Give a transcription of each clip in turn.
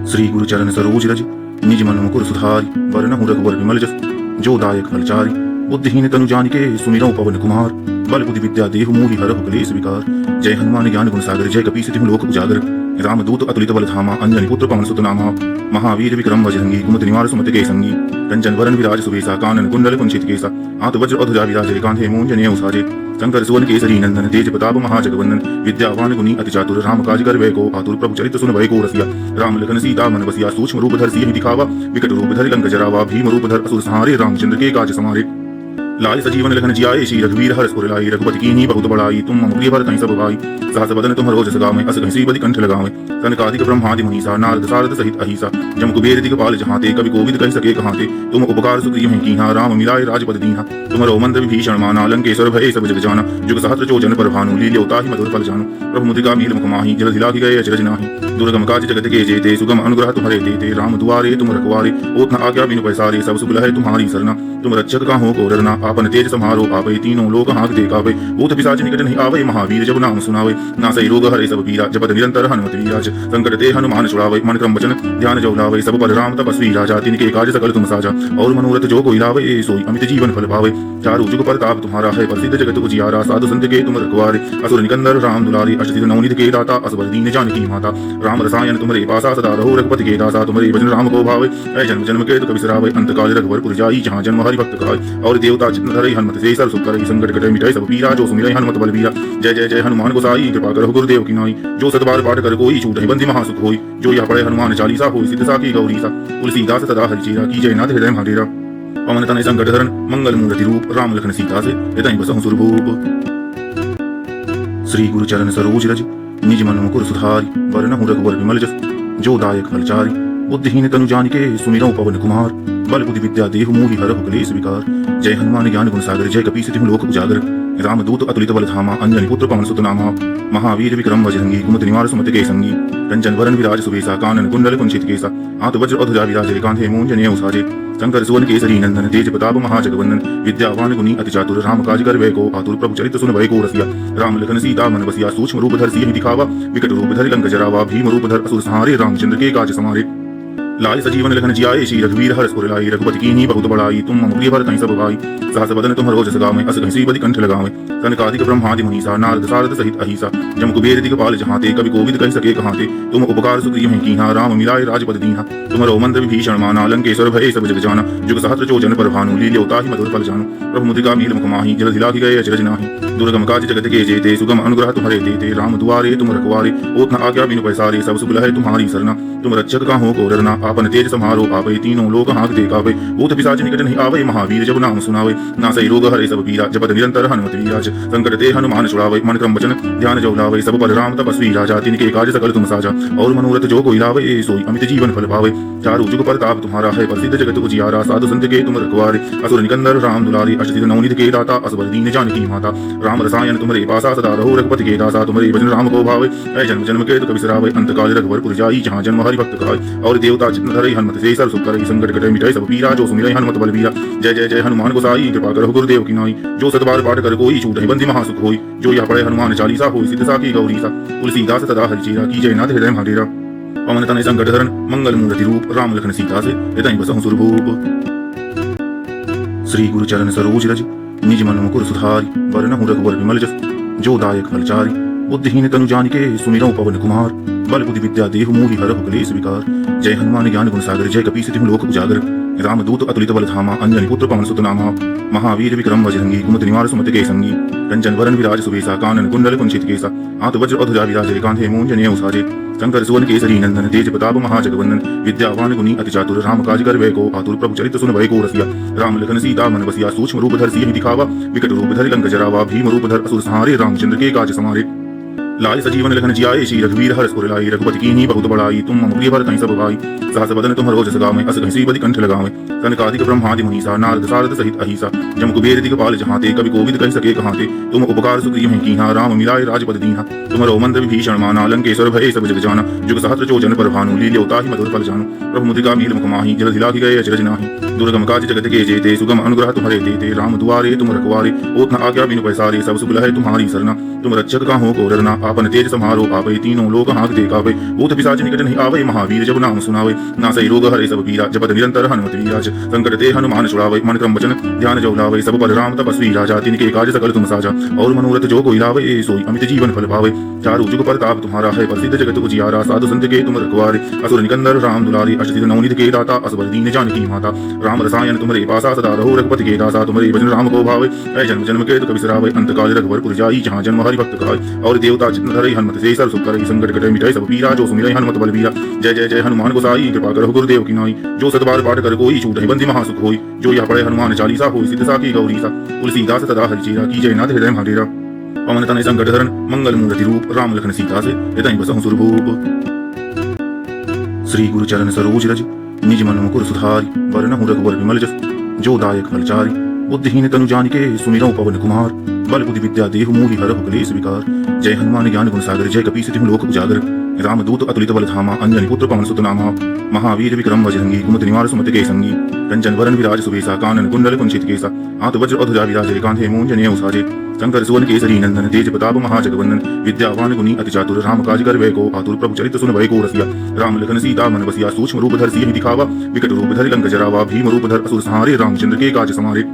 श्री गुरु चरण सरोज रज निज मन मुकुर सुधारी वरनहु रघुवर विमल जस जो दायक फलचारी बुद्धिहीन तनु जानिके सुमिरौ पवन कुमार बल बुद्धि विद्या देहु मोहि हरहु क्लेश विकार जय हनुमान ज्ञान गुण सागर जय कपीस तिहु लोक उजागर रामदूत अतुलित बल धामा अंजनी पुत्र पवन सुत नामा महावीर विक्रम बजरंगी कुमति निवार सुमति के संगी कंचन वरन विराज सुवेसा कानन कुंडल कुंचित केसा हाथ वज्र अधुजा विराजे कांधे मूंजनेय साजे शंकर सुवन केसरी नंदन तेज प्रताप महाजगवंदन विद्यावान गुणी अति चातुर राम काज कर वै को आतुर प्रभु चरित सुन वै को रसिया राम लखन सीता मन बसिया सूक्ष्म रूप धर सियहि दिखावा विकट रूप धर लंक जरावा भीम रूप धर असुर संहारे रामचंद्र के काज समारे लाय सजीवन लखन जियाए श्री रघुवीर हर्ष उर लाए रघुपति कीन्ही बहुत बड़ाई तुम मम प्रिय भरत सब भाई सहस बदन तुम रोज सगावे अस घसी बदि कंठ लगावे सनकादिक ब्रह्मादि मुनीसा नारद सारद सहित अहिसा जम कुबेर दिगपाल जहाते कवि कोविद कहि सके कहाते तुम उपकार सुग्रीव हैं कीहा राम मिलाए राजपद दीहा तुमरो मंद विभीषण माना लंकेश्वर भय सब जग जाना जुग सहस्त्र चोजन पर भानु लील्योता ही मधुर फल जानु प्रभु मुद्रिका मील मुख माही जल हिला गए अचरज नाही दुर्गम काज जगत के जेते सुगम अनुग्रह तुम्हारे देते राम दुआरे तुम रखवारे ओत न आज्ञा बिनु पैसारे सब सुख लहै तुम्हारी सरना तुम रक्षक काहू को डरना आपन तेज समारो आवे तीनों लोक हाक देखावे भूत पिशाच निकट नहीं आवे महावीर जब नाम सुनावे नासै रोग हरे सब पीरा जपत निरंतर हनुमत वीराज संकट ते हनुमान छुड़ावे मन क्रम वचन ध्यान जो लावे सब पर राम तपस्वी राजा तिनके काज सकल तुम साजा और मनोरथ जो कोई लावे सोई अमित जीवन फल पावे चारु जुग परताप तुम्हारा है प्रसिद्ध जगत उजियारा साधु संत के तुम रखवारे असुर निकंदर राम दुलारे अष्टसिद्धि नवनीत के दाता असबर दीन जानकी माता राम रसायन तुम्हारे पासा सदा रहो रघुपति के दासा तुम्हारे भजन राम को भावे ऐ जन्म जन्म के दुख बिसरावे अंत काल रघुवर जाई जहाँ जन्म हरि भक्त काय और देवता चित्त धरई हनुमत से सर सुख करई संकट कटे मिटाई सब पीरा जो सुमिरै हनुमत बलबीरा जय जय जय हनुमान गोसाई कृपा करो गुरुदेव की नाई जो सतबार पाठ कर कोई छूटहि बंदी महासुख होई जो यह पढ़े हनुमान चालीसा होई सिद्ध साखी गौरी सा तुलसीदास सदा हरिचेरा की जय नाथ हृदय महाडेरा पवन तनय संकट हरण मंगल मूर्ति रूप राम लखन सीता से हृदय बसहु सुरभूप श्री गुरु चरण सरोज रज निज मन मुकुर सुधारी वरनहु रघुवर विमल जस जो दायक फलचारी बुद्धिहीन तनु जानिके सुमिरौ पवन कुमार बल बुद्धि विद्या देहु मोहि हरहु क्लेश विकार जय हनुमान ज्ञान गुण सागर जय कपीस तिहु लोक उजागर रामदूत अतुलित बल धामा अंजनी पुत्र पवन सुत नामा महावीर विक्रम बजरंगी कुमति निवार सुमति के संगी कंचन वरन विराज सुवेसा कानन कुंडल कुंचित केसा हाथ वज्र अधुजा विराजे कांधे मूंजनेय साजे शंकर सुवन केसरी नंदन तेज प्रताप महाजगवंदन विद्यावान गुणी अति चातुर राम काज कर वै को आतुर प्रभु चरित सुन वै को रसिया राम लखन सीता मन बसिया सूक्ष्म रूप धर सियहि दिखावा विकट रूप धर लंक जरावा भीम रूप धर असुर संहारे रामचंद्र के काज समारे लाय सजीवन लखन जियाए श्री रघुवीर हर्ष उर लाए रघुपति कीन्ही बहुत बड़ाई तुम मम प्रिय भरत सब भाई सहस बदन तुम रोज सगावे अस घसी बदि कंठ लगावे सनकादिक ब्रह्मादि मुनीसा नारद सारद सहित अहिसा जम कुबेर दिगपाल जहाते कवि कोविद कहि सके कहाते तुम उपकार सुग्रीव हैं कीहा राम मिलाए राजपद दीहा तुमरो मंद विभीषण माना लंकेश्वर भय सब जग जाना जुग सहस्त्र चोजन पर भानु लील्योता ही मधुर फल जानु प्रभु मुद्रिका मील मुख माही जल हिला गए अचरज नाही दुर्गम काज जगत के जेते सुगम अनुग्रह तुम्हारे देते राम दुआरे तुम रखवारे ओत न आज्ञा बिनु पैसारे सब सुख लहै तुम्हारी सरना तुम रक्षक काहू को डरना आपन तेज समारो आवे तीनों लोक हाक देखावे भूत पिशाच निकट नहीं आवे महावीर जब नाम सुनावे नासै रोग हरे सब पीरा जपत निरंतर हनुमत वीराज संकट ते हनुमान छुड़ावे मन क्रम वचन ध्यान जो लावे सब पर राम तपस्वी राजा तिनके काज सकल तुम साजा और मनोरथ जो कोई लावे सोई अमित जीवन फल पावे चारु जुग परताप तुम्हारा है प्रसिद्ध जगत उजियारा साधु संत के तुम रखवारे असुर निकंदर राम दुलारे अष्टसिद्धि नवनीत के दाता असबर दीन जानकी माता राम रसायन तुम्हारे पासा सदा रहो रघुपति के दासा तुम्हारे भजन राम को भावे ऐ जन्म जन्म के दुख बिसरावे अंत काल रघुवर जाई जहाँ जन्म हरि भक्त काय और देवता चित्त धरई हनुमत से सर सुख करई संकट कटे मिटाई सब पीरा जो सुमिरै हनुमत बलबीरा जय जय जय हनुमान गोसाई कृपा करो गुरुदेव की नाई जो सतबार पाठ कर कोई छूटहि बंदी महासुख होई जो यह पढ़े हनुमान चालीसा होई सिद्ध साखी गौरी सा तुलसीदास सदा हरिचेरा की जय नाथ हृदय महाडेरा पवन तनय संकट हरण मंगल मूर्ति रूप राम लखन सीता से हृदय बसहु सुरभूप श्री गुरु चरण सरोज रज निज मन मुकुर सुधारी वरनहु रघुवर विमल जस जो दायक फलचारी बुद्धिहीन तनु जानिके सुमिरौ पवन कुमार बल बुद्धि विद्या देहु मोहि हरहु क्लेश विकार जय हनुमान ज्ञान गुण सागर जय कपीस तिहु लोक उजागर रामदूत अतुलित बल धामा अंजनी पुत्र पवन सुत नामा महावीर विक्रम बजरंगी कुमति निवार सुमति के संगी कंचन वरन विराज सुवेसा कानन कुंडल कुंचित केसा हाथ वज्र अधुजा विराजे कांधे मूंजनेय साजे शंकर सुवन केसरी नंदन तेज प्रताप महाजगवंदन विद्यावान गुणी अति चातुर राम काज कर वै को आतुर प्रभु चरित सुन वै को रसिया राम लखन सीता मन बसिया सूक्ष्म रूप धर सियहि दिखावा विकट रूप धर लंक जरावा भीम रूप धर असुर संहारे रामचंद्र के काज समारे लाय सजीवन लखन जियाए श्री रघुवीर हर्ष उर लाए रघुपति कीन्ही बहुत बड़ाई तुम मम प्रिय भरत सब भाई सहस बदन तुम रोज सगावे अस घसी बदि कंठ लगावे सनकादिक ब्रह्मादि मुनीसा नारद सारद सहित अहिसा जम कुबेर दिगपाल जहाते कवि कोविद कहि सके कहाते तुम उपकार सुग्रीव हैं कीहा राम मिलाए राजपद दीहा तुमरो मंद विभीषण माना लंकेश्वर भय सब जग जाना जुग सहस्त्र चोजन पर भानु लील्योता ही मधुर फल जानु प्रभु मुद्रिका मील मुख माही जल हिला गए अचरज नाही दुर्गम काज जगत के जेते सुगम अनुग्रह तुम्हारे देते राम दुआरे तुम रखवारे ओत न आज्ञा बिनु पैसारे सब सुख है तुम्हारी सरना तुम रक्षक का हो को डरना आपन तेज समारो आवे तीनों लोग हाथ देखावे भूत पिशाच निकट नहीं आवे महावीर जब नाम सुनावे ना सही रोग हरे सब पीरा जपत निरंतर हनुमत वीराज संकट ते हनुमान छुड़ावे मन क्रम वचन ध्यान जो लावे सब पर राम तपस्वी राजा तिनके काज सकल तुम साजा और मनोरथ जो कोई लावे सोई अमित जीवन फल पावे चारु जुग प्रताप तुम्हारा है प्रसिद्ध जगत उजियारा साधु संत के तुम रखवारे असुर निकंदर राम दुलारी अष्टसिद्ध नवनीत के दाता असबर दीन जानकी माता राम रसायन तुम्हारे पासा सदा रहो रघुपति के दासा तुम्हारे भजन राम को भावे ऐ जन्म जन्म के दुख बिसरावे अंत काल रघुवर जाई जहाँ जन्म हरि भक्त खाए और देवता चित्त धरई हनुमत से सर सुख करई संकट कटे मिटाई सब पीरा जो सुमिरै हनुमत बलबीरा जय जय जय हनुमान गोसाई कृपा करो गुरुदेव की नाई जो सतबार पाठ कर कोई छूट बंदी महासुख होई जो यह पढ़े हनुमान चालीसा होई सिद्ध साखी गौरी सा तुलसीदास सदा हरिचेरा की जय नाथ हृदय महाडेरा पवन तनय संकट हरण मंगल मूर्ति रूप राम लखन सीता से हृदय बसहु सुरभूप श्री गुरु चरण सरोज रज निज मन मुकुर सुधारी वरनहु रघुवर विमल जस जो दायक फलचारी बुद्धिहीन तनु जानिके सुमिरौ पवन कुमार बल बुद्धि विद्या देहु मोहि हरहु क्लेश विकार जय हनुमान ज्ञान गुण सागर जय कपीस तिहुँ लोक उजागर राम दूत अतुलित बल धामा अंजनी पुत्र पवन सुत नामा महावीर विक्रम बजरंगी कुमति निवार सुमति के संगी कंचन वरन विराज सुबेसा कानन कुंडल कुंचित केसा हाथ वज्र अधुजा विराजे कांधे मूंजने उसाजे शंकर सुवन केसरी नंदन तेज प्रताप महाजगवंदन विद्यावान गुणी अति चातुर राम काज कर वै को आतुर प्रभु चरित सुन भय को रसिया राम लखन सीता मन बसिया सूक्ष्म रूप धर सिंह दिखावा विकट रूप धर लंक जरावा भीम रूप धर असुर संहारे रामचंद्र के काज समारे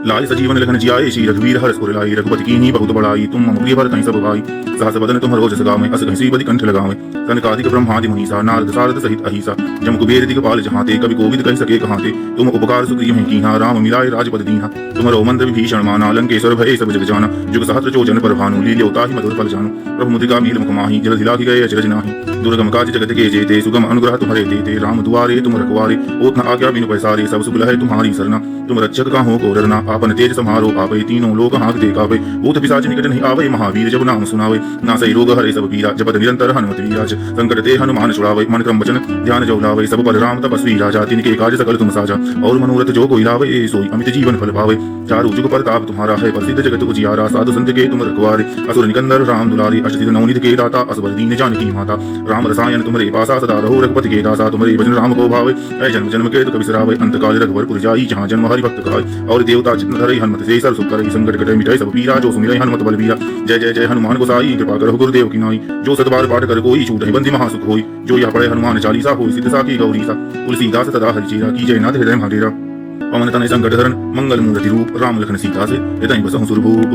लाय सजीवन लखन जियाए श्री रघुवीर हर्ष उर लाई रघुपति कीन्ही बहुत बड़ाई तुम मम प्रिय भरतहि सब भाई सहस बदन तुम्हरो जस गावें अस घसी बदि कंठ लगावें सनकादिक ब्रह्मादि मुनीसा नारद सारद सहित अहिसा जम कुबेर दिगपाल जहांते कवि कोविद कहि सके कहांते तुम उपकार सुग्रीव हैं कीन्हा राम मिलाए राजपद दीन्हा तुम्हरो मंत्र विभीषण माना लंकेश्वर भय सब जग जाना जुग सहस्त्र जोजन पर भानु लील्योता ही मधुर फल जानु प्रभु मुद्रिका मील मुख माहि जल दिलाखि गए अचरज नाहि दुर्गम काज जगत के जेते सुगम अनुग्रह तुम्हारे देते राम दुआरे तुम रखवारे ओत न आज्ञा बिनु पैसारे सब सुख है तुम्हारी सरना तुम रक्षक का हो को डरना आपन तेज समारो आवे तीनों लोग हाथ देखावे भूत पिशाच निकट नहीं आवे महावीर जब नाम सुनावे ना सही रोग हरे सब पीरा जपत निरंतर हनुमत वीराज संकट ते हनुमान छुड़ावे मन क्रम वचन ध्यान जो लावे सब पर राम तपस्वी राजा तिनके काज सकल तुम साजा और मनोरथ जो कोई लावे सोई अमित जीवन फल पावे चारु जुग प्रताप तुम्हारा है प्रसिद्ध जगत उजियारा साधु संत के तुम रखवारे असुर निकंदर राम दुलारी अष्टसिद्ध नवनीत के दाता असबर दीन जानकी माता राम रसायन तुम्हारे पासा सदा रहो रघुपति के दासा तुम्हारे भजन राम को भावे ऐ जन्म जन्म के दुख बिसरावे अंत काल रघुवर जाई जहाँ जन्म हरि भक्त खाए और देवता चित्त धरई हनुमत से सर सुख करई संकट कटे मिटाई सब पीरा जो सुमिरै हनुमत बलबीरा जय जय जय हनुमान गोसाई कृपा करो गुरुदेव की नाई जो सतबार पाठ कर कोई छूट बंदी महासुख होई जो यह पढ़े हनुमान चालीसा होई सिद्ध साखी गौरी सा तुलसीदास सदा हरिचेरा की जय नाथ हृदय महाडेरा पवन तनय संकट हरण मंगल मूर्ति रूप राम लखन सीता से हृदय बसहु सुरभूप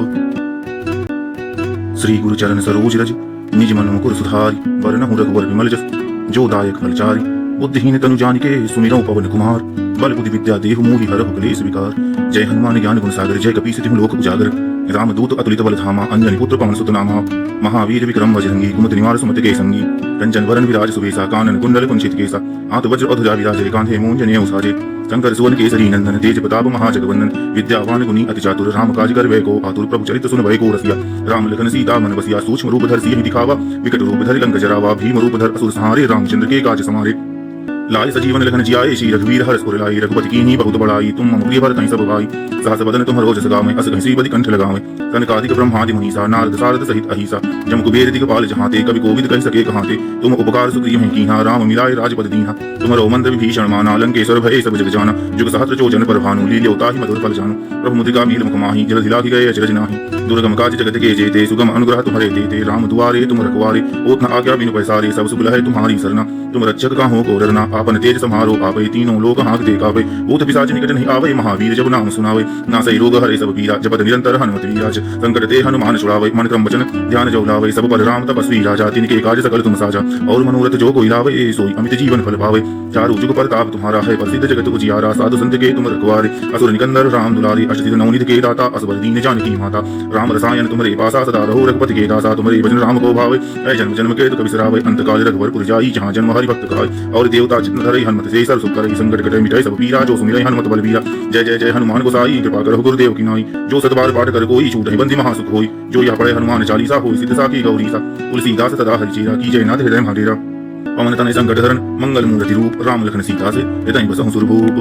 श्री गुरु चरण सरोज रज निज मन मुकुर सुधारी वरनहु रघुवर विमल जस जो दायक फलचारी बुद्धिहीन तनु जानिके सुमिरौ पवन कुमार बल बुद्धि विद्या देहु मोहि हरहु क्लेश विकार जय हनुमान ज्ञान गुण सागर जय कपीस तिहुँ लोक उजागर राम दूत अतुलित बल धामा अंजनी पुत्र पवन सुत नामा महावीर विक्रम बजरंगी कुमति निवार सुमति के संगी कंचन वरन विराज सुबेसा कानन कुंडल कुंचित केसा हाथ वज्र अधुजा विराजे कांधे मूंजने उसाजे शंकर सुवन केसरी नंदन तेज प्रताप महाजगवंदन विद्यावान गुणी अति चातुर राम काज कर वै को आतुर प्रभु चरित सुन भय को रसिया राम लखन सीता मन बसिया सूक्ष्म रूप धर सिंह दिखावा विकट रूप धर लंक जरावा भीम रूप धर असुर संहारे रामचंद्र के काज समारे लाय सजीवन लखन जियाए श्री रघुवीर हर्ष उर लाई रघुपति कीन्ही बहुत बड़ाई तुम मम प्रिय भरतहि सब भाई सहस बदन तुम्हरो जस गावें अस घसी बदि कंठ लगावें सनकादिक ब्रह्मादि मुनीसा नारद सारद सहित अहिसा जम कुबेर दिगपाल जहांते कवि कोविद कहि सके कहांते तुम उपकार सुग्रीव हैं कीन्हा राम मिलाए राजपद दीन्हा तुम्हरो मंत्र विभीषण माना लंकेश्वर भय सब जग जाना जुग सहस्त्र जोजन पर भानु लील्योता ही मधुर फल जानु प्रभु मुद्रिका मील मुख माहि जल दिलाखि गए अचरज नाहि दुर्गम काज जगत के जेते सुगम अनुग्रह तुम्हारे देते राम दुआरे तुम रखवारे ओत न आज्ञा बिनु पैसारे सब सुख है तुम्हारी सरना तुम रक्षक का हो को डरना आपन तेज समारो आवे तीनों लोग हाथ देखावे भूत पिशाच निकट नहीं आवे महावीर जब नाम सुनावे ना सही रोग हरे सब पीरा जपत निरंतर हनुमत वीराज संकट ते हनुमान छुड़ावे मन क्रम वचन ध्यान जो लावे सब पर राम तपस्वी राजा तिनके काज सकल तुम साजा और मनोरथ जो कोई लावे सोई अमित जीवन फल पावे चारु जुग प्रताप तुम्हारा है प्रसिद्ध जगत उजियारा साधु संत के तुम रखवारे असुर निकंदर राम दुलारी अष्टसिद्ध नवनीत के दाता असबर दीन जानकी माता राम रसायन तुम्हारे पासा सदा रहो रघुपति के दासा तुम्हारे भजन राम को भावे ऐ जन्म जन्म के दुख बिसरावे अंत काल रघुवर जाई जहाँ जन्म हरि भक्त खाए और देवता चित्त धरई हनुमत से सर सुख करई संकट कटे मिटाई सब पीरा जो सुमिरै हनुमत बलबीरा जय जय जय हनुमान गोसाई कृपा करो गुरुदेव की नाई जो सतबार पाठ कर कोई छूट बंदी महासुख होई जो यह पढ़े हनुमान चालीसा होई सिद्ध साखी गौरी सा तुलसीदास सदा हरिचेरा की जय नाथ हृदय महाडेरा पवन तनय संकट हरण मंगल मूर्ति रूप राम लखन सीता से हृदय बसहु सुरभूप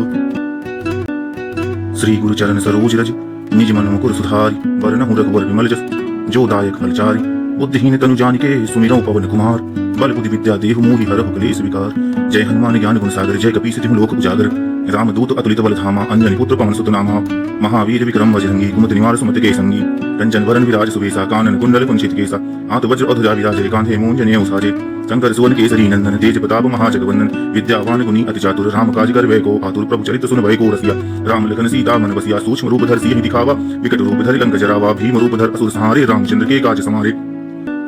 श्री गुरु चरण सरोज रज निज मन मुकुर सुधारी वरनहु रघुवर विमल जस जो दायक फलचारी बुद्धिहीन तनु जानिके सुमिरौ पवन कुमार बल बुद्धि विद्या देहु मोहि हरहु क्लेश विकार जय हनुमान ज्ञान गुण सागर जय कपीस तिहुँ लोक उजागर रामदूत अतुलित बल धामा अंजनी पुत्र पवन सुत नामा महावीर विक्रम बजरंगी कुमति निवार सुमति के संगी कंचन वरण विराज सुवेसा कानन कुंडल कुंचित केसा हाथ वज्र अधुजा विराजे कांधे मूंजने उसाजे शंकर सुवन केसरी नंदन तेज प्रताप महाजगवंदन विद्यावान गुणी अति चातुर राम काज कर वै को आतुर प्रभु चरित सुन भय को रसिया राम लखन सीता मन बसिया सूक्ष्म रूप धर सिंह दिखावा विकट रूप धर लंक जरावा भीम रूप धर असुर संहारे रामचंद्र के काज समारे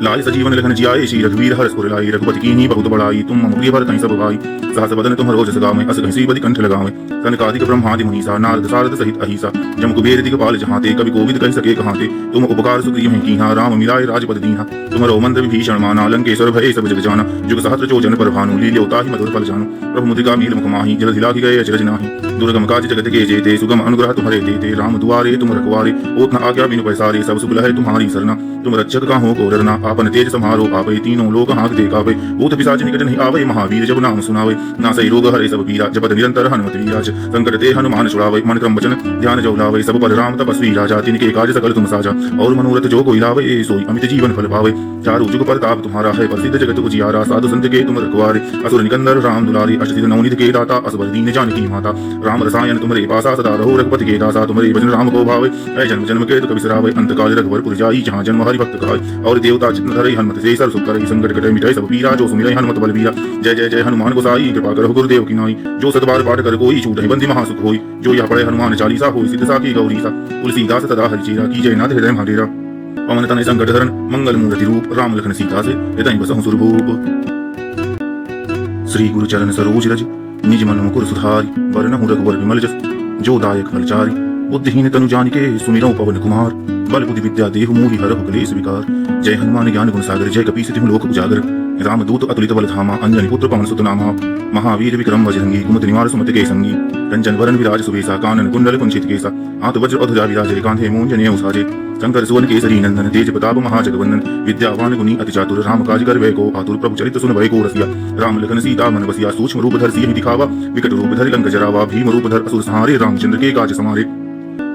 लाय सजीवन लखन जियाए श्री रघुवीर हर्ष पुर लाई रघुपति कीन्ही बहुत बड़ाई तुम मम प्रिय भरत सब भाई सहस बदन तुम रोज सगावे अस घसी बदि कंठ लगावे सनकादिक ब्रह्मादि मुनीसा नारद सारद सहित अहिसा जम कुबेर दिगपाल जहाते कवि कोविद कहि सके कहाते तुम उपकार सुग्रीव हैं कीहा राम मिलाए राजपद दीहा तुमरो मंद विभीषण माना लंकेश्वर भय सब जग जाना जुग सहस्त्र चोजन पर भानु लील्योता ही मधुर फल जानु प्रभु मुद्रिका मील मुख माही जल हिला गए अचरज नाही दुर्गम काज जगत के जेते सुगम अनुग्रह तुम्हारे देते राम दुआरे तुम रखवारे ओत न आज्ञा बिनु पैसारे सब सुख है तुम्हारी सरना तुम रक्षक का हो को डरना आपन तेज समारो आवे तीनों लोग हाथ देखावे भूत पिशाच निकट नहीं आवे महावीर जब नाम सुनावे नासई रोग हरे सब पीरा जपत निरंतर हनुमत वीराज संकट ते हनुमान छुड़ावे मन क्रम वचन ध्यान जो लावे सब पर राम तपस्वी राजा तिनके काज सकल तुम साजा और मनोरथ जो कोई लावे सोई अमित जीवन फल पावे चारु जुग प्रताप तुम्हारा है प्रसिद्ध जगत उजियारा साधु संत के तुम रखवारे असुर निकंदर राम दुलारी अष्टसिद्ध नवनीत के दाता असबर दीन जानकी माता राम रसायन तुम्हारे पासा सदा रहो रघुपति के दासा तुम्हारे भजन राम को भावे ऐ जन्म जन्म के दुख बिसरावे अंत काल रघुवर जाई जहाँ जन्म हरि भक्त खाए और देवता चित्त धरे हनुमत से सर सुख करे संकट कटे मिटाई सब पीरा जो सुमिरै हनुमत बलबीरा जय जय जय हनुमान गोसाई कृपा करो गुरुदेव की नाई जो सतबार पाठ कर कोई छूट बंदी महासुख होई जो यह पढ़े हनुमान चालीसा होई सिद्ध साखी गौरी सा तुलसीदास सदा हरिचेरा की जय नाथ हृदय महाडेरा पवन तनय संकट हरण मंगल मूर्ति रूप राम लखन सीता से हृदय बसहु सुरभूप श्री गुरु चरण सरोज रज निज मन मुकुर सुधारी वरनहु रघुवर विमल जस जो दायक फलचारी बुद्धिहीन तनु जानिके सुमिरौ पवन कुमार बल बुद्धि विद्या देहु मोहि हरहु क्लेश विकार जय हनुमान ज्ञान गुण सागर जय कपीस तिहु लोक उजागर रामदूत अतुलित बल धामा अंजनी पुत्र पवन सुत नामा महावीर विक्रम बजरंगी कुमति निवार सुमति के संगी कंचन वरण विराज सुवेसा कानन कुंडल कुंचित केसा हाथ वज्र अधुजा विराजे कांधे मूंजने उसाजे शंकर सुवन केसरी नंदन तेज प्रताप महाजगवंदन विद्यावान गुणी अति चातुर राम काज कर वै को आतुर प्रभु चरित सुन भय को रसिया राम लखन सीता मन बसिया सूक्ष्म रूप धर सिंह दिखावा विकट रूप धर लंक जरावा भीम रूप धर असुर संहारे रामचंद्र के काज समारे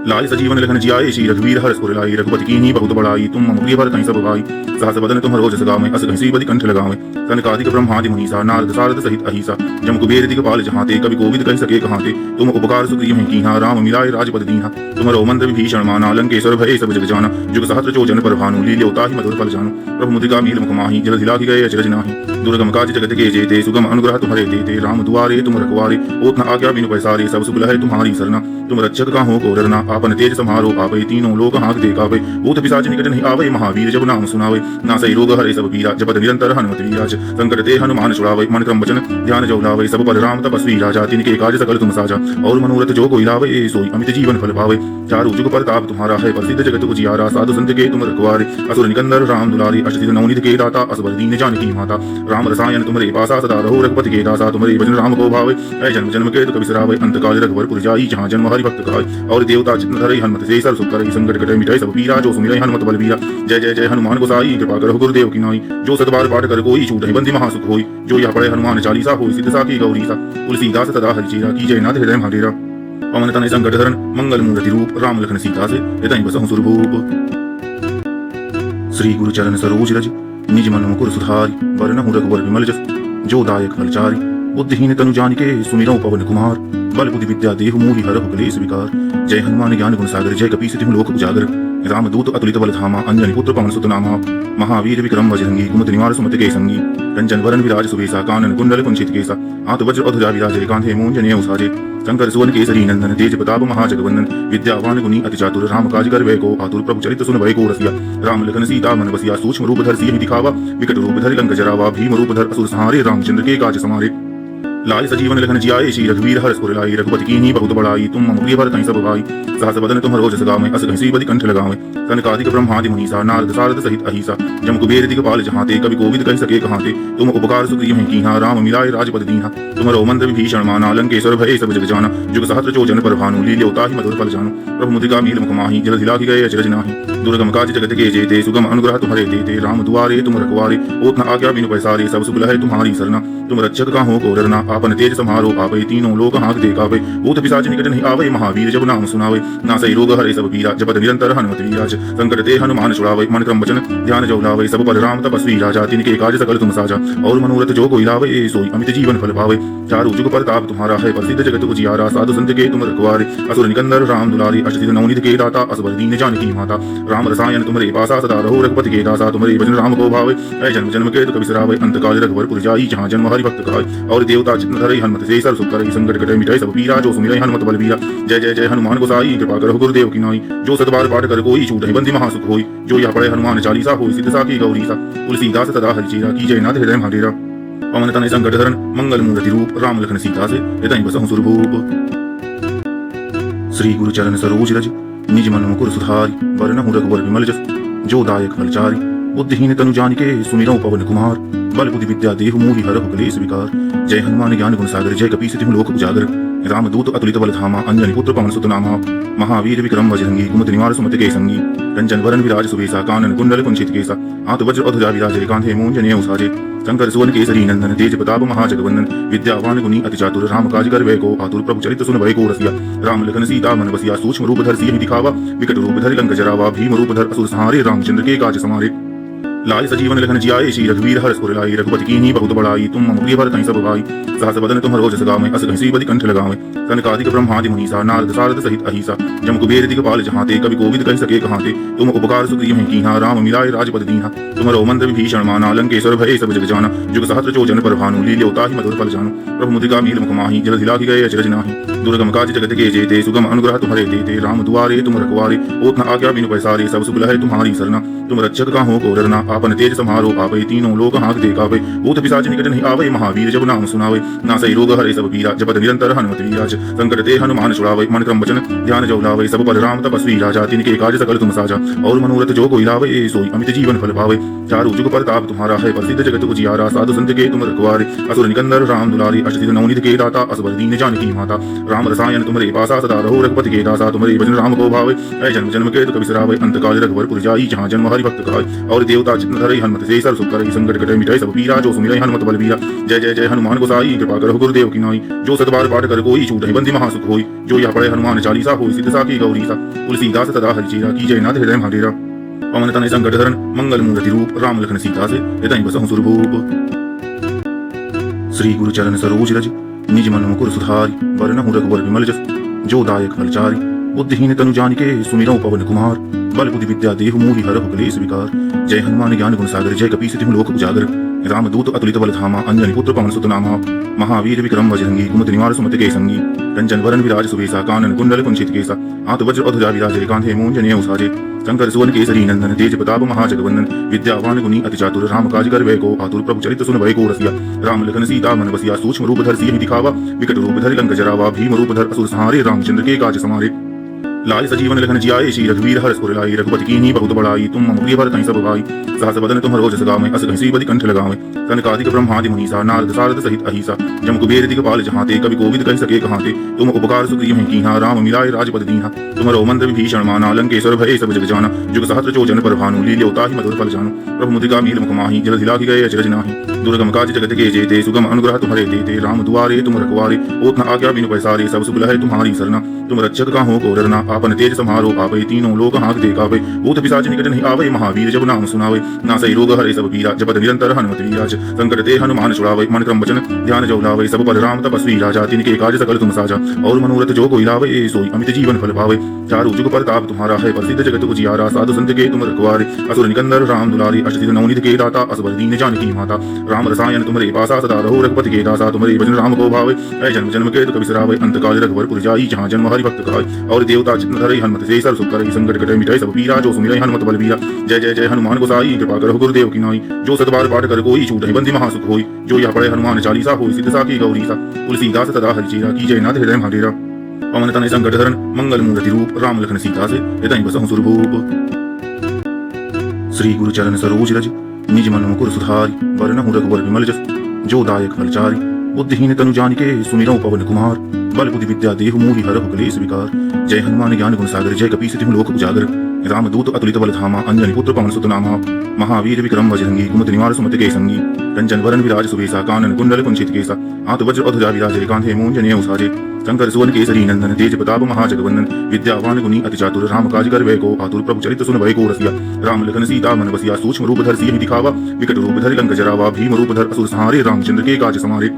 लाय सजीवन लखन जियाए श्री रघुवीर हर्ष पुर लाई रघुपति कीन्ही बहुत बड़ाई तुम मम प्रिय भरत सब भाई सहस बदन तुम रोज सगावे अस घसी बदि कंठ लगावे सनकादिक ब्रह्मादि मुनीसा नारद सारद सहित अहिसा जम कुबेर दिगपाल जहाते कवि कोविद कहि सके कहाते तुम उपकार सुग्रीव हैं कीहा राम मिलाए राजपद दीहा तुमरो मंद विभीषण माना लंकेश्वर भय सब जग जाना जुग सहस्त्र चोजन पर भानु लील्योता ही मधुर फल जानु प्रभु मुद्रिका मील मुख माही जल हिला गए अचरज नाही दुर्गम काज जगत के जेते सुगम अनुग्रह तुम्हारे देते राम दुआरे तुम रखवारे ओत न आज्ञा बिनु पैसारे सब सुख है तुम्हारी सरना तुम रक्षक का हो को डरना आपन तेज समारो आवे तीनों लोग हाथ देखावे भूत पिशाच निकट नहीं आवे महावीर जब नाम सुनावे नासई रोग हरे सब पीरा जपत निरंतर हनुमत वीराज संकट ते हनुमान छुड़ावे मन क्रम वचन ध्यान जो लावे सब पर राम तपस्वी राजा तिनके काज सकल तुम साजा और मनोरथ जो कोई लावे सोई अमित जीवन फल पावे चारु जुग प्रताप तुम्हारा है प्रसिद्ध जगत उजियारा साधु संत के तुम रखवारे असुर निकंदर राम दुलारी अष्टसिद्ध नवनीत के दाता असबर दीन जानकी माता राम रसायन तुम्हारे पासा सदा रहो रघुपति के दासा तुम्हारे भजन राम को भावे ऐ जन्म जन्म के दुख बिसरावे अंत काल रघुवर जाई जहाँ जन्म हरि भक्त खाए और देवता चित्त धरे हनुमत से सर सुख करे संकट कटे मिटाई सब पीरा जो सुमिरै हनुमत बलबीरा जय जय जय हनुमान गोसाई कृपा करो गुरुदेव की नाई जो सतबार पाठ कर कोई छूट बंदी महासुख होई जो यह पढ़े हनुमान चालीसा होई सिद्ध साखी गौरी सा तुलसीदास सदा हरिचेरा की जय नाथ हृदय महाडेरा पवन तनय संकट हरण मंगल मूर्ति रूप राम लखन सीता से हृदय बसहु सुरभूप श्री गुरु चरण सरोज रज निज मन मुकुर सुधारी वरनहु रघुवर विमल जस जो दायक फलचारी बुद्धिहीन तनु जानिके सुमिरौ पवन कुमार बल बुद्धि विद्या देहु मोहि हरहु क्लेश विकार जय हनुमान ज्ञान गुण सागर जय कपीस तिहु लोक उजागर रामदूत अतुलित बल धामा अंजनी पुत्र पवन सुत नामा महावीर विक्रम बजरंगी कुमति निवार सुमति के संगी कंचन वरण विराज सुवेसा कानन कुंडल कुंचित केसा हाथ वज्र अधुजा विराजे कांधे मूंजने उसाजे शंकर सुवन केसरी नंदन तेज प्रताप महाजगवंदन विद्यावान गुणी अति चातुर राम काज कर वै को आतुर प्रभु चरित सुन भय को रसिया राम लखन सीता मन बसिया सूक्ष्म रूप धर सिंह दिखावा विकट रूप धर लंक जरावा भीम रूप धर असुर संहारे रामचंद्र के काज समारे लाय सजीवन लखन जियाए श्री रघुवीर हर्ष पुर लाई रघुपति कीन्ही बहुत बड़ाई तुम मम प्रिय भरत सब भाई सहस बदन तुम रोज सगावे अस घसी बदि कंठ लगावे सनकादिक ब्रह्मादि मुनीसा नारद सारद सहित अहिसा जम कुबेर दिगपाल जहाते कवि कोविद कहि सके कहाते तुम उपकार सुग्रीव हैं कीहा राम मिलाए राजपद दीहा तुमरो मंद विभीषण माना लंकेश्वर भय सब जग जाना जुग सहस्त्र चोजन पर भानु लील्योता ही मधुर फल जानु प्रभु मुद्रिका मील मुख माही जल हिला गए अचरज नाही दुर्गम काज जगत के जेते सुगम अनुग्रह तुम्हारे देते राम दुआरे तुम रखवारे ओत न आज्ञा बिनु पैसारे सब सुख है तुम्हारी सरना तुम रक्षक का हो को डरना आपन तेज समारो आवे तीनों लोग हाथ दे कावे भूत पिशाच निकट नहीं आवे महावीर जब नाम सुनावे नासै रोग हरे सब पीरा जपत निरंतर हनुमत वीराज संकट ते हनुमान छुड़ावे मन क्रम वचन ध्यान जो लावे सब पर राम तपस्वी राजा तिनके काज सकल तुम साजा और मनोरथ जो कोई लावे सोई अमित जीवन फल पावे चारु जुग प्रताप तुम्हारा है प्रसिद्ध जगत उजियारा साधु संत के तुम रखवारे असुर निकंदर राम दुलारी अष्टसिद्ध नवनीत के दाता असबर दीन जानकी माता राम रसायन तुम्हारे पासा सदा रहो रघुपति के दासा तुम्हारे भजन राम को भावे ऐ जन्म जन्म के दुख बिसरावे अंत काल रघुवर जाई जहाँ जन्म हरि भक्त कहाय और देवता चित्त धरई हनुमत से सर सुख करई संकट कटे मिटाई सब पीरा जो सुमिरै हनुमत बलबीरा जय जय जय हनुमान गोसाई कृपा करो गुरुदेव की नाई जो सतबार पाठ कर कोई छूट बंदी महासुख होई जो यह पढ़े हनुमान चालीसा होई सिद्ध साखी गौरी सा तुलसीदास सदा हरिचेरा की जय नाथ हृदय महाडेरा पवन तनय संकट हरण मंगल मूर्ति रूप राम लखन सीता से हृदय बसहु सुरभूप श्री गुरु चरण सरोज रज निज मन मुकुर सुधारी वरनहु रघुवर विमल जस जो दायक फलचारी बुद्धिहीन तनु जानिके सुमिरौ पवन कुमार बल बुद्धि विद्या देहु मोहि हरहु क्लेश विकार जय हनुमान ज्ञान गुण सागर जय कपीस तिहु लोक उजागर रामदूत अतुलित बल धामा अंजनी पुत्र पवन सुत नामा महावीर विक्रम बजरंगी कुमति निवार सुमति के संगी कंचन वरन विराज सुबेसा कानन कुंडल कुंचित केसा हाथ वज्र अधुजा विराज कांधे मूंजनेय उसाजे शंकर सुवन केसरी नंदन तेज प्रताप महाजगवंदन विद्यावान गुणी अति चातुर राम काज कर वै को आतुर प्रभु चरित सुन भय को रसिया राम लखन सीता मन बसिया सूक्ष्म रूप धर सिंह दिखावा विकट रूप धर लंक जरावा भीम रूप धर असुर संहारे रामचंद्र के काज समारे लाय सजीवन लखन जियाए श्री रघुवीर हर्ष उर लाई रघुपति कीन्ही बहुत बड़ाई तुम मम प्रिय भरत सब भाई सहस बदन तुम्हारो जस गावे अस घसी बदि कंठ लगावे सनकादिक ब्रह्मादि मुनीसा नारद सारद सहित अहिसा जम कुबेर दिगपाल जहाँ ते कवि कोविद कह सके कहाँ ते तुम उपकार सुग्रीव हैं कीन्हा राम मिलाए राजपद दीन्हा तुम्हारो मंत्र विभीषण माना लंकेश्वर भय सब जग जाना जुग सहस्त्र चोजन पर भानु लील्योता ही मधुर फल जानु प्रभु मुद्रिका मील मुख माही जल हिला गए अचरज नाही दुर्गम काज जगत के जेते सुगम अनुग्रह तुम्हारे देते राम दुआरे तुम रखवारे ओत न आज्ञा बिनु पैसारे सब सुख है तुम्हारी सरना तुम रक्षक का हो को डरना आपन तेज समारो आवे तीनों लोग हाथ दे कावे भूत पिशाच निकट नहीं आवे महावीर जब नाम सुनावे नासै रोग हरे सब पीरा जपत निरंतर हनुमत वीराज संकट ते हनुमान छुड़ावे मन क्रम वचन ध्यान जो लावे सब पर राम तपस्वी राजा तिनके काज सकल तुम साजा और मनोरथ जो कोई लावे सोई अमित जीवन फल पावे चारु जुग प्रताप तुम्हारा है प्रसिद्ध जगत उजियारा साधु संत के तुम रखवारे असुर निकंदर राम दुलारी अष्टसिद्ध नवनीत के दाता असबर दीन जानकी माता राम रसायन तुम्हारे पासा सदा रहो रघुपति के दासा तुम्हारे भजन राम को भावे ऐ जन्म जन्म के दुख बिसरावे अंत काल रघुवर जाई जहाँ जन्म हरि भक्त कहाय और देवता चित्त धरई हनुमत से सर सुख करई संकट कटे मिटाई सब पीरा जो सुमिरै हनुमत बलबीरा जय जय जय हनुमान गोसाई कृपा करो गुरुदेव की नाई जो सतबार पाठ कर कोई छूट बंदी महासुख होई जो यह पढ़े हनुमान चालीसा होई सिद्ध साखी गौरी सा तुलसीदास सदा हरिचेरा की जय नाथ हृदय महाडेरा पवन तनय संकट हरण मंगल मूर्ति रूप राम लखन सीता से हृदय बसहु सुरभूप श्री गुरु चरण सरोज रज निज मन मुकुर सुधारी वरनहु रघुवर विमल जस जो दायक फलचारी बुद्धिहीन तनु जानिके सुमिरौ पवन कुमार बल बुद्धि विद्या देहु मोहि हरहु क्लेश विकार जय हनुमान ज्ञान गुण सागर जय कपीस तिहु लोक उजागर रामदूत अतुलित बल धामा अंजनी पुत्र पवन सुत नामा महावीर विक्रम बजरंगी कुमति निवार सुमति के संगी कंचन वरन विराज सुबेसा कानन कुंडल कुंचित केसा हाथ वज्र अधुजा विराज कांधे मूंजनेय उसाजे शंकर सुवन केसरी नंदन तेज प्रताप महाजगवंदन विद्यावान गुणी अति चातुर राम काज कर वै को आतुर प्रभु चरित सुन भय को रसिया राम लखन सीता मन बसिया सूक्ष्म रूप धर सिंह दिखावा विकट रूप धर लंक जरावा भीम रूप धर असुर संहारे रामचंद्र के काज समारे लाय सजीवन लखन जियाए श्री रघुवीर हर्ष उर लाई रघुपति कीन्ही बहुत बड़ाई तुम मम प्रिय भरत सब भाई सहस बदन तुम्हारो जस गावे अस घसी बदि कंठ लगावे सनकादिक ब्रह्मादि मुनीसा नारद सारद सहित अहिसा जम कुबेर दिगपाल जहाँ ते कवि कोविद कह सके कहाँ ते तुम उपकार सुग्रीव हैं कीन्हा राम मिलाए राजपद दीन्हा तुम्हारो मंत्र विभीषण माना लंकेश्वर भय सब जग जाना जुग सहस्त्र चोजन पर भानु लील्योता ही मधुर फल जानु प्रभु मुद्रिका मील मुख माही जल हिला गए अचरज नाही दुर्गम काज जगत के जेते सुगम अनुग्रह तुम्हारे देते राम दुआरे तुम रखवारे ओत न आज्ञा बिनु पैसारे सब सुख है तुम्हारी सरना तुम रक्षक का हो को डरना आपन तेज समारो आवे तीनों लोग हाथ दे कावे भूत पिशाच निकट नहीं आवे महावीर जब नाम सुनावे नासै रोग हरे सब पीरा जपत निरंतर हनुमत वीराज संकट ते हनुमान छुड़ावे मन क्रम वचन ध्यान जो लावे सब पर राम तपस्वी राजा तिनके काज सकल तुम साजा और मनोरथ जो कोई लावे सोई अमित जीवन फल पावे चारु जुग प्रताप तुम्हारा है प्रसिद्ध जगत उजियारा साधु संत के तुम रखवारे असुर निकंदर राम दुलारी अष्टसिद्ध नवनीत के दाता असबर दीन जानकी माता राम रसायन तुम्हारे पासा सदा रहो रघुपति के दासा तुम्हारे भजन राम को भावे ऐ जन्म जन्म के दुख बिसरावे अंत काल रघुवर जाई जहाँ जन्म हरि भक्त कहाय और देवता चित्त धरई हनुमत से सर सुख करई संकट कटे मिटाई सब पीरा जो सुमिरै हनुमत बलबीरा जय जय जय हनुमान गोसाई कृपा करो गुरुदेव की नाई जो सतबार पाठ कर कोई छूट बंदी महासुख होई जो यह पढ़े हनुमान चालीसा होई सिद्ध साखी गौरी सा तुलसीदास सदा हरिचेरा की जय नाथ हृदय महाडेरा पवन तनय संकट हरण मंगल मूर्ति रूप राम लखन सीता से हृदय बसहु सुरभूप श्री गुरु चरण सरोज रज निज मन मुकुर सुधारी वरनहु रघुवर विमल जस जो दायक फलचारी बुद्धिहीन तनु जानिके सुमिरौ पवन कुमार बल बुद्धि विद्या देहु मोहि हरहु क्लेश विकार जय हनुमान ज्ञान गुण सागर जय कपीस तिहु लोक उजागर रामदूत अतुलित बल धामा अंजनी पुत्र पवन सुत नामा महावीर विक्रम बजरंगी कुमति निवार सुमति के संगी कंचन वरण विराज सुवेशा कानन कुंडल कुंचित केसा हाथ वज्र अधुजा विराजे कांधे मूंजने उसाजे शंकर सुवन केसरी नंदन तेज प्रताप महाजगवंदन विद्यावान गुणी अति चातुर राम काज कर वै को आतुर प्रभु चरित सुन भय को रसिया राम लखन सीता मन बसिया सूक्ष्म रूप धर सिंह दिखावा विकट रूप धर लंक जरावा भीम रूप धर असुर संहारे रामचंद्र के काज समारे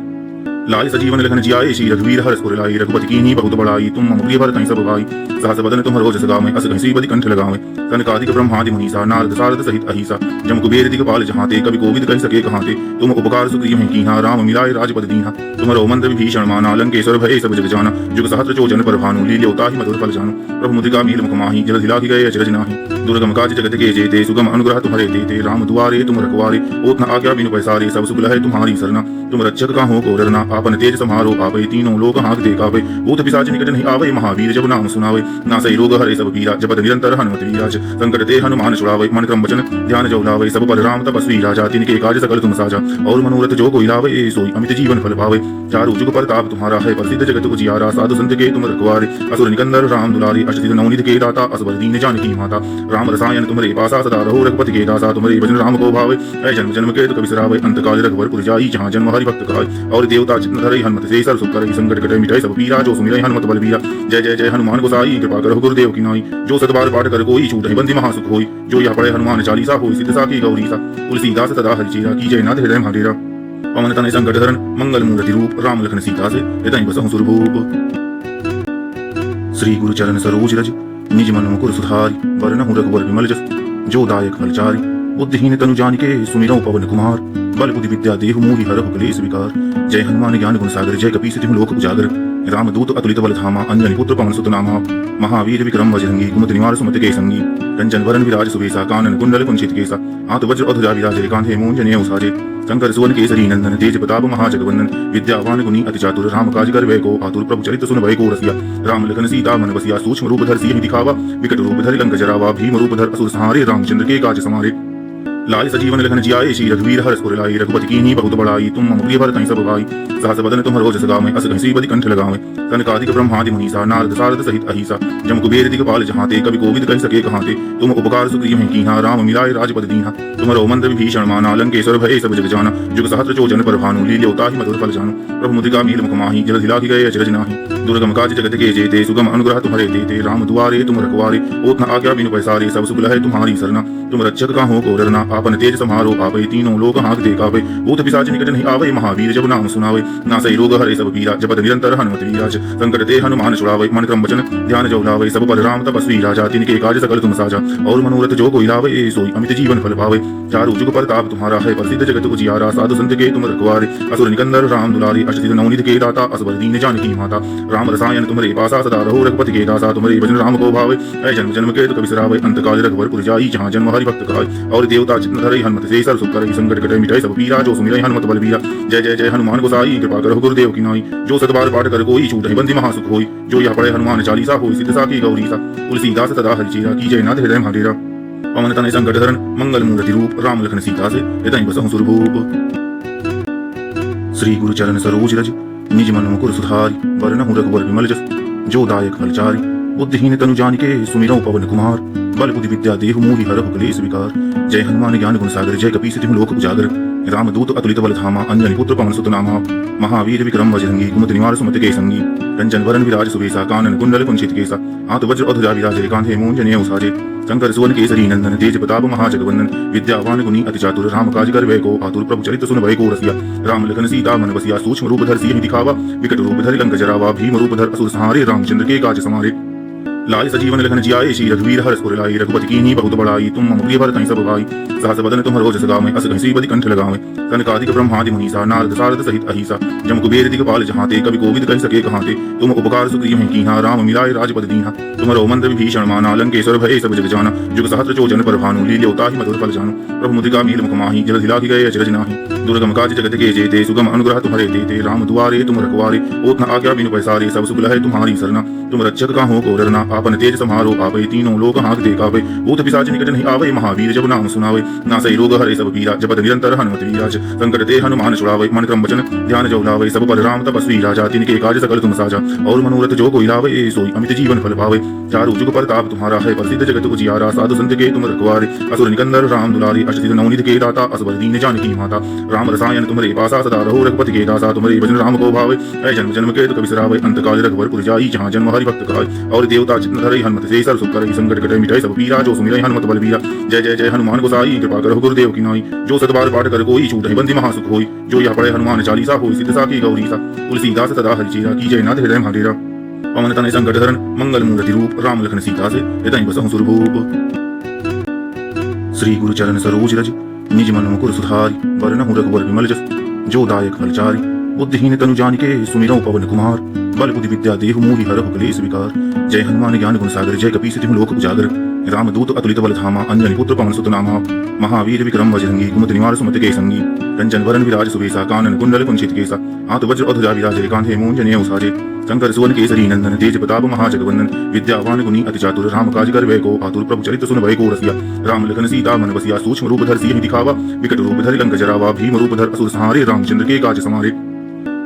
लाय सजीवन लखन जियाए श्री रघुवीर हर्ष पुर लाई रघुपति कीन्ही बहुत बड़ाई तुम मम प्रिय भरत सब भाई सहस बदन तुम रोज सगावे अस घसी बदि कंठ लगावे कनकादिक ब्रह्मादि मुनीसा नारद सारद सहित अहिसा जम कुबेर दिगपाल जहाते कवि कोविद कहि सके कहाते तुम उपकार सुग्रीव हैं कीहा राम मिलाए राजपद दीहा तुमरो मंत्र विभीषण माना लंकेश्वर भय सब जग जाना जुग सहस्त्र चोजन पर भानु लील्योता ही मधुर फल जानु प्रभु मुद्रिका मील मुख माही जल हिला गए अचरज नाही दुर्गम काज जगत के जेते सुगम अनुग्रह तुम्हारे देते राम दुआरे तुम रखवारे ओत न आज्ञा बिनु पैसारे सब सुख है तुम्हारी सरना तुम रक्षक का हो को डरना आपन तेज समारो आवे तीनों लोग हाथ देखावे भूत पिशाच निकट नहीं आवे महावीर जब नाम सुनावे नासई रोग हरे सब पीरा जपत निरंतर हनुमत वीराज संकट ते हनुमान छुड़ावे मन क्रम वचन ध्यान जो लावे सब पर राम तपस्वी राजा तिनके काज सकल तुम साजा और मनोरथ जो कोई लावे सोई अमित जीवन फल पावे चारु जुग परताप तुम्हारा है प्रसिद्ध जगत उजियारा साधु संत के तुम रखवारे असुर निकंदर राम दुलारी अष्टसिद्ध नवनिधि के दाता असबर दीन जानकी माता राम रसायन तुम्हारे पासा सदा रहो रघुपति के दासा तुम्हारे भजन राम को भावे ऐ जन्म जन्म के दुख बिसरावे अंत काल रघुवर जाई जहाँ जन्म हरि भक्त खाए और देवता चित्त धरई हनुमत से सर सुख करई संकट कटे मिटाई सब पीरा जो सुमिरै हनुमत बलबीरा जय जय जय हनुमान गोसाई कृपा करो गुरुदेव की नाई जो सतबार पाठ कर कोई छूट बंदी महासुख होई जो यह पढ़े हनुमान चालीसा होई सिद्ध साखी गौरी सा तुलसीदास सदा हरिचेरा की जय नाथ हृदय महाडेरा पवन तनय संकट हरण मंगल मूर्ति रूप राम लखन सीता से हृदय बसहु सुरभूप श्री गुरु चरण सरोज रज निज मन मुकुर सुधारी वरनहु रघुवर विमल जस जो दायक फलचारी बुद्धिहीन तनु जानिके सुमिरौ पवन कुमार बल बुद्धि विद्या देहु मोहि हरहु कलेश विकार जय हनुमान ज्ञान गुण सागर जय कपीस तिहु लोक उजागर रामदूत अतुलित बल धामा अंजनी पुत्र पवन सुत नामा महावीर विक्रम बजरंगी कुमति निवार सुमति के संगी कंचन वरण विराज सुवेशा कानन कुंडल कुंचित केसा हाथ वज्र अधुजा विराजे कांधे मूंजने उसाजे शंकर सुवन केसरी नंदन तेज प्रताप महाजगवंदन विद्यावान गुणी अति चातुर राम काज कर वै को आतुर प्रभु चरित सुन भय को रसिया राम लखन सीता मन बसिया सूक्ष्म रूप धर सिंह दिखावा विकट रूप धर लंक जरावा भीम रूप धर असुर संहारे रामचंद्र के काज समारे लाय सजीवन लखन जियाए श्री रघुवीर हर्ष पुर लाई रघुपति कीन्ही बहुत बड़ाई तुम मम प्रिय भरत सब भाई सहस बदन तुम रोज सगावे अस घसी बदि कंठ लगावे कनकादिक ब्रह्मादि मुनीसा नारद सारद सहित अहिसा जम कुबेर दिगपाल जहाते कवि कोविद कहि सके कहाते तुम उपकार सुग्रीव हैं कीहा राम मिलाए राजपद दीहा तुमरो मंत्र विभीषण माना लंकेश्वर भय सब जग जाना जुग सहस्त्र चोजन पर भानु लील्योता ही मधुर फल जानु प्रभु मुद्रिका मील मुख माही जल हिला गए अचरज नाही दुर्गम काज जगत के जेते सुगम अनुग्रह तुम्हारे देते राम दुआरे तुम रखवारे ओत न आज्ञा बिनु पैसारे सब सुख है तुम्हारी सरना तुम रक्षक का हो को डरना आपन तेज समारो आवे तीनों लोग हाथ देखावे भूत पिशाच निकट नहीं आवे महावीर जब नाम सुनावे नासई रोग हरे सब पीरा जपत निरंतर हनुमत वीराज संकट ते हनुमान छुड़ावे मन क्रम वचन ध्यान जो लावे सब पर राम तपस्वी राजा तिनके काज सकल तुम साजा और मनोरथ जो कोई लावे सोई अमित जीवन फल पावे चारु जुग परताप तुम्हारा है प्रसिद्ध जगत उजियारा साधु संत के तुम रखवारे असुर निकंदर राम दुलारी अष्टसिद्ध नवनिधि के दाता असबर दीन जानकी माता राम रसायन तुम्हारे पासा सदा रहो रघुपति के दासा तुम्हारे भजन राम को भावे ऐ जन्म जन्म के दुख बिसरावे अंत काल रघुवर जाई जहाँ जन्म हरि भक्त खाए और देवता चित्त धरई हनुमत से सर सुख करई संकट कटे मिटाई सब पीरा जो सुमिरै हनुमत बलबीरा जय जय जय हनुमान गोसाई कृपा करो गुरुदेव की नाई जो सतबार पाठ कर कोई छूट बंदी महासुख होई जो यह पढ़े हनुमान चालीसा होई सिद्ध साखी गौरी सा तुलसीदास सदा हरिचेरा की जय नाथ हृदय महाडेरा पवन तनय संकट हरण मंगल मूर्ति रूप राम लखन सीता से हृदय बसहु सुरभूप श्री गुरु चरण सरोज रज निज मन मुकुर सुधारी वरनहु रघुवर विमल जस जो दायक फलचारी बुद्धिहीन तनु जानिके सुमिरौ पवन कुमार बल बुद्धि विद्या देहु मोहि हरहु कलेश विकार जय हनुमान ज्ञान गुण सागर जय कपीस तिहु लोक उजागर रामदूत अतुलित बल धामा अंजनी पुत्र पवन सुत नामा महावीर विक्रम बजरंगी कुमति निवार सुमति के संगी कंचन वरण विराज सुवेशा कानन कुंडल कुंचित केसा हाथ वज्र अधुजा विराजे कांधे मूंजने उसाजे शंकर सुवन केसरी नंदन तेज प्रताप महाजगवंदन विद्यावान गुणी अति चातुर राम काज कर वै को आतुर प्रभु चरित सुन भय को रसिया राम लखन सीता मन बसिया सूक्ष्म रूप धर सिंह दिखावा विकट रूप धर लंक जरावा भीम रूप धर असुर संहारे रामचंद्र के काज समारे लाय सजीवन लखन जियाए श्री रघुवीर हर्ष पुर लाई रघुपति कीन्ही बहुत बड़ाई तुम मम प्रिय भरत सब भाई सहस बदन तुम रोज सगावे अस घसी बदि कंठ लगावे कनकादिक ब्रह्मादि मुनीसा नारद सारद सहित अहिसा जम कुबेर दिगपाल जहाते कवि कोविद कहि सके कहाते तुम उपकार सुग्रीव हैं कीहा राम मिलाए राजपद दीहा तुमरो मंत्र विभीषण माना लंकेश्वर भय सब जग जाना जुग सहस्त्र चोजन पर भानु लील्योता ही मधुर फल जानु प्रभु मुद्रिका मील मुख माही जल हिला गए अचरज नाही दुर्गम काज जगत के जेते सुगम अनुग्रह तुम्हारे देते राम दुआरे तुम रखवारे ओत न आज्ञा बिनु पैसारे सब सुख है तुम्हारी सरना तुम रक्षक का हो को डरना आपन तेज समारो आवे तीनों लोग हाथ देखावे भूत पिशाच निकट नहीं आवे महावीर जब नाम सुनावे ना सही रोग हरे सब पीरा जपत निरंतर हनुमत वीराज संकट ते हनुमान छुड़ावे मन क्रम वचन ध्यान जो लावे सब पर राम तपस्वी राजा तिनके काज सकल तुम साजा और मनोरथ जो कोई लावे सोई अमित जीवन फल पावे चारु जुग प्रताप तुम्हारा है प्रसिद्ध जगत उजियारा साधु संत के तुम रखवारे असुर निकंदर राम दुलारी अष्टसिद्ध नवनीत के दाता असबर दीन जानकी माता राम रसायन तुम्हारे पासा सदा रहो रघुपति के दासा तुम्हारे भजन राम को भावे ऐ जन्म जन्म के दुख बिसरावे अंत काल रघुवर जाई जहाँ जन्म हरि भक्त काय और देवता चित्त धरई हनुमत से सर सुख करई संकट कटे मिटाई सब पीरा जो सुमिरै हनुमत बलबीरा जय जय जय हनुमान गोसाई कृपा करो गुरुदेव की नाई जो सतबार पाठ कर कोई छूट बंदी महासुख होई जो यह पढ़े हनुमान चालीसा होई सिद्ध साखी गौरी सा तुलसीदास सदा हरिचेरा की जय नाथ हृदय महाडेरा पवन तनय संकट हरण मंगल मूर्ति रूप राम लखन सीता से हृदय बसहु सुरभूप श्री गुरु चरण सरोज रज निज मन मुकुर सुधारी वरनहु रघुवर विमल जस जो दायक फलचारी बुद्धिहीन तनु जानिके सुमिरौ पवन कुमार बल बुद्धि विद्या देहु मोहि हरहु क्लेश विकार जय हनुमान ज्ञान गुण सागर जय कपीस तिहु लोक उजागर राम दूत अतुलित बल धामा अंजनी पुत्र पवन सुत नामा महावीर विक्रम बजरंगी कुमति निवार सुमति के संगी कंचन वरन विराज सुबेसा कानन कुंडल कुंचित केसा हाथ वज्र अधुजा विराजे कांधे मूंजने उसाजे शंकर सुवन केसरी नंदन तेज प्रताप महाजगवंदन विद्यावान गुणी अति चातुर राम काज कर वै को आतुर प्रभु चरित सुन भय को रसिया राम लखन सीता मन बसिया सूक्ष्म रूप धर सिंह दिखावा विकट रूप धर लंक जरावा भीम रूप धर असुर संहारे रामचंद्र के काज समारे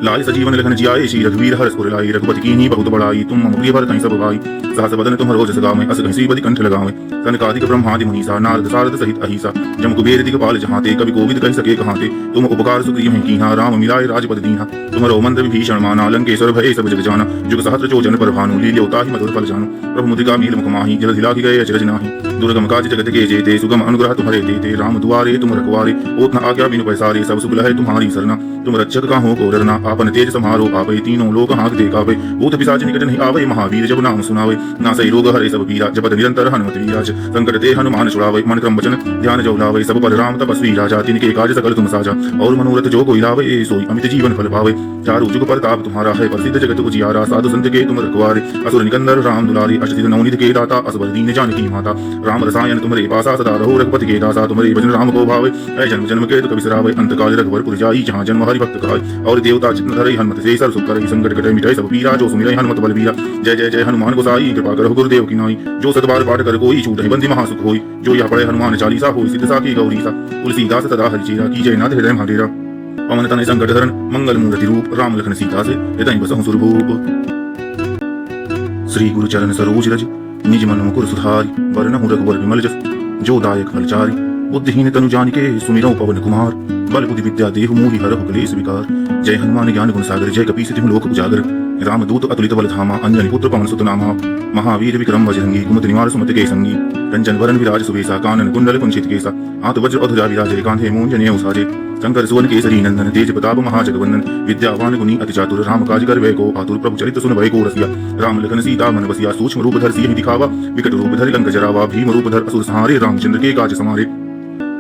लाय सजीवन लखन जियाए श्री रघुवीर हर्ष उर लाई रघुपति कीन्ही बहुत बड़ाई तुम मम प्रिय भरतहि सब भाई सहस बदन तुम्हरो जस गावें अस घसी बदि कंठ लगावें सनकादिक ब्रह्मादि मुनीसा नारद सारद सहित अहिसा जम कुबेर दिगपाल जहांते कवि कोविद कहि सके कहांते तुम उपकार सुग्रीव हैं कीन्हा राम मिलाए राजपद दीन्हा तुम्हरो मंत्र विभीषण माना लंकेश्वर भय सब जग जाना जुग सहस्त्र जोजन पर भानु लील्योता ही मधुर फल जानु प्रभु मुद्रिका मील मुख माहि जल धिला गए अचरज नाहि दुर्गम काज जगत के जेते सुगम अनुग्रह तुम्हारे देते राम दुआरे तुम रखवारे ओत न आज्ञा बिनु पैसारे सब सुख है तुम्हारी सरना तुम रक्षक का हो को डरना आपन तेज समारो आवे तीनों लोग हाथ देखावे भूत पिशाच निकट नहीं आवे महावीर जब नाम सुनावे ना सही रोग हरे सब पीरा जपत निरंतर हनुमत वीराज संकट ते हनुमान छुड़ावे मन क्रम वचन ध्यान जो लावे सब पर राम तपस्वी राजा तिनके काज सकल तुम साजा और मनोरथ जो कोई लावे सोई अमित जीवन फल पावे चारु जुग प्रताप तुम्हारा है प्रसिद्ध जगत उजियारा साधु संत के तुम रखवारे असुर निकंदर राम दुलारी अष्टसिद्ध नवनीत के दाता असबर दीन जानकी माता राम रसायन तुम्हारे पासा सदा रहो रघुपति के दासा तुम्हारे भजन राम को भावे ऐ जन्म जन्म के दुख बिसरावे अंत काल रघुवर जाई जहाँ जन्म हरि भक्त काय और देवता चित्त धरई हनुमत से सर सुख करई संकट कटे मिटाई सब पीरा जो सुमिरै हनुमत बलबीरा जय जय जय हनुमान गोसाई कृपा करो गुरुदेव की नाई जो सतबार पाठ कर कोई छूट बंदी महासुख होई जो यह पढ़े हनुमान चालीसा होई सिद्ध साखी गौरी सा तुलसीदास सदा हरिचेरा की जय नाथ हृदय महाडेरा पवन तनय संकट हरण मंगल मूर्ति रूप राम लखन सीता से हृदय बसहु सुरभूप श्री गुरु चरण सरोज रज निज मन मुकुर सुधारी वरनहु रघुवर विमल जस जो दायक फलचारी बुद्धिहीन तनु जानिके सुमिरौ पवन कुमार बल बुद्धि विद्या देहु मोहि हरहु क्लेश विकार जय हनुमान ज्ञान गुण सागर जय कपीस तिहु लोक उजागर राम दूत अतुलित बल धामा अंजनी पुत्र पवन सुत नामा महावीर विक्रम बजरंगी कुमति निवार सुमति के संगी कंचन वरन विराज सुबेसा कानन कुंडल कुंचित केसा हाथ वज्र अधुजा विराजे कांधे मूंजने उसाजे शंकर सुवन केसरी नंदन तेज प्रताप महाजगवंदन विद्यावान गुणी अति चातुर राम काज कर वै को आतुर प्रभु चरित सुन भय को रसिया राम लखन सीता मन बसिया सूक्ष्म रूप धर सिंह दिखावा विकट रूप धर लंक जरावा भीम रूप धर असुर संहारे रामचंद्र के काज समारे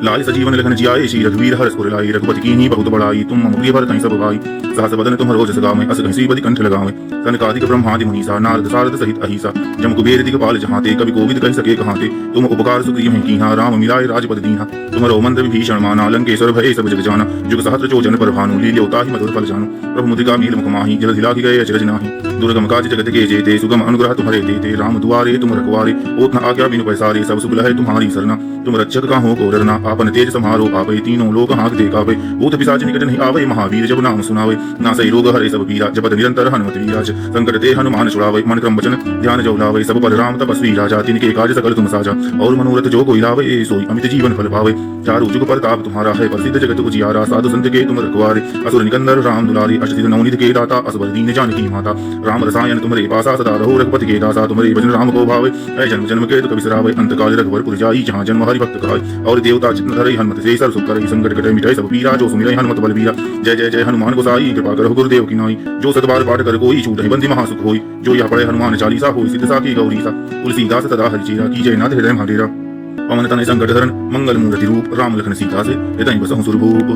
लाय सजीवन लखन जियाए श्री रघुवीर हर्ष उर लाई रघुपति कीन्ही बहुत बड़ाई तुम मम प्रिय भरतहि सब भाई सहस बदन तुम्हरो जस गावें अस घसी बदि कंठ लगावें सनकादिक ब्रह्मादि मुनीसा नारद सारद सहित अहिसा जम कुबेर दिगपाल जहांते कवि कोविद कहि सके कहांते तुम उपकार सुग्रीव हैं कीन्हा राम मिलाए राजपद दीन्हा तुम्हरो मंत्र विभीषण माना लंकेश्वर भय सब जग जाना जुग सहस्त्र जोजन पर भानु लील्योता ही मधुर फल जानु प्रभु मुद्रिका मील मुख माहि जल धिला गए अचरज नाहि दुर्गम काज जगत के जेते सुगम अनुग्रह तुम्हारे देते राम दुआरे तुम रखवारे ओत न आज्ञा बिनु पैसारे सब सुख है तुम्हारी सरना तुम रक्षक का हो को डरना आपन तेज समारो आवे तीनों लोग हाथ देखावे भूत पिशाच निकट नहीं आवे महावीर जब नाम सुनावे ना सही रोग हरे सब पीरा जपत निरंतर हनुमत वीराज संकट ते हनुमान छुड़ावे मन क्रम वचन ध्यान जो लावे सब पर राम तपस्वी राजा तिनके काज सकल तुम साजा और मनोरथ जो कोई लावे सोई अमित जीवन फल पावे चारु जुग प्रताप तुम्हारा है प्रसिद्ध जगत उजियारा साधु संत के तुम रखवारे असुर निकंदर राम दुलारी अष्टसिद्ध नवनीत के दाता असबर दीन जानकी माता राम रसायन तुम्हारे पासा सदा रहो रघुपति के दासा तुम्हारे भजन राम को भावे ऐ जन्म जन्म के दुख बिसरावे अंत काल रघुवर जाई जहाँ जन्म हरि भक्त काय और देवता चित्त धरई हनुमत से सर सुख करई संकट कटे मिटाई सब पीरा जो सुमिरै हनुमत बलबीरा जय जय जय हनुमान गोसाई कृपा करो गुरुदेव की नाई जो सतबार पाठ कर कोई छूट बंदी महासुख होई जो यह पढ़े हनुमान चालीसा होई सिद्ध साखी गौरी सा तुलसीदास सदा हरिचेरा की जय नाथ हृदय महाडेरा पवन तनय संकट हरण मंगल मूर्ति रूप राम लखन सीता से हृदय बसहु सुरभूप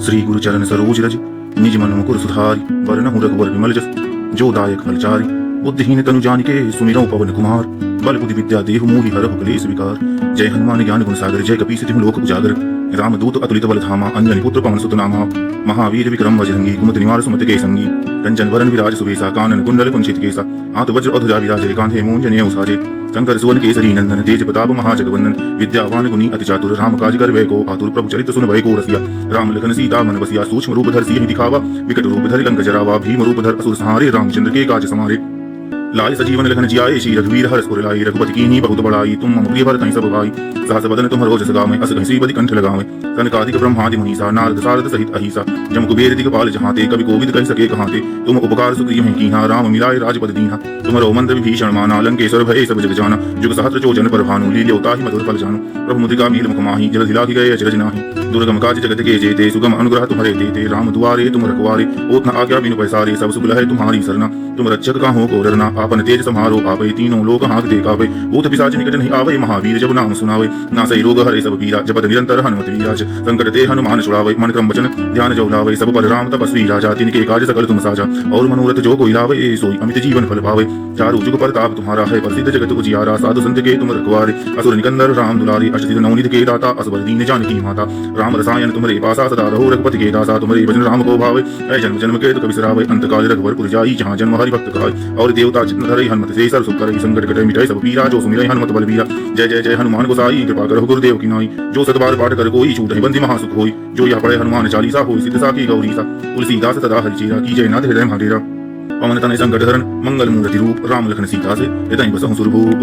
श्री गुरु चरण सरोज रज निज मन मुकुर सुधारी वरनहु रघुवर विमल जस जो दायक फलचारी बुद्धिहीन तनु जानिके सुमिरौ पवन कुमार बल बुद्धि विद्या देहु मोहि हरहु क्लेश विकार जय हनुमान ज्ञान गुण सागर जय कपीस तिहु लोक उजागर रामदूत अतुलित बल धामा अंजनी पुत्र पवन सुत नामा महावीर विक्रम बजरंगी कुमति निवार सुमति के संगी कंचन वरण विराज सुवेशा कानन कुंडल कुंचित केसा हाथ वज्र अधुजा विराज कांधे मूंजने उसाजे शंकर सुवन केसरी नंदन तेज प्रताप महाजगवंदन विद्यावान गुणी अति चातुर राम काज कर वै को आतुर प्रभु चरित सुन भय को रसिया राम लखन सीता मन बसिया सूक्ष्म रूप धर सिंह दिखावा विकट रूप धर लंक जरावा भीम रूप धर असुर संहारे रामचंद्र के काज समारे लाय सजीवन लखन जियाए श्री रघुवीर हर्ष पुर लाई रघुपति कीन्ही बहुत बड़ाई तुम मम प्रिय भरत सब भाई सहस बदन तुम रोज सगावे अस घसी बदि कंठ लगावे सनकादिक ब्रह्मादि मुनीसा नारद सारद सहित अहिसा जम कुबेर दिगपाल जहाते कवि कोविद कह सके कहाते तुम उपकार सुग्रीव हैं कीहा राम मिलाए राजपद दीहा तुमरो मंद विभीषण माना लंकेश्वर भय सब जग जाना जुग सहस्त्र चोजन पर भानु लील्योता ही मधुर फल जानु प्रभु मुद्रिका मील मुख माही जल हिला गए अचरज नाही दुर्गम काज जगत के जेते सुगम अनुग्रह तुम्हारे देते राम दुआरे तुम रखवारे ओत न आज्ञा बिनु पैसारे सब सुख है तुम्हारी सरना तुम रक्षक काहू को डरना आपन तेज समारो आवे तीनों लोक हाथ देखावे भूत पिशाच निकट नहीं आवे महावीर जब नाम सुनावे नासै रोग हरे सब पीरा जपत निरंतर हनुमत वीराज संकट ते हनुमान छुड़ावे मन क्रम वचन ध्यान जो लावे सब पर राम तपस्वी राजा तिनके काज सकल तुम साजा और मनोरथ जो कोई लावे सोई अमित जीवन फल पावे चारु जुग परताप तुम्हारा है प्रसिद्ध जगत उजियारा साधु संत के तुम रखवारे असुर निकंदर राम दुलारी अष्टसिद्ध नवनीत के दाता असबर दीन जानकी माता राम रसायन तुम्हारे पासा सदा रहो रघुपति के दासा तुम्हारे भजन राम को भावे ऐ जन्म जन्म के दुख बिसरावे अंत काल रघुवर जाई जहाँ जन्म हरि भक्त खाय और देवता चित्त धरई हनुमत से सर सुख करई संकट कटे मिटाई सब पीरा जो सुमिरै हनुमत बलबीरा जय जय जय हनुमान गोसाई कृपा करो गुरुदेव की नाई जो सतबार पाठ कर कोई छूट बंदी महासुख होई जो यह पढ़े हनुमान चालीसा होई सिद्ध साखी गौरी सा तुलसीदास सदा हरिचेरा की जय नाथ हृदय महाडेरा पवन तनय संकट हरण मंगल मूर्ति रूप राम लखन सीता से हृदय बसहु सुरभूप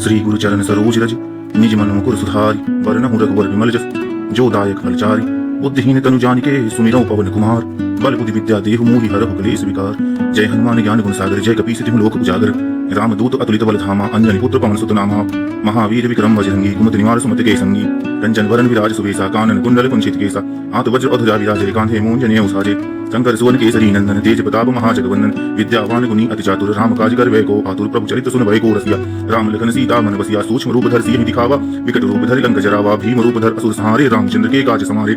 श्री गुरु चरण सरोज रज निज मन मुकुर सुधारी वरनहु रघुवर विमल जस जो दायक फलचारी बुद्धिहीन तनु जानिके सुमिरौ पवन कुमार बल बुद्धि विद्या देहु मोहि हरहु क्लेश विकार जय हनुमान ज्ञान गुण सागर जय कपीस तिहु लोक उजागर रामदूत अतुलित बल धामा अंजनी पुत्र पवन सुत नामा महावीर विक्रम बजरंगी कुमति निवार सुमति के संगी कंचन वरण विराज सुवेशा कानन कुंडल कुंचित केसा हाथ वज्र अधुजा विराज कांधे मूंजने उसाजे शंकर सुवन केसरी नंदन तेज प्रताप महाजगवंदन विद्यावान गुणी अति चातुर राम काज कर वै को आतुर प्रभु चरित सुन भय को रसिया राम लखन सीता मन बसिया सूक्ष्म रूप धर सिंह दिखावा विकट रूप धर लंक जरावा भीम रूप धर असुर संहारे रामचंद्र के काज समारे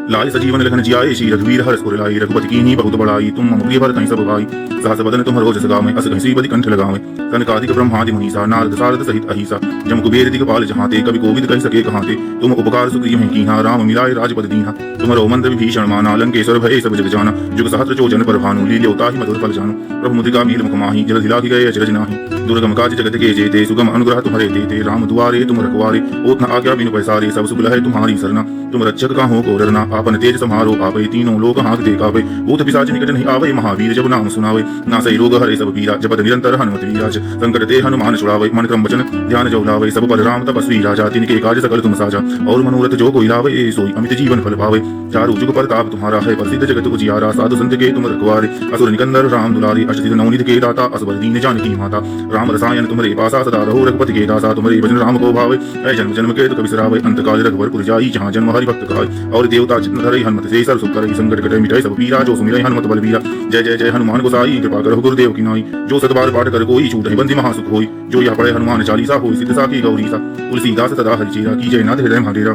लाय सजीवन लखन जियाए श्री रघुवीर हर्ष पुर लाई रघुपति कीन्ही बहुत बड़ाई तुम मम प्रिय भरत सब भाई सहस बदन तुम रोज सगावे अस घसी बदि कंठ लगावे सनकादिक ब्रह्मादि मुनीसा नारद सारद सहित अहिसा जम कुबेर दिगपाल जहाते कवि कोविद कह सके कहाते तुम उपकार सुग्रीव हैं कीहा राम मिलाए राजपद दीहा तुमरो मंद विभीषण माना लंकेश्वर भय सब जग जाना जुग सहस्त्र चोजन पर भानु लील्योता ही मधुर फल जानु प्रभु मुद्रिका मील मुख माही जल हिला गए अचरज नाही दुर्गम काज जगत के जेते सुगम अनुग्रह तुम्हारे देते राम दुआरे तुम रखवारे ओत न आज्ञा बिनु पैसारे सब सुख है तुम्हारी सरना तुम रक्षक काहू को डरना आपन तेज समारो आवे तीनों लोक हाथ देखावे भूत पिशाच निकट नहीं आवे महावीर जब नाम सुनावे नासै रोग हरे सब पीरा जपत निरंतर हनुमत वीराज संकट ते हनुमान छुड़ावे मन क्रम वचन ध्यान जो लावे सब पर राम तपस्वी राजा तिनके काज सकल तुम साजा और मनोरथ जो कोई लावे सोई अमित जीवन फल पावे चारु जुग परताप तुम्हारा है प्रसिद्ध जगत उजियारा साधु संत के तुम रखवारे असुर निकंदर राम दुलारी अष्टसिद्ध नवनीत के दाता असबर दीन जानकी माता राम रसायन तुम्हारे पासा सदा रहो रघुपति के दासा तुम्हारे भजन राम को भावे ऐ जन्म जन्म के दुख बिसरावे अंत काल रघुवर जाई जहाँ जन्म हरि भक्त खाय और देवता चित्त धरई हनुमत से सर सुख करई संकट कटे मिटाई सब पीरा जो सुमिरै हनुमत बलबीरा जय जय जय हनुमान गोसाई कृपा करो गुरुदेव की नाई जो सतबार पाठ कर कोई छूट बंदी महासुख होई जो यह पढ़े हनुमान चालीसा होई सिद्ध साखी गौरी सा तुलसीदास सदा हरिचेरा की जय नाथ हृदय महाडेरा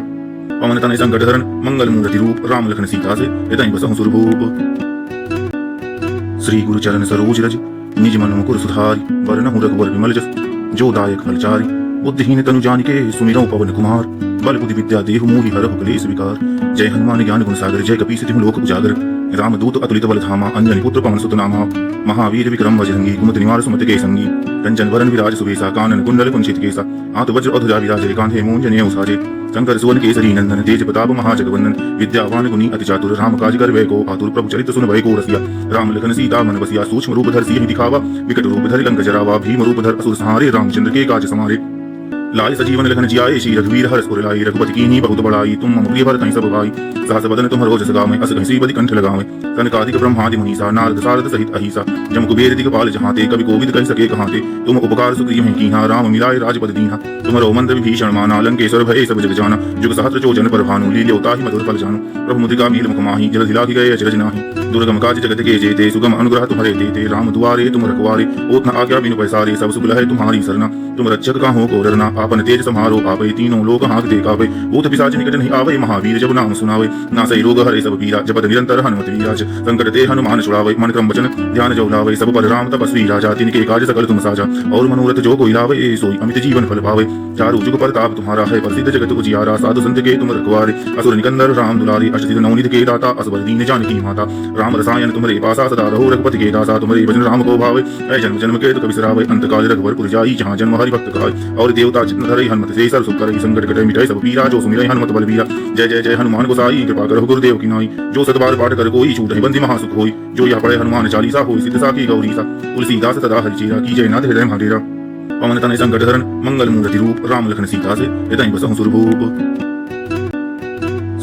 पवन तनय संकट हरण मंगल मूर्ति रूप राम लखन सीता से हृदय बसहु सुरभूप श्री गुरु चरण सरोज रज निज मन मुकुर सुधारी वरनहु रघुवर विमल जस जो दायक फलचारी बुद्धिहीन तनु जानिके सुमिरौ पवन कुमार बल बुद्धि विद्या देहु मोहि हरहु क्लेश विकार जय हनुमान ज्ञान गुण सागर जय कपीस तिहु लोक उजागर रामदूत अतुलित बल धामा अंजनी पुत्र पवन सुत नामा महावीर विक्रम बजरंगी कुमति निवार सुमति के संगी कंचन वरण विराज सुवेशा कानन कुंडल कुंचित केसा हाथ वज्र अधुजा विराज कांधे मूंजने उसाजे शंकर सुवन केसरी नंदन तेज प्रताप महाजगवंदन विद्यावान गुणी अति चातुर राम काज कर वै को आतुर प्रभु चरित सुन भय को रसिया राम लखन सीता मन बसिया सूक्ष्म रूप धर सिंह दिखावा विकट रूप धर लंक जरावा भीम रूप धर असुर संहारे रामचंद्र के काज समारे लाय सजीवन लखन जियाए श्री रघुवीर हर्ष पुर लाई रघुपति कीन्ही बहुत बड़ाई तुम मम प्रिय भरत सब भाई सहस बदन तुम रोज सगावे अस घसी बदि कंठ लगावे सनकादिक ब्रह्मादि मुनीसा नारद सारद सहित अहिसा जम कुबेर दिगपाल जहाते कवि कोविद कह सके कहाते तुम उपकार सुग्रीव हैं कीहा राम मिलाए राजपद दीहा तुमरो मंद विभीषण माना लंकेश्वर भय सब जग जाना जुग सहस्त्र चोजन पर भानु लील्योता ही मधुर फल जानु प्रभु मुद्रिका मील मुख माही जल हिला गए अचरज नाही दुर्गम काज जगत के जेते सुगम अनुग्रह तुम्हारे देते राम दुआरे तुम रखवारे ओत न आज्ञा बिनु पैसारे सब सुख है तुम्हारी सरना तुम रक्षक काहू को डरना आपन तेज समारो आवे तीनों लोग हाथ दे कावे भूत पिशाच निकट नहीं आवे महावीर जब नाम सुनावे नासै रोग हरे सब पीरा जपत निरंतर हनुमत वीराज संकट ते हनुमान छुड़ावे मन क्रम वचन ध्यान जो लावे सब पर राम तपस्वी राजा तिनके काज सकल तुम साजा और मनोरथ जो कोई लावे सोई अमित जीवन फल पावे चारु जुग प्रताप तुम्हारा है प्रसिद्ध जगत उजियारा साधु संत के तुम रखवारे असुर निकंदर राम दुलारी अष्टसिद्ध नवनीत के दाता असबर दीन जानकी माता राम रसायन तुम्हारे पासा सदा रहो रघुपति के दासा तुम्हारे भजन राम को भावे ऐ जन्म जन्म के दुख बिसरावे अंत काल रघुवर जाई जहाँ जन्म हरि भक्त काय और देवता चित्त धरई हनुमत से सर सुख करई संकट कटे मिटाई सब पीरा जो सुमिरै हनुमत बलबीरा जय जय जय हनुमान गोसाई कृपा करो गुरुदेव की नाई जो सतबार पाठ कर कोई छूट बंदी महासुख होई जो यह पढ़े हनुमान चालीसा होई सिद्ध साखी गौरी सा तुलसीदास सदा हरिचेरा की जय नाथ हृदय महाडेरा पवन तनय संकट हरण मंगल मूर्ति रूप राम लखन सीता से हृदय बसहु सुरभूप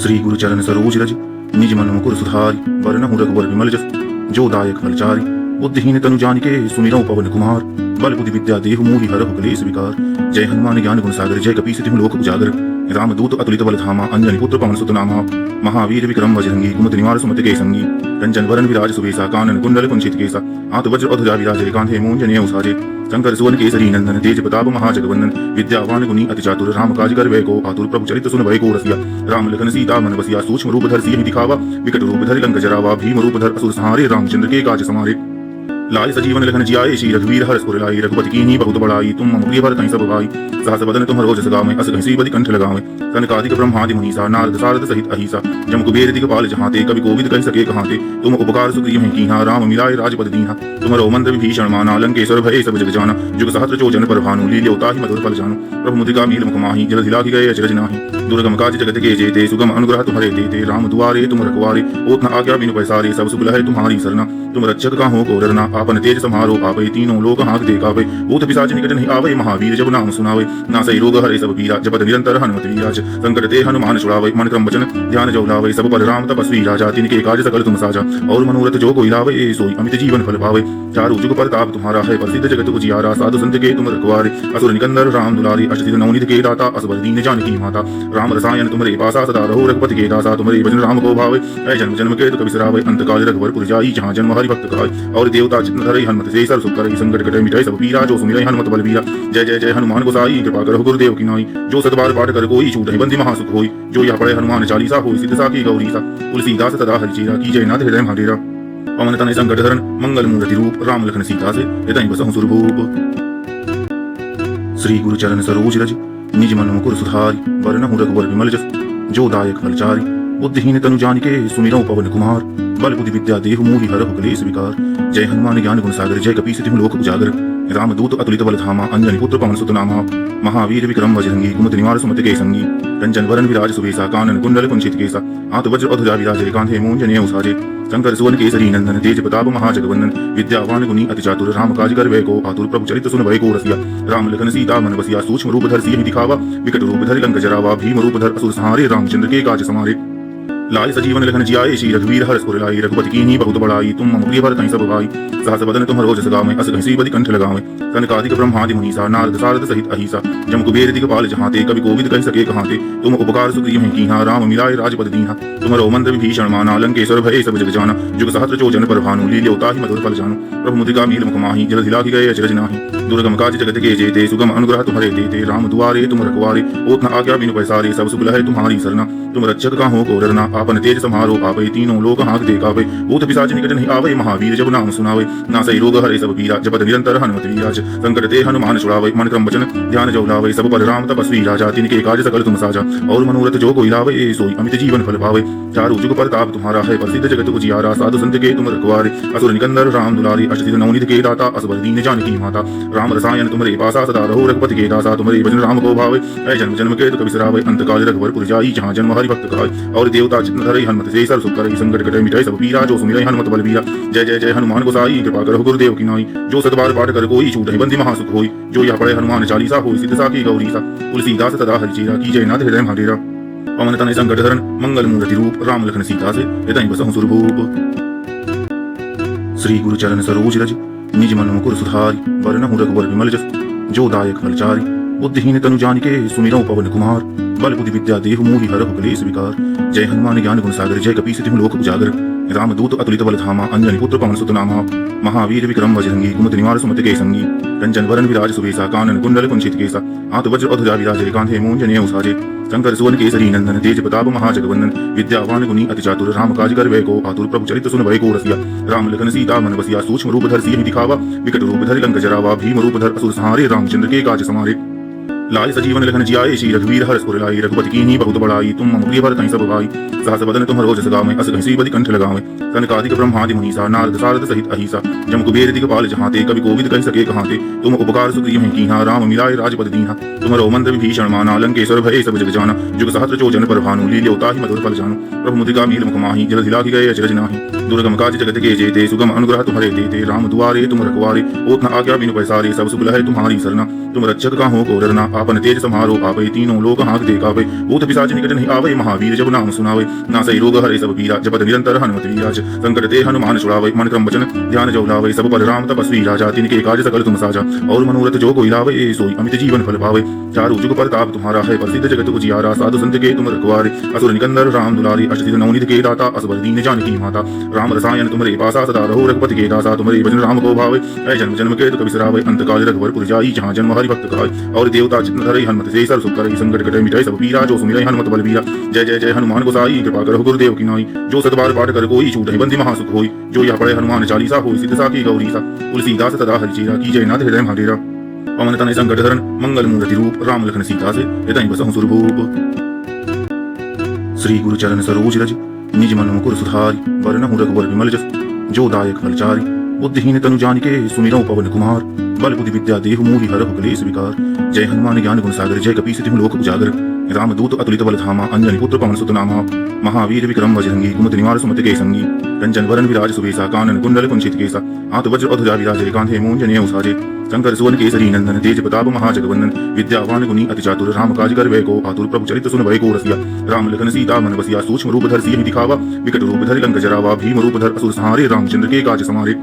श्री गुरु चरण सरोज रज निज मन मुकुर सुधारी वरनहु रघुवर विमल जस जो दायक फलचारी बुद्धिहीन तनु जानिके सुमिरौ पवन कुमार बल बुद्धि विद्या देहु मोहि हरहु क्लेश विकार जय हनुमान ज्ञान गुण सागर जय कपीस तिहु लोक उजागर राम दूत अतुलित बल धामा अंजनी पुत्र पवन सुत नामा महावीर विक्रम बजरंगी कुमति निवार सुमति के संगी कंचन वरन विराज सुबेसा कानन कुंडल कुंचित केसा हाथ वज्र अधुजा विराज कांधे मूंजनेय उसाजे शंकर सुवन केसरी नंदन तेज प्रताप महाजगवंदन विद्यावान गुणी अति चातुर राम काज कर वै को आतुर प्रभु चरित सुन भय को रसिया राम लखन सीता मन बसिया सूक्ष्म रूप धर सिंह दिखावा विकट रूप धर लंक जरावा भीम रूप धर असुर संहारे रामचंद्र के काज समारे लाय सजीवन लखन जियाए श्री रघुवीर हर्ष पुर लाई रघुपति कीन्ही बहुत बड़ाई तुम मम प्रिय भरतहि सब भाई सहस बदन तुम्हरो जस गावें अस घसी बदि कंठ लगावें सनकादिक ब्रह्मादि मुनीसा नारद सारद सहित अहिसा जम कुबेर दिगपाल जहांते कवि कोविद कहि सके कहांते तुम उपकार सुग्रीव हैं कीन्हा राम मिलाए राजपद दीन्हा तुम्हरो मंत्र विभीषण माना लंकेश्वर भय सब जग जाना जुग सहस्त्र जोजन पर भानु लील्योता ही मधुर फल जानु प्रभु मुद्रिका मील मुख माहि जल दिलाखि गए अचरज नाहि दुर्गम काज जगत के जेते सुगम अनुग्रह तुम्हारे देते राम दुआरे तुम रखवारे ओत न आज्ञा बिनु पैसारे सब सुख लहै तुम्हारी सरना तुम रक्षक काहू को डरना आपन तेज समारो आवे तीनों लोग हाथ दे कावे भूत पिशाच निकट नहीं आवे महावीर जब नाम सुनावे नासै रोग हरे सब पीरा जपत निरंतर हनुमत वीराज संकट ते हनुमान छुड़ावे मन क्रम वचन ध्यान जो लावे सब पर राम तपस्वी राजा तिनके काज सकल तुम साजा और मनोरथ जो कोई लावे सोई अमित जीवन फल पावे चारु जुग प्रताप तुम्हारा है प्रसिद्ध जगत उजियारा साधु संत के तुम रखवारे असुर निकंदर राम दुलारी अष्टसिद्ध नवनीत के दाता असबर दीन जानकी माता राम रसायन तुम्हारे पासा सदा रहो रघुपति के दासा तुम्हारे भजन राम को भावे ऐ जन्म जन्म के दुख बिसरावे अंत काल रघुवर जाई जहाँ जन्म हरि भक्त काय और देवता चित्त धरई हनुमत से सर सुख करई संकट कटे मिटाई सब पीरा जो सुमिरै हनुमत बलबीरा जय जय जय हनुमान गोसाई कृपा करो गुरुदेव की नाई जो सतबार पाठ कर कोई छूट बंदी महासुख होई जो यह पढ़े हनुमान चालीसा होई सिद्ध साखी गौरी सा तुलसीदास सदा हरिचेरा की जय नाथ हृदय महाडेरा पवन तनय संकट हरण मंगल मूर्ति रूप राम लखन सीता से हृदय बसहु सुरभूप श्री गुरु चरण सरोज रज निज मन मुकुर सुधारी वरनहु रघुवर विमल जस जो दायक फलचारी बुद्धिहीन तनु जानिके सुमिरौ पवन कुमार बल बुद्धि विद्या देहु मोहि हरहु क्लेश विकार जय हनुमान ज्ञान गुण सागर जय कपीस तिहु लोक उजागर राम दूत अतुलित बल धामा अंजनी पुत्र पवन सुत नामा महावीर विक्रम बजरंगी कुमति निवार सुमति के संगी कंचन वरन विराज सुबेसा कानन कुंडल कुंचित केसा हाथ वज्र अधुजा विराज कांधे मूंजनेय उसाजे शंकर सुवन केसरी नंदन तेज प्रताप महाजगवंदन विद्यावान गुणी अति चातुर राम काज कर वै को आतुर प्रभु चरित सुन भय को रसिया राम लखन सीता मन बसिया सूक्ष्म रूप धर सिंह दिखावा विकट रूप धर लंक जरावा भीम रूप धर असुर संहारे रामचंद्र के काज समारे लाय सजीवन लखन जियाए श्री रघुवीर हर्ष पुर लाई रघुपति कीन्ही बहुत बड़ाई तुम मम प्रिय भरतहि सब भाई सहस बदन तुम्हरो जस गावें अस घसी बदि कंठ लगावें सनकादिक ब्रह्मादि मुनीसा नारद सारद सहित अहिसा जम कुबेर दिगपाल जहांते कवि कोविद कहि सके कहांते तुम उपकार सुग्रीव हैं कीन्हा राम मिलाए राजपद दीन्हा तुम्हरो मंत्र विभीषण माना लंकेश्वर भय सब जग जाना जुग सहस्त्र जोजन पर भानु लील्योता ही मधुर फल जानु प्रभु मुद्रिका मील मुख माहि जल दिलाखि गए अचरज नाहि दुर्गम काज जगत के जेते सुगम अनुग्रह तुम्हारे देते राम दुआरे तुम रखवारे ओत न आज्ञा बिनु पैसारे सब सुख लहै तुम्हारी सरना तुम रक्षक काहू को डरना आपन तेज समारो आवे तीनों लोग हाथ दे कावे भूत पिशाच निकट नहीं आवे महावीर जब नाम सुनावे नासै रोग हरे सब पीरा जपत निरंतर हनुमत वीराज संकट ते हनुमान छुड़ावे मन क्रम वचन ध्यान जो लावे सब पर राम तपस्वी राजा तिनके काज सकल तुम साजा और मनोरथ जो कोई लावे सोई अमित जीवन फल पावे चारु जुग प्रताप तुम्हारा है प्रसिद्ध जगत उजियारा साधु संत के तुम रखवारे असुर निकंदर राम दुलारी अष्टसिद्ध नवनीत के दाता असबर दीन जानकी माता राम रसायन तुम्हारे पासा सदा रहो रघुपति के दासा तुम्हारे भजन राम को भावे ऐ जन्म जन्म के दुख बिसरावे अंत काल रघुवर जाई जहाँ जन्म हरि भक्त काय और देवता चित्त धरई हनुमत से सर सुख करई संकट कटे मिटाई सब पीरा जो सुमिरै हनुमत बलबीरा जय जय जय हनुमान गोसाई कृपा करो गुरुदेव की नाई जो सतबार पाठ कर कोई छूट बंदी महासुख होई जो यह पढ़े हनुमान चालीसा होई सिद्ध साखी गौरी सा तुलसीदास सदा हरिचेरा की जय नाथ हृदय महाडेरा पवन तनय संकट हरण मंगल मूर्ति रूप राम लखन सीता से हृदय बसहु सुरभूप श्री गुरु चरण सरोज रज निज मन मुकुर सुधारी वरनहु रघुवर विमल जस जो दायक फलचारी बुद्धिहीन तनु जानिके सुमिरौ पवन कुमार बल बुद्धि विद्या देहु मोहि हरहु क्लेश विकार जय हनुमान ज्ञान गुण सागर जय कपीस तिहु लोक उजागर रामदूत अतुलित बल धामा अंजनी पुत्र पवन सुत नामा महावीर विक्रम बजरंगी कुमति निवार सुमति के संगी कंचन वरण विराज सुवेसा कानन कुंडल कुंचित केसा हाथ वज्र अधुजा विराजे कांधे मूंजने उसाजे शंकर सुवन केसरी नंदन तेज प्रताप महाजगवंदन विद्यावान गुणी अति चातुर राम काज कर वै को आतुर प्रभु चरित सुन भय को रसिया राम लखन सीता मन बसिया सूक्ष्म रूप धर सिंह दिखावा विकट रूप धर लंक जरावा भीम रूप धर असुर संहारे रामचंद्र के काज समारे लाय सजीवन लखन जियाए श्री रघुवीर हर्ष उर लाए रघुपति कीन्ही बहुत बड़ाई तुम मम प्रिय भरत सब भाई सहस बदन तुम रोज सगावे अस घसी बदि कंठ लगावे सनकादिक ब्रह्मादि मुनीसा नारद सारद सहित अहिसा जम कुबेर दिगपाल जहाते कवि कोविद कहि सके कहाते तुम उपकार सुग्रीव हैं कीहा राम मिलाए राजपद दीहा तुमरो मंद विभीषण माना लंकेश्वर भय सब जग जाना जुग सहस्त्र चोजन पर भानु लील्योता ही मधुर फल जानु प्रभु मुद्रिका मील मुख माही जल हिला गए अचरज नाही दुर्गम काज जगत के जेते सुगम अनुग्रह तुम्हारे देते राम दुआरे तुम रखवारे ओत न आज्ञा बिनु पैसारे सब सुख है तुम्हारी सरना तुम रक्षक का हो को डरना आपन तेज समारो आवे तीनों लोक हाथ देखावे भूत पिशाच निकट नहीं आवे महावीर जब नाम सुनावे नासै रोग हरे सब पीरा जपत निरंतर हनुमत वीराज संकट ते हनुमान छुड़ावे मन क्रम वचन ध्यान जो लावे सब पर राम तपस्वी राजा तिनके काज सकल तुम साजा और मनोरथ जो कोई लावे सोई अमित जीवन फल पावे चारु जुग परताप तुम्हारा है प्रसिद्ध जगत उजियारा साधु संत के तुम रखवारे असुर निकंदर राम दुलारी अष्टसिद्ध नवनीत के दाता असबर दीन जानकी माता राम रसायन तुम्हारे पासा सदा रहो रघुपति के दासा तुम्हारे भजन राम को भावे ऐ जन्म जन्म के दुख बिसरावे अंत काल रघुवर जाई जहाँ जन्म हरि भक्त खाए और देवता चित्त धरई हनुमत से सर सुख करई संकट कटे मिटाई सब पीरा जो सुमिरै हनुमत बलबीरा जय जय जय हनुमान गोसाई कृपा करो गुरुदेव की नाई जो सतबार पाठ कर कोई छूटहि बंदी महासुख होई जो यह पढ़े हनुमान चालीसा होई सिद्ध साखी गौरी सा तुलसीदास सदा हरिचेरा की जय नाथ हृदय महाडेरा पवन तनय संकट हरण मंगल मूर्ति रूप राम लखन सीता से हृदय बसहु सुरभूप श्री गुरु चरण सरोज रज निज मन मुकुर सुधारि वरनहु रघुवर विमल जस जो दायक फलचारि बुद्धिहीन तनु जानिके सुमिरौ पवन कुमार बल बुद्धि विद्या देहु मोहि हरहु क्लेश विकार जय हनुमान ज्ञान गुण सागर जय कपीस तिहु लोक उजागर रामदूत अतुलित बल धामा अंजनी पुत्र पवन सुत नामा महावीर विक्रम बजरंगी कुमति निवार सुमति के संगी कंचन वरण विराज सुवेसा कानन कुंडल कुंचित केसा हाथ वज्र अधुजा विराजे कांधे मूंजने उसाजे शंकर सुवन केसरी नंदन तेज प्रताप महाजगवंदन विद्यावान गुणी अति चातुर राम काज कर वै को आतुर प्रभु चरित सुन भय को रसिया राम लखन सीता मन बसिया सूक्ष्म रूप धर सिंह दिखावा विकट रूप धर लंक जरावा भीम रूप धर असुर संहारे रामचंद्र के काज समारे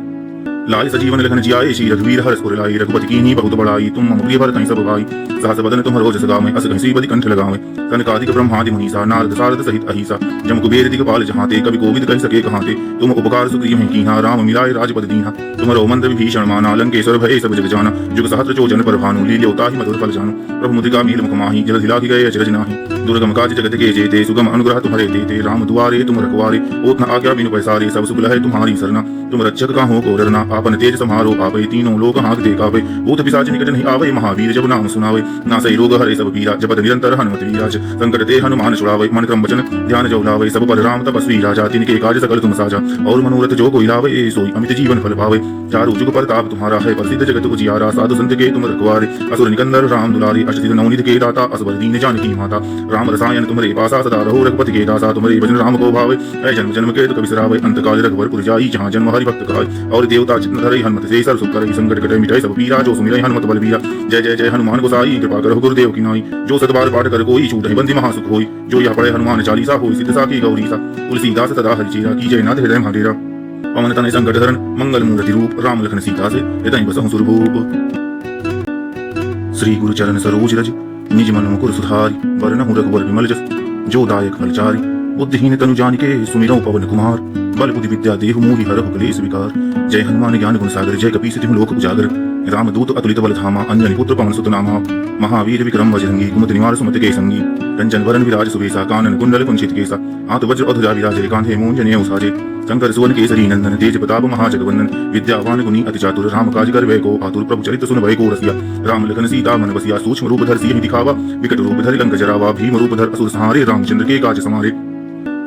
लाय सजीवन लखन जियाए श्री रघुवीर हर्ष उर लाए रघुपति कीन्ही बहुत बड़ाई तुम मम प्रिय भरत सब भाई सहस बदन तुम रोज सगावे अस घसी बदि कंठ लगावे सनकादिक ब्रह्मादि मुनीसा नारद सारद सहित अहिसा जम कुबेर दिगपाल जहाते कवि कोविद कहि सके कहाते तुम उपकार सुग्रीव हैं कीहा राम मिलाए राजपद दीहा तुमरो मंद विभीषण माना लंकेश्वर भय सब जग जाना जुग सहस्त्र चोजन पर भानु लील्योता ही मधुर फल जानु प्रभु मुद्रिका मील मुख माही जल हिला गए अचरज नाही दुर्गम काज जगत के जेते सुगम अनुग्रह तुम्हारे देते राम दुआरे तुम रखवारे ओत न आज्ञा बिनु पैसारे सब सुख है तुम्हारी सरना तुम रक्षक का हो को डरना आपन तेज समारो आवे तीनों लोक हाथ देखावे भूत पिशाच निकट नहीं आवे महावीर जब नाम सुनावे नासै रोग हरे सब पीरा जपत निरंतर हनुमत वीराज संकट ते हनुमान छुड़ावे मन क्रम वचन ध्यान जो लावे सब पर राम तपस्वी राजा तिनके काज सकल तुम साजा और मनोरथ जो कोई लावे सोई अमित जीवन फल पावे चारु जुग परताप तुम्हारा है प्रसिद्ध जगत उजियारा साधु संत के तुम रखवारे असुर निकंदर राम दुलारी अष्टसिद्ध नवनीत के दाता असबर दीन जानकी माता राम रसायन तुम्हारे पासा सदा रहो रघुपति के दासा तुम्हारे भजन राम को भावे ऐ जन्म जन्म के दुख बिसरावे अंत काल रघुवर जाई जहाँ जन्म हरि भक्त खाए और देवता चित्त धरई हनुमत से सर सुख करई संकट कटे मिटाई सब पीरा जो सुमिरै हनुमत बलबीरा जय जय जय हनुमान गोसाई कृपा करो गुरुदेव की नाई जो सतबार पाठ कर कोई छूटहि बंदी महासुख होई जो यह पढ़े हनुमान चालीसा होई सिद्ध साखी गौरी सा तुलसीदास सदा हरिचेरा की जय नाथ हृदय महाडेरा पवन तनय संकट हरण मंगल मूर्ति रूप राम लखन सीता से हृदय बसहु सुरभूप श्री गुरु चरण सरोज रज निज मन मुकुर सुधारि वरनहु रघुवर विमल जस जो दायक फलचारि बुद्धिहीन तनु जानिके सुमिरौ पवन कुमार बल बुद्धि विद्या देहु मोहि हरहु क्लेश विकार जय हनुमान ज्ञान गुण सागर जय कपीस तिहु लोक उजागर रामदूत अतुलित बल धामा अंजनी पुत्र पवन सुत नामा महावीर विक्रम बजरंगी कुमति निवार सुमति के संगी कंचन वरण विराज सुवेसा कानन कुंडल कुंचित केसा हाथ वज्र अधुजा विराजे कांधे मूंजने उसाजे शंकर सुवन केसरी नंदन तेज प्रताप महाजगवंदन विद्यावान गुणी अति चातुर राम काज कर वै को आतुर प्रभु चरित सुन भय को रसिया राम लखन सीता मन बसिया सूक्ष्म रूप धर सिंह दिखावा विकट रूप धर लंक जरावा भीम रूप धर असुर संहारे रामचंद्र के काज समारे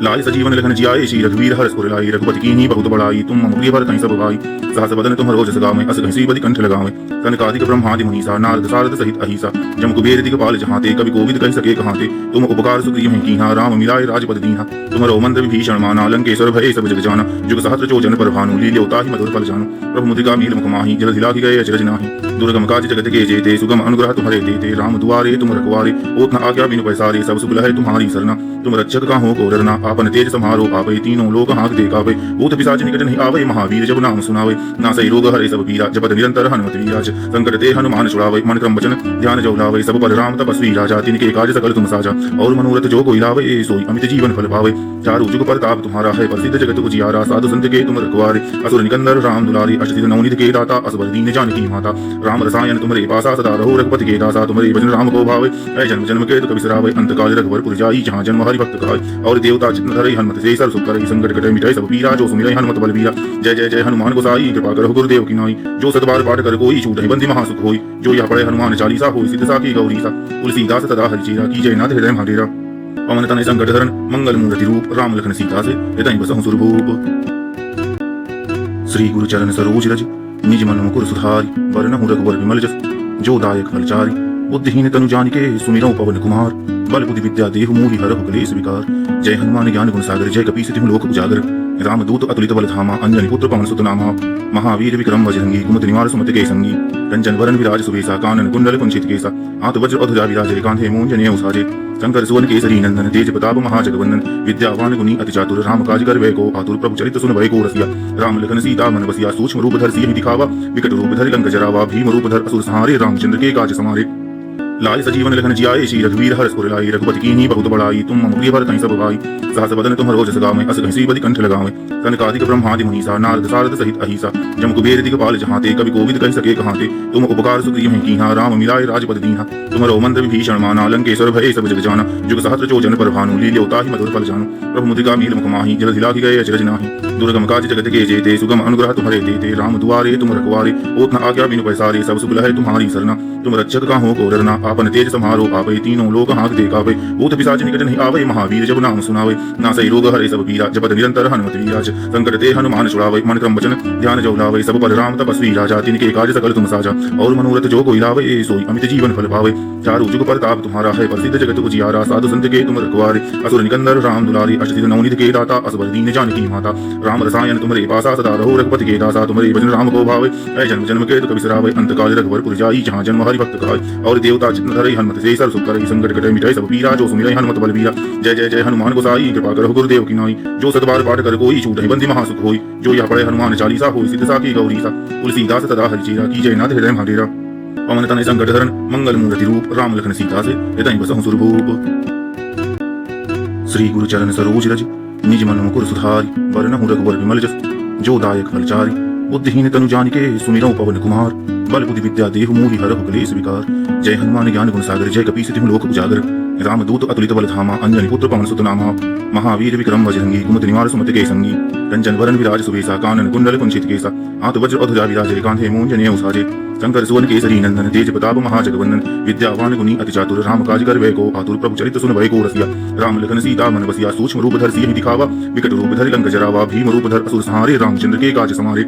लाय सजीवन लखन जियाए श्री रघुवीर हर्ष उर लाए रघुपति कीन्ही बहुत बड़ाई तुम मम प्रिय भरत सब भाई सहस बदन तुम रोज सगावे अस घसी बदि कंठ लगावे सनकादिक ब्रह्मादि मुनीसा नारद सारद सहित अहिसा जम कुबेर दिगपाल जहाते कवि कोविद कहि सके कहाते तुम उपकार सुग्रीव हैं कीहा राम मिलाए राजपद दीहा तुमरो मंद विभीषण माना लंकेश्वर भय सब जग जाना जुग सहस्त्र चोजन पर भानु लील्योता ही मधुर फल जानु प्रभु मुद्रिका मील मुख माही जल हिला गए अचरज नाही दुर्गम काज जगत के जेते सुगम अनुग्रह तुम्हारे देते राम दुआरे तुम रखवारे ओत न आज्ञा बिनु पैसारे सब सुख है तुम्हारी सरना तुम रक्षक का हो को डरना आपन तेज समारो आवे तीनों लोग हाथ देखावे भूत पिशाच निकट नहीं आवे महावीर जब नाम सुनावे ना सही रोग हरे सब पीरा जपत निरंतर हनुमत वीराज संकट ते हनुमान छुड़ावे मन क्रम वचन ध्यान जो लावे सब पर राम तपस्वी राजा तिनके काज सकल तुम साजा और मनोरथ जो कोई लावे सोई अमित जीवन फल पावे चारु जुग प्रताप तुम्हारा है प्रसिद्ध जगत उजियारा साधु संत के तुम रखवारे असुर निकंदर राम दुलारी अष्टसिद्ध नवनीत के दाता असबर दीन जानकी माता राम रसायन तुम्हारे पासा सदा रहो रघुपति के दासा तुम्हारे भजन राम को भावे ऐ जन्म जन्म के दुख बिसरावे अंत काल रघुवर जाई जहाँ जन्म हरि भक्त खाए और देवता चित्त धरई हनुमत से सर सुख करई संकट कटे मिटाई सब पीरा जो सुमिरै हनुमत बलबीरा जय जय जय हनुमान गोसाई कृपा करो गुरुदेव की नाई जो सतबार पाठ कर कोई छूट बंदी महासुख होई जो यह पढ़े हनुमान चालीसा होई सिद्ध साखी गौरी सा तुलसीदास सदा हरिचेरा की जय नाथ हृदय महाडेरा पवन तनय संकट हरण मंगल मूर्ति रूप राम लखन सीता से हृदय बसहु सुरभूप श्री गुरु चरण सरोज रज निज मन मुकुर सुधारी वरनहु रघुवर विमल जस जो दायक फलचारी बुद्धिहीन तनु जानिके सुमिरौ पवन कुमार बल बुद्धि विद्या देहु मोहि हरहु क्लेश विकार जय हनुमान ज्ञान गुण सागर जय कपीस तिहु लोक उजागर राम दूत अतुलित बल धामा अंजनी पुत्र पवन सुत नामा महावीर विक्रम बजरंगी कुमति निवार सुमति के संगी कंचन वरन विराज सुबेसा कानन कुंडल कुंचित केसा हाथ वज्र अधुजा विराज कांधे मूंजने उसाजे शंकर सुवन केसरी नंदन तेज प्रताप महाजगवंदन विद्यावान गुणी अति चातुर राम काज कर वै को आतुर प्रभु चरित सुन भय को रसिया राम लखन सीता मन बसिया सूक्ष्म रूप धर सियहि दिखावा विकट रूप धरि लंक जरावा भीम रूप धर असुर संहारे रामचंद्र के काज समारे लाय सजीवन लखन जियाए श्री रघुवीर हर्ष पुर लाई रघुपति कीन्ही बहुत बड़ाई तुम मम प्रिय भरतहि सब भाई सहस बदन तुम्हरो जस गावें अस घसी बदि कंठ लगावें सनकादिक ब्रह्मादि मुनीसा नारद सारद सहित अहिसा जम कुबेर दिगपाल जहांते कवि कोविद कहि सके कहांते तुम उपकार सुग्रीव हैं कीन्हा राम मिलाए राजपद दीन्हा तुम्हरो मंत्र विभीषण माना लंकेश्वर भय सब जग जाना जुग सहस्त्र जोजन पर भानु लील्योता ही मधुर फल जानू प्रभु मुद्रिका मील मुख माहि जल दिलाखि गए अचरज नाहि दुर्गम काज जगत के जेते सुगम अनुग्रह तुम्हारे देते राम दुआरे तुम रखवारे ओत न आज्ञा बिनु पैसारे सब सुख है तुम्हारी सरना तुम रक्षक का हो को डरना आपन तेज समारो आवे तीनों लोग हाथ देखावे भूत पिशाच निकट नहीं आवे महावीर जब नाम सुनावे ना सही रोग हरे सब पीरा जपत निरंतर हनुमत वीराज संकट ते हनुमान छुड़ावे मन क्रम वचन ध्यान जो लावे सब पर राम तपस्वी राजा तिनके काज सकल तुम साजा और मनोरथ जो कोई लावे सोई अमित जीवन फल पावे चारु जुग प्रताप तुम्हारा है प्रसिद्ध जगत उजियारा साधु संत के तुम रखवारे असुर निकंदर राम दुलारी अष्टसिद्ध नवनीत के दाता असबर दीन जानकी माता राम रसायन तुम्हारे पासा सदा रहो रघुपति के दासा तुम्हारे भजन राम को भावे ऐ जन्म जन्म के दुख बिसरावे अंत काल रघुवर जाई जहाँ जन्म हरि भक्त खाए और देवता चित्त धरई हनुमत से सर सुख करई संकट कटे मिटाई सब पीरा जो सुमिरै हनुमत बलबीरा जय जय जय हनुमान गोसाई कृपा करो गुरुदेव की नाई जो सतबार पाठ कर कोई छूट बंदी महासुख होई जो यह पढ़े हनुमान चालीसा होई सिद्ध साखी गौरी सा तुलसीदास सदा हरिचेरा की जय नाथ हृदय महाडेरा पवन तनय संकट हरण मंगल मूर्ति रूप राम लखन सीता से हृदय बसहु सुरभूप श्री गुरु चरण सरोज रज निज मन मुकुर सुधारी वरनहु रघुवर विमल जस जो दायक फलचारी बुद्धिहीन तनु जानिके सुमिरौ पवन कुमार बल बुद्धि विद्या देहु मोहि हरहु क्लेश विकार जय हनुमान ज्ञान गुण सागर जय कपीस तिहु लोक उजागर राम दूत अतुलित बल धामा अंजनी पुत्र पवन सुत नामा महावीर विक्रम बजरंगी कुमति निवार सुमति के संगी कंचन वरन विराज सुबेसा कानन कुंडल कुंचित केसा हाथ वज्र अधुजा विराज कांधे मूंजने उसाजे शंकर सुवन केसरी नंदन तेज प्रताप महाजगवंदन विद्यावान गुणी अति चातुर राम काज कर वै को आतुर प्रभु चरित सुन भय को रसिया राम लखन सीता मन बसिया सूक्ष्म रूप धर सियहि दिखावा विकट रूप धरि लंक जरावा भीम रूप धर असुर संहारे रामचंद्र के काज समारे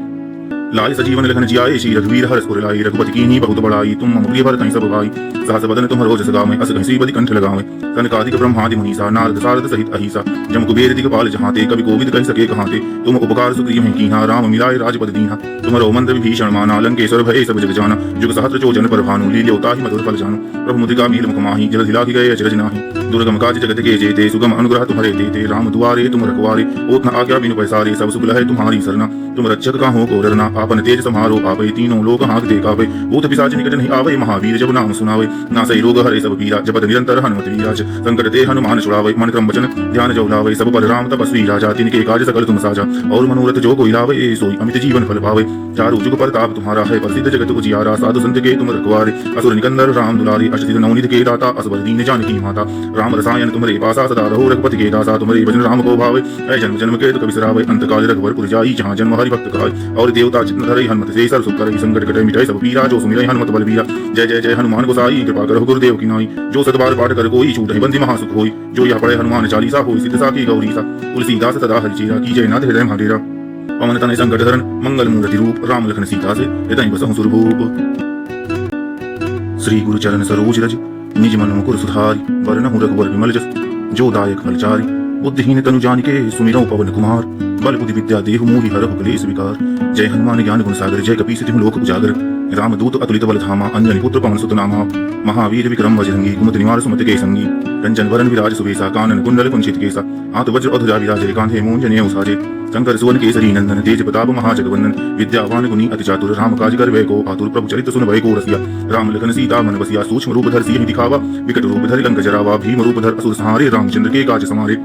लाय सजीवन लखन जियाए श्री रघुवीर हर्ष पुर लाई रघुपति कीन्ही बहुत बड़ाई तुम मम प्रिय भरतहि सब भाई सहस बदन तुम्हरो जस गावें अस घसी बदि कंठ लगावें सनकादिक ब्रह्मादि मुनीसा नारद सारद सहित अहिसा जम कुबेर दिगपाल जहांते कवि कोविद कहि सके कहांते तुम उपकार सुग्रीव हैं कीन्हा राम मिलाए राजपद दीन्हा तुम्हरो मंत्र विभीषण माना लंकेश्वर भय सब जग जाना जुग सहस्त्र जोजन पर भानु लील्योता ही मधुर फल जानू प्रभु मुद्रिका मील मुख माहि जल दिलाखि गए अचरज नाहि दुर्गम काज जगत के जेते सुगम अनुग्रह तुम्हारे देते राम दुआरे तुम रखवारे ओत न आज्ञा बिनु पैसारे सब सुख है तुम्हारी सरना तुम रक्षक का हो को डरना आपन तेज समारो आवे तीनों लोग हाथ देखावे भूत पिशाच निकट नहीं आवे महावीर जब नाम सुनावे ना सही रोग हरे सब पीरा जपत निरंतर हनुमत वीराज संकट ते हनुमान छुड़ावे मन क्रम वचन ध्यान जो लावे सब पर राम तपस्वी राजा तिनके काज सकल तुम साजा और मनोरथ जो कोई लावे सोई अमित जीवन फल पावे चारु जुग प्रताप तुम्हारा है प्रसिद्ध जगत उजियारा साधु संत के तुम रखवारे असुर निकंदर राम दुलारी अष्टसिद्ध नवनीत के दाता असबर दीन जानकी माता राम रसायन तुम्हारे पासा सदा रहो रघुपति के दासा तुम्हारे भजन राम को भावे ऐ जन्म जन्म के दुख बिसरावे अंत काल रघुवर जाई जहाँ जन्म हरि भक्त खाए और देवता चित्त धरई हनुमत से सर सुख करई संकट कटे मिटाई सब पीरा जो सुमिरै हनुमत बलबीरा जय जय जय हनुमान गोसाई कृपा करो गुरुदेव की नाई जो सतबार पाठ कर कोई छूट बंदी महासुख होई जो यह पढ़े हनुमान चालीसा होई सिद्ध साखी गौरी सा तुलसीदास सदा हरिचेरा की जय नाथ हृदय महाडेरा पवन तनय संकट हरण मंगल मूर्ति रूप राम लखन सीता से हृदय बसहु सुरभूप श्री गुरु चरण सरोज रज निज मन मुकुर सुधारी वरनहु रघुवर विमल जस जो दायक फलचारी बुद्धिहीन तनु जानिके सुमिरौ पवन कुमार बल बुद्धि विद्या देहु मोहि हरहु क्लेश विकार जय हनुमान ज्ञान गुण सागर जय कपीस तिहु लोक उजागर रामदूत अतुलित बल धामा अंजनी पुत्र पवन सुत नामा महावीर विक्रम बजरंगी कुमति निवार सुमति के संगी कंचन वरण विराज सुवेसा कानन कुंडल कुंचित केसा हाथ वज्र अधुजा विराजे कांधे मूंजने उसाजे शंकर सुवन केसरी नंदन तेज प्रताप महाजगवंदन विद्यावान गुनी अति चातुर राम काज कर वै को आतुर प्रभु चरित सुन भय को रसिया राम लखन सीता मन बसिया सूक्ष्म रूप धर सिंह दिखावा विकट रूप धर लंक जरावा भीम रूप धर असुर संहारे रामचंद्र के काज समारे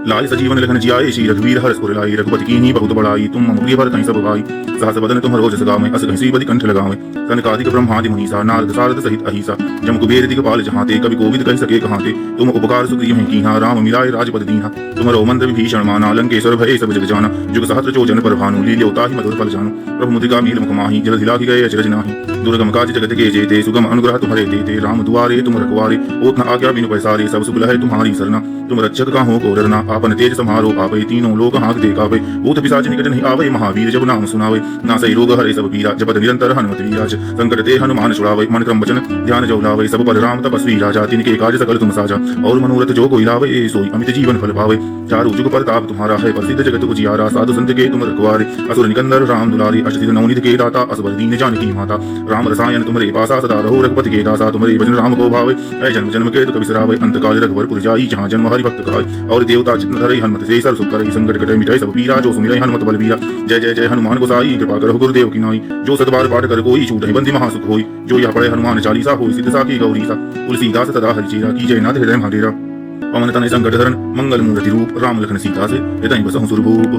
लाय सजीवन लखन जियाए श्री रघुवीर हर्ष उर लाए रघुपति कीन्ही बहुत बड़ाई तुम मम प्रिय भरत सब भाई सहस बदन तुम रोज सगावे अस घसी बदि कंठ लगावे सनकादिक ब्रह्मादि मुनीसा नारद सारद सहित अहिसा जम कुबेर दिगपाल जहाते कवि कोविद कह सके कहाते तुम उपकार सुग्रीव हैं कीहा राम मिलाए राजपद दीहा तुमरो मंद विभीषण माना लंकेश्वर भय सब जग जाना जुग सहस्त्र चोजन पर भानु लील्योता ही मधुर फल जानु प्रभु मुद्रिका मील मुख माही जल हिला गए अचरज नाही दुर्गम काज जगत के जेते सुगम अनुग्रह तुम्हारे देते राम दुआरे तुम रखवारे ओत न आज्ञा बिनु पैसारे सब सुख है तुम्हारी सरना तुम रक्षक का हो को डरना आपन तेज समारो आवे तीनों लोग हाथ देखावे भूत पिशाच निकट नहीं आवे महावीर जब नाम सुनावे नासै रोग हरे सब पीरा जपत निरंतर हनुमत वीराज संकट ते हनुमान छुड़ावे मन क्रम वचन ध्यान जो लावे सब पर राम तपस्वी राजा तिनके काज सकल तुम साजा और मनोरथ जो कोई लावे सोई अमित जीवन फल पावे चारु जुग परताप तुम्हारा है प्रसिद्ध जगत उजियारा साधु संत के तुम रखवारे असुर निकंदर राम दुलारी अष्टसिद्ध नवनीत के दाता असबर दीन जानकी माता राम रसायन तुम्हारे पासा सदा रहो रघुपति के दासा तुम्हारे भजन राम को भावे ऐ जन्म जन्म के दुख बिसरावे अंत काल रघुवर जाई जहाँ जन्म हरि भक्त खाए और देवता चित्त धरई हनुमत से सर सुख करई संकट कटे मिटाई सब पीरा जो सुमिरै हनुमत बलबीरा जय जय जय हनुमान गोसाई कृपा करो गुरुदेव की नाई जो सतबार पाठ कर कोई छूट बंदी महासुख होई जो यह पढ़े हनुमान चालीसा होई सिद्ध साखी गौरी सा तुलसीदास सदा हरिचेरा की जय नाथ हृदय महाडेरा पवन तनय संकट हरण मंगल मूर्ति रूप राम लखन सीता से हृदय बसहु सुरभूप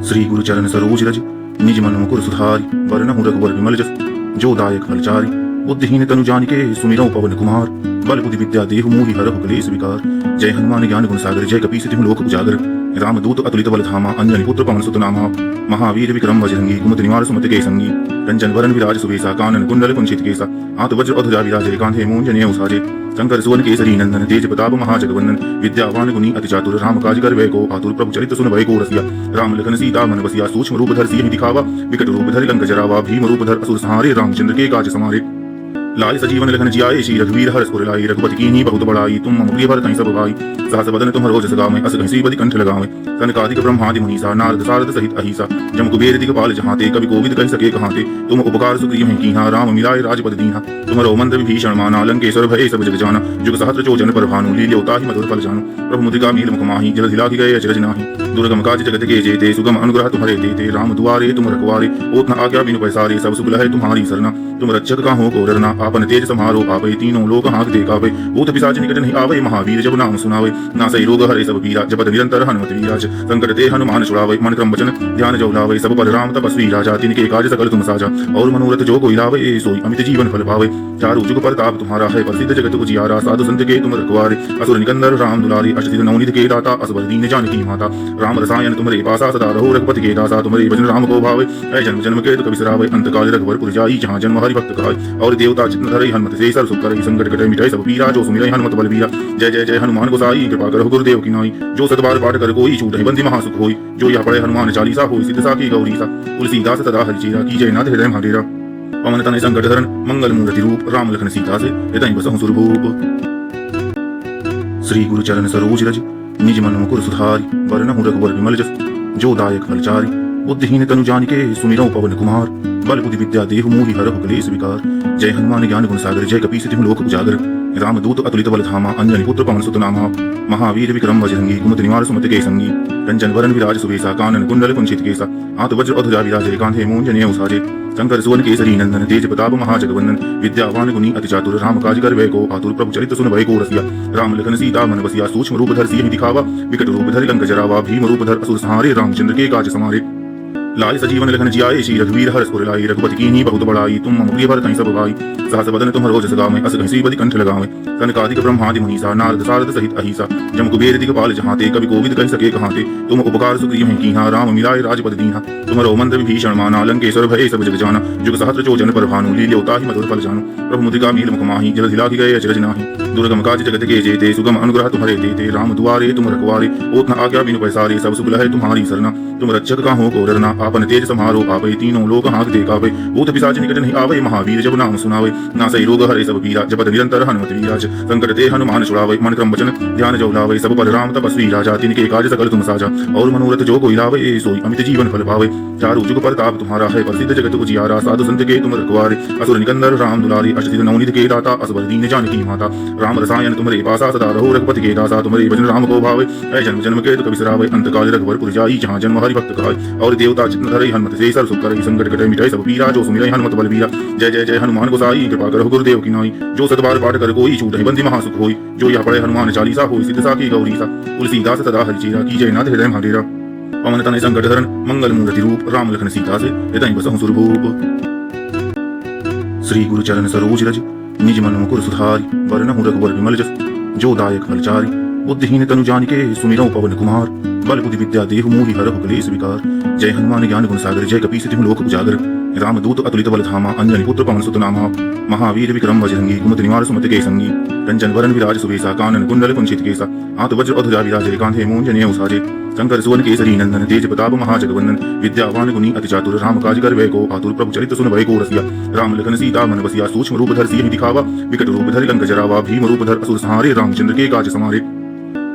श्री गुरु चरण सरोज रज निज मन मुकुर सुधारी वरनहु रघुवर विमल जस जो दायक फलचारी बुद्धिहीन तनु जानिके सुमिरौ पवन कुमार बल बुद्धि विद्या देहु मोहि हरहु कलेश विकार जय हनुमान ज्ञान गुण सागर जय कपीस तिहु लोक उजागर रामदूत अतुलित बल धामा अंजनी पुत्र पवन सुत नामा महावीर विक्रम बजरंगी कुमति निवार सुमति के संगी कंचन वरण विराज सुवेसा कानन कुंडल कुंचित केसा हाथ वज्र अधुजा विराजे कांधे मूंजने उसाजे शंकर सुवन केसरी नंदन तेज प्रताप महाजगवंदन विद्यावान गुनी अति चातुर राम काज कर वै को आतुर प्रभु चरित सुन भय को रसिया राम लखन सीता मन बसिया सूक्ष्म रूप धर सिंह दिखावा विकट रूप धर लंक जरावा भीम रूप धर असुर संहारे रामचंद्र के काज समारे लाय सजीवन लखन जियाए श्री रघुवीर हर्ष उर लाए रघुपति कीन्ही बहुत बड़ाई तुम मम प्रिय भरत सब भाई सहस बदन तुम रोज सगावे अस घसी बदि कंठ लगावे सनकादिक ब्रह्मादि मुनीसा नारद सारद सहित अहिसा जम कुबेर दिगपाल जहाते कवि कोविद कह सके कहाते तुम उपकार सुग्रीव हैं कीहा राम मिलाए राजपद दीहा तुमरो मंद विभीषण माना लंकेश्वर भय सब जग जाना जुग सहस्त्र चोजन पर भानु लील्योता ही मधुर फल जानु प्रभु मुद्रिका मील मुख माही जल हिला गए अचरज नाही दुर्गम काज जगत के जेते सुगम अनुग्रह तुम्हारे देते राम दुआरे तुम रखवारे ओत न आज्ञा बिनु पैसारे सब सुख है तुम्हारी सरना तुम रक्षक का हो को डरना आपन तेज समारो आवे तीनों लोग हाथ देखावे भूत पिशाच निकट नहीं आवे महावीर जब नाम सुनावे नासै रोग हरे सब पीरा जपत निरंतर हनुमत वीराज संकट ते हनुमान छुड़ावे मन क्रम वचन ध्यान जो लावे सब पर राम तपस्वी राजा तिनके काज सकल तुम साजा और मनोरथ जो कोई लावे सोई अमित जीवन फल पावे चारु जुग परताप तुम्हारा है प्रसिद्ध जगत उजियारा साधु संत के तुम रखवारे असुर निकंदर राम दुलारी अष्टसिद्ध नवनीत के दाता असबर दीन जानकी माता राम रसायन तुम्हारे पासा सदा रहो रघुपति के दासा तुम्हारे भजन राम को भावे ऐ जन्म जन्म के दुख बिसरावे अंत काल रघुवर जाई जहाँ जन्म हरि भक्त खाए और देवता चित्त धरई हनुमत से सर सुख करई संकट कटे मिटाई सब पीरा जो सुमिरै हनुमत बलबीरा जय जय जय हनुमान गोसाई कृपा करो गुरुदेव की नाई जो सतबार पाठ कर कोई छूट बंदी महासुख होई जो यह पढ़े हनुमान चालीसा होई सिद्ध साखी गौरी सा तुलसीदास सदा हरिचेरा की जय नाथ हृदय महाडेरा पवन तनय संकट हरण मंगल मूर्ति रूप राम लखन सीता से हृदय बसहु सुरभूप श्री गुरु चरण सरोज रज निज मन मुकुर सुधारी वरनहु रघुवर विमल जस जो दायक फलचारी बुद्धिहीन तनु जानिके सुमिरौ पवन कुमार बल बुद्धि विद्या देहु मोहि हरहु कलेश विकार जय हनुमान ज्ञान गुण सागर जय कपीस तिहु लोक उजागर रामदूत अतुलित बल धामा अंजनी पुत्र पवन सुत नामा महावीर विक्रम बजरंगी कुमति निवार सुमति के संगी कंचन वरण विराज सुवेसा कानन कुंडल कुंचित केसा हाथ वज्र अधुजा विराजे कांधे मूंजने उसाजे शंकर सुवन केसरी नंदन तेज प्रताप महाजगवंदन विद्यावान गुनी अति चातुर राम काज कर वै को आतुर प्रभु चरित सुन भय को रसिया राम लखन सीता मन बसिया सूक्ष्म रूप धर सिंह दिखावा विकट रूप धर लंक जरावा भीम रूप धर असुर संहारे रामचंद्र के काज समारे लाय सजीवन लखन जियाए श्री रघुवीर हर्ष उर लाए रघुपति कीन्ही बहुत बड़ाई तुम मम प्रिय भरत सब भाई सहस बदन तुम रोज सगावे अस घसी बदि कंठ लगावे सनकादिक ब्रह्मादि मुनीसा नारद सारद सहित अहिसा जम कुबेर दिगपाल जहाते कवि कोविद कह सके कहाते तुम उपकार सुग्रीव हैं कीहा राम मिलाए राजपद दीहा तुमरो मंद विभीषण माना लंकेश्वर भय सब जग जाना जुग सहस्त्र चोजन पर भानु लील्योता ही मधुर फल जानु प्रभु मुद्रिका मील मुख माही जल हिला गए अचरज नाही दुर्गम काज जगत के जेते सुगम अनुग्रह तुम्हारे देते राम दुआरे तुम रखवारे ओत न आज्ञा बिनु पैसारे सब सुख है तुम्हारी सरना तुम रक्षक का हो को डरना आपन तेज समारो आवे तीनों लोग हाथ दे कावे भूत पिशाच निकट नहीं आवे महावीर जब नाम सुनावे नासै रोग हरे सब पीरा जपत निरंतर हनुमत वीराज संकट ते हनुमान छुड़ावे मन क्रम वचन ध्यान जो लावे सब पर राम तपस्वी राजा तिनके काज सकल तुम साजा और मनोरथ जो कोई लावे सोई अमित जीवन फल पावे चारु जुग प्रताप तुम्हारा है प्रसिद्ध जगत उजियारा साधु संत के तुम रखवारे असुर निकंदर राम दुलारी अष्टसिद्ध नवनीत के दाता असबर दीन जानकी माता राम रसायन तुम्हारे पासा सदा रहो रघुपति के दासा तुम्हारे भजन राम को भावे ऐ जन्म जन्म के दुख बिसरावे अंत काल रघुवर जाई जहाँ जन्म हरि भक्त कहाय और देवता चित्त धरई हनुमत से सर सुख करई संकट कटे मिटाई सब पीरा जो सुमिरै हनुमत बलबीरा जय जय जय हनुमान गोसाई कृपा करो गुरुदेव की नाई जो सतबार पाठ कर कोई छूट बंदी महासुख होई जो यह पढ़े हनुमान चालीसा होई सिद्ध साखी गौरी सा तुलसीदास सदा हरिचेरा की जय नाथ हृदय महाडेरा पवन तनय संकट हरण मंगल मूर्ति रूप राम लखन सीता से हृदय बसहु सुरभूप श्री गुरु चरण सरोज रज निज मन मुकुर सुधारी वरनहु रघुवर विमल जस जो दायक फलचारी बुद्धिहीन तनु जानिके सुमिरौ पवन कुमार बल बुद्धि विद्या देहु मोहि हरहु क्लेश विकार जय हनुमान ज्ञान गुण सागर जय कपीस तिहु लोक उजागर रामदूत अतुलित बल धामा अंजनी पुत्र पवन सुत नामा महावीर विक्रम बजरंगी कुमति निवार सुमति के संगी कंचन वरन विराज सुबेसा कानन कुंडल कुंचित केसा हाथ वज्र अधुजा विराज कांधे मूंजनेय उसाजे शंकर सुवन केसरी नंदन तेज प्रताप महाजगवंदन विद्यावान गुणी अति चातुर राम काज कर वै को आतुर प्रभु चरित सुन भय को रसिया राम लखन सीता मन बसिया सूक्ष्म रूप धर सियहि दिखावा विकट रूप धर लंक जरावा भीम रूप धर असुर संहारे रामचंद्र के काज समारे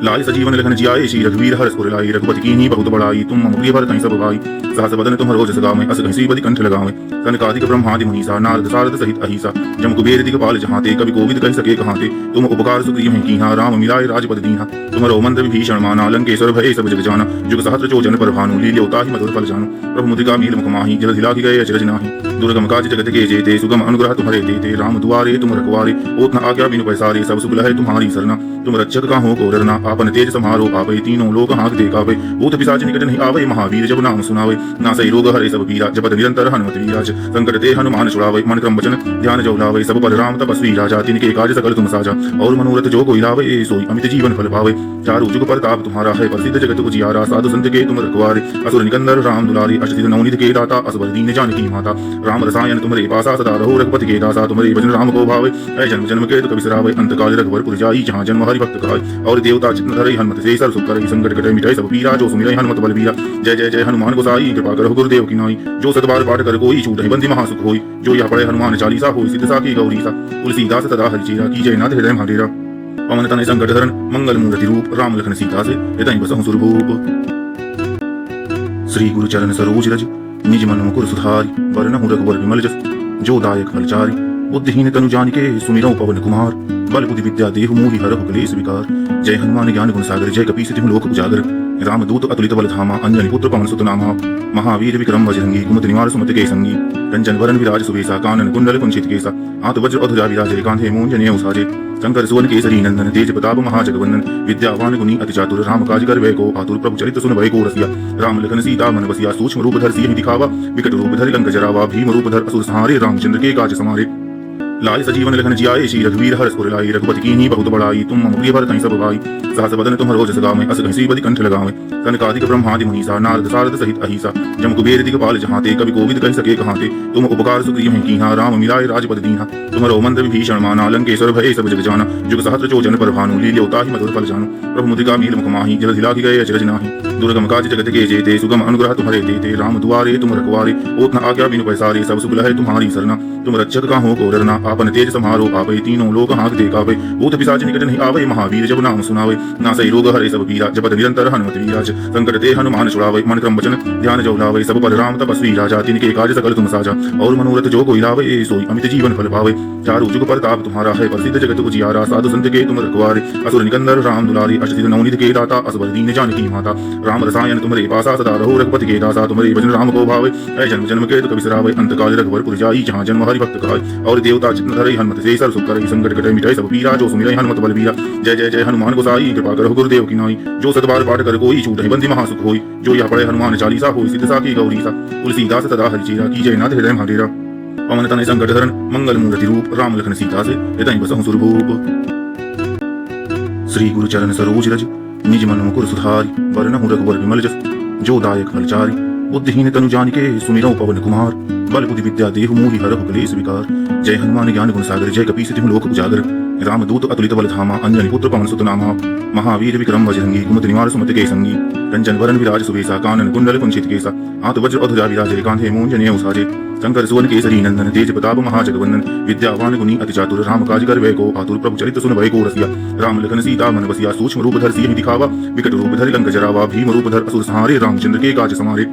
लाय सजीवन लखन जियाए श्री रघुवीर हर्ष उर लाए रघुपति कीन्ही बहुत बड़ाई तुम मम प्रिय भरत सब भाई सहस बदन तुम्हारो जस गावें अस घसी बदि कंठ लगावें सनकादिक ब्रह्मादि मुनीसा नारद सारद सहित अहिसा जम कुबेर दिगपाल जहांते कवि कोविद कहि सके कहांते तुम उपकार सुग्रीव हैं कीन्हा राम मिलाए राजपद दीन्हा तुम्हारो मंत्र विभीषण माना लंकेश्वर भय सब जग जाना जुग सहस्त्र जोजन पर भानु लील्योता ही मधुर फल जानु प्रभु मुद्रिका मील मुख माहि जल धिला गए अचरज नाहि दुर्गम काज जगत के जेते सुगम अनुग्रह तुम्हारे देते राम दुआरे तुम रखवारे ओत न आज्ञा बिनु पैसारे सब सुख लहै तुम्हारी सरना तुम रक्षक काहू को डरना आपन तेज समारो आवे तीनों लोग हाथ दे कावे भूत पिशाच निकट नहीं आवे महावीर जब नाम सुनावे नासै रोग हरे सब पीरा जपत निरंतर हनुमत वीराज संकट ते हनुमान छुड़ावे मन क्रम वचन ध्यान जो लावे सब पर राम तपस्वी राजा तिनके काज सकल तुम साजा और मनोरथ जो कोई लावे सोई अमित जीवन फल पावे चारु जुग प्रताप तुम्हारा है प्रसिद्ध जगत उजियारा साधु संत के तुम रखवारे असुर निकंदर राम दुलारी अष्टसिद्ध नवनीत के दाता असबर दीन जानकी माता राम रसायन तुम्हारे पासा सदा रहो रघुपति के दासा तुम्हारे भजन राम को भावे ऐ जन्म जन्म के दुख बिसरावे अंत काल रघुवर जाई जहाँ जन्म हरि भक्त कहाय और देवता चित्त धरई हनुमत से सर सुख करई संकट कटे मिटाई सब पीरा जो सुमिरै हनुमत बलबीरा जय जय जय हनुमान गोसाई कृपा करो गुरुदेव की नाई जो सतबार पाठ कर कोई छूट बंदी महासुख होई जो यह पढ़े हनुमान चालीसा होई सिद्ध साखी गौरी सा तुलसीदास सदा हरिचेरा की जय नाथ हृदय महाडेरा पवन तनय संकट हरण मंगल मूर्ति रूप राम लखन सीता से हृदय बसहु सुरभूप श्री गुरु चरण सरोज रज निज मन मुकुर सुधारी वरनहु रघुवर विमल जस जो दायक फलचारी बुद्धिहीन तनु जानिके सुमिरौ पवन कुमार बल बुद्धि विद्या देहु मोहि हरहु क्लेश विकार जय हनुमान ज्ञान गुण सागर जय कपीस तिहु लोक उजागर रामदूत अतुलित बल धामा अंजनी पुत्र पवन सुत नामा महावीर विक्रम बजरंगी कुमति निवार सुमति के संगी कंचन वरन विराज सुबेसा कानन कुंडल कुंचित केसा हाथ वज्र अधुजा विराज कांधे मूंजनेय उसाजे शंकर सुवन केसरी नंदन तेज प्रताप महाजगवंदन विद्यावान गुणी अति चातुर राम काज कर वै को आतुर प्रभु चरित सुन भय को रसिया राम लखन सीता मन बसिया सूक्ष्म रूप धर सियहि दिखावा विकट रूप धर लंक जरावा भीम रूप धर असुर संहारे रामचंद्र के काज समारे लाय सजीवन लखन जियाए श्री रघुवीर हर्ष उर लाए रघुपति कीन्ही बहुत बड़ाई तुम मम प्रिय भरत सब भाई सहस बदन तुम्हारो जस गावें अस घसी बदि कंठ लगावें सनकादिक ब्रह्मादि मुनीसा नारद सारद सहित अहिसा जम कुबेर दिगपाल जहांते कवि कोविद कहि सके कहांते तुम उपकार सुग्रीव हैं कीन्हा राम मिलाए राजपद दीन्हा तुम्हारो मंत्र विभीषण माना लंकेश्वर भय सब जग जाना जुग सहस्त्र जोजन पर भानु लील्योता ही मधुर फल जानु प्रभु मुद्रिका मील मुख माहि जल धिला गए अचरज नाहि दुर्गम काज जगत के जेते सुगम अनुग्रह तुम्हारे देते राम दुआरे तुम रखवारे ओत न आज्ञा बिनु पैसारे सब सुख लहै तुम्हारी सरना तुम रक्षक काहू को डरना आपन तेज समारो आवे तीनों लोग हाथ दे कावे भूत पिशाच निकट नहीं आवे महावीर जब नाम सुनावे नासै रोग हरे सब पीरा जपत निरंतर हनुमत वीराज संकट ते हनुमान छुड़ावे मन क्रम वचन ध्यान जो लावे सब पर राम तपस्वी राजा तिनके काज सकल तुम साजा और मनोरथ जो कोई लावे सोई अमित जीवन फल पावे चारु जुग प्रताप तुम्हारा है प्रसिद्ध जगत उजियारा साधु संत के तुम रखवारे असुर निकंदर राम दुलारी अष्टसिद्ध नवनीत के दाता असबर दीन जानकी माता राम रसायन तुम्हारे पासा सदा रहो रघुपति के दासा तुम्हारे भजन राम को भावे ऐ जन्म जन्म के दुख बिसरावे अंत काल रघुवर जाई जहाँ जन्म हरि भक्त कहाय और देवता चित्त धरई हनुमत से सर सुख करई संकट कटे मिटाई सब पीरा जो सुमिरै हनुमत बलबीरा जय जय जय हनुमान गोसाई कृपा करो गुरुदेव की नाई जो सतबार पाठ कर कोई छूट बंदी महासुख होई जो यह पढ़े हनुमान चालीसा होई सिद्ध साखी गौरी सा तुलसीदास सदा हरिचेरा की जय नाथ हृदय महाडेरा पवन तनय संकट हरण मंगल मूर्ति रूप राम लखन सीता से हृदय बसहु सुरभूप श्री गुरु चरण सरोज रज निज मन मुकुर सुधारी वरनहु रघुवर विमल जस जो दायक फलचारी बुद्धिहीन तनु जानिके सुमिरौ पवन कुमार बल बुद्धि विद्या देहु मोहि हरहु क्लेश विकार जय हनुमान ज्ञान गुण सागर जय कपीस तिहु लोक उजागर रामदूत अतुलित बल धामा अंजनी पुत्र पवन सुत नामा महावीर विक्रम बजरंगी कुमति निवार सुमति के संगी कंचन वरण विराज सुवेसा कानन कुंडल कुंचित केसा हाथ वज्र अधुजा विराज कांधे मूंजने उसाजे शंकर सुवन केसरी नंदन तेज प्रताप महाजगवंदन विद्यावान गुणी अति चातुर राम काज कर वै को आतुर प्रभु चरित सुन भय को रसिया राम लखन सीता मन बसिया सूक्ष्म रूप धर सिंह दिखावा विकट रूप धर लंक जरावा भीम रूप धर असुर संहारे रामचंद्र के काज समारे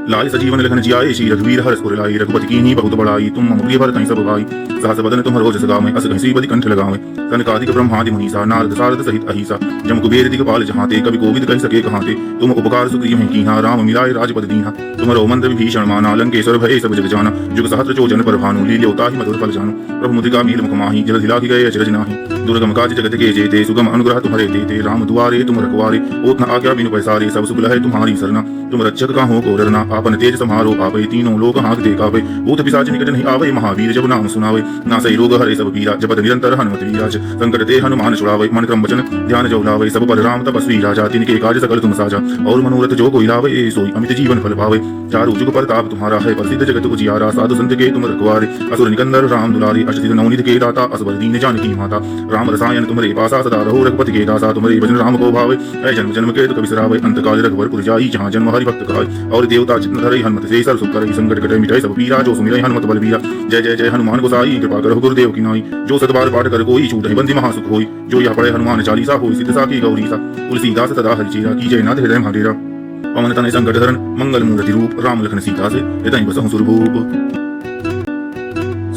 लाय सजीवन लखन जियाए श्री रघुवीर हर्ष उर लाए रघुपति कीन्ही बहुत बड़ाई तुम मम प्रिय भरत सब भाई सहस बदन तुम रोज सगावे अस घसी बदि कंठ लगावे कनकादिक ब्रह्मादि मुनीसा नारद सारद सहित अहिसा जम कुबेर दिगपाल जहाते कवि कोविद कहि सके कहाते तुम उपकार सुग्रीव हैं कीहा राम मिलाए राजपद दीहा तुमरो मंद विभीषण माना लंकेश्वर भय सब जग जाना जुग सहस्त्र चोजन पर भानु लील्योता ही मधुर फल जानु प्रभु मुद्रिका मील मुख माही जल हिला गए अचरज नाही दुर्गम काज जगत के जेते सुगम अनुग्रह तुम्हारे देते राम दुआरे तुम रखवारे ओत न आज्ञा बिनु पैसारे सब सुख है तुम्हारी सरना तुम रक्षक का हो को डरना आपन तेज समारो आवे तीनों लोग हाथ देखावे भूत पिशाच निकट नहीं आवे महावीर जब नाम सुनावे नासै रोग हरे सब पीरा जपत निरंतर हनुमत वीराज संकट ते हनुमान छुड़ावे मन क्रम वचन ध्यान जो लावे सब पर राम तपस्वी राजा तिनके काज सकल तुम साजा और मनोरथ जो कोई लावे सोई अमित जीवन फल पावे चारु जुग परताप तुम्हारा है प्रसिद्ध जगत उजियारा साधु संत के तुम रखवारे असुर निकंदर राम दुलारे अष्टसिद्धि नवनीत के दाता असबर दीन जानकी माता राम रसायन तुम्हारे पासा सदा रहो रघुपति के दासा तुम्हारे भजन राम को भावे ऐ जन्म जन्म के दुख बिसरावे अंत काल रघुवर जाई जहाँ जन्म हरि भक्त खाए और देवता चित्त धरई हनुमत से सर सुख करई संकट कटे मिटाई सब पीरा जो सुमिरै हनुमत बलबीरा जय जय जय हनुमान गोसाई कृपा करो गुरुदेव की नाई जो सतबार पाठ कर कोई छूटहि बंदी महासुख होई जो यह पढ़े हनुमान चालीसा होई सिद्ध साखी गौरी सा तुलसीदास सदा हरिचेरा की जय नाथ हृदय महाडेरा पवन तनय संकट हरण मंगल मूर्ति रूप राम लखन सीता से हृदय बसहु सुरभूप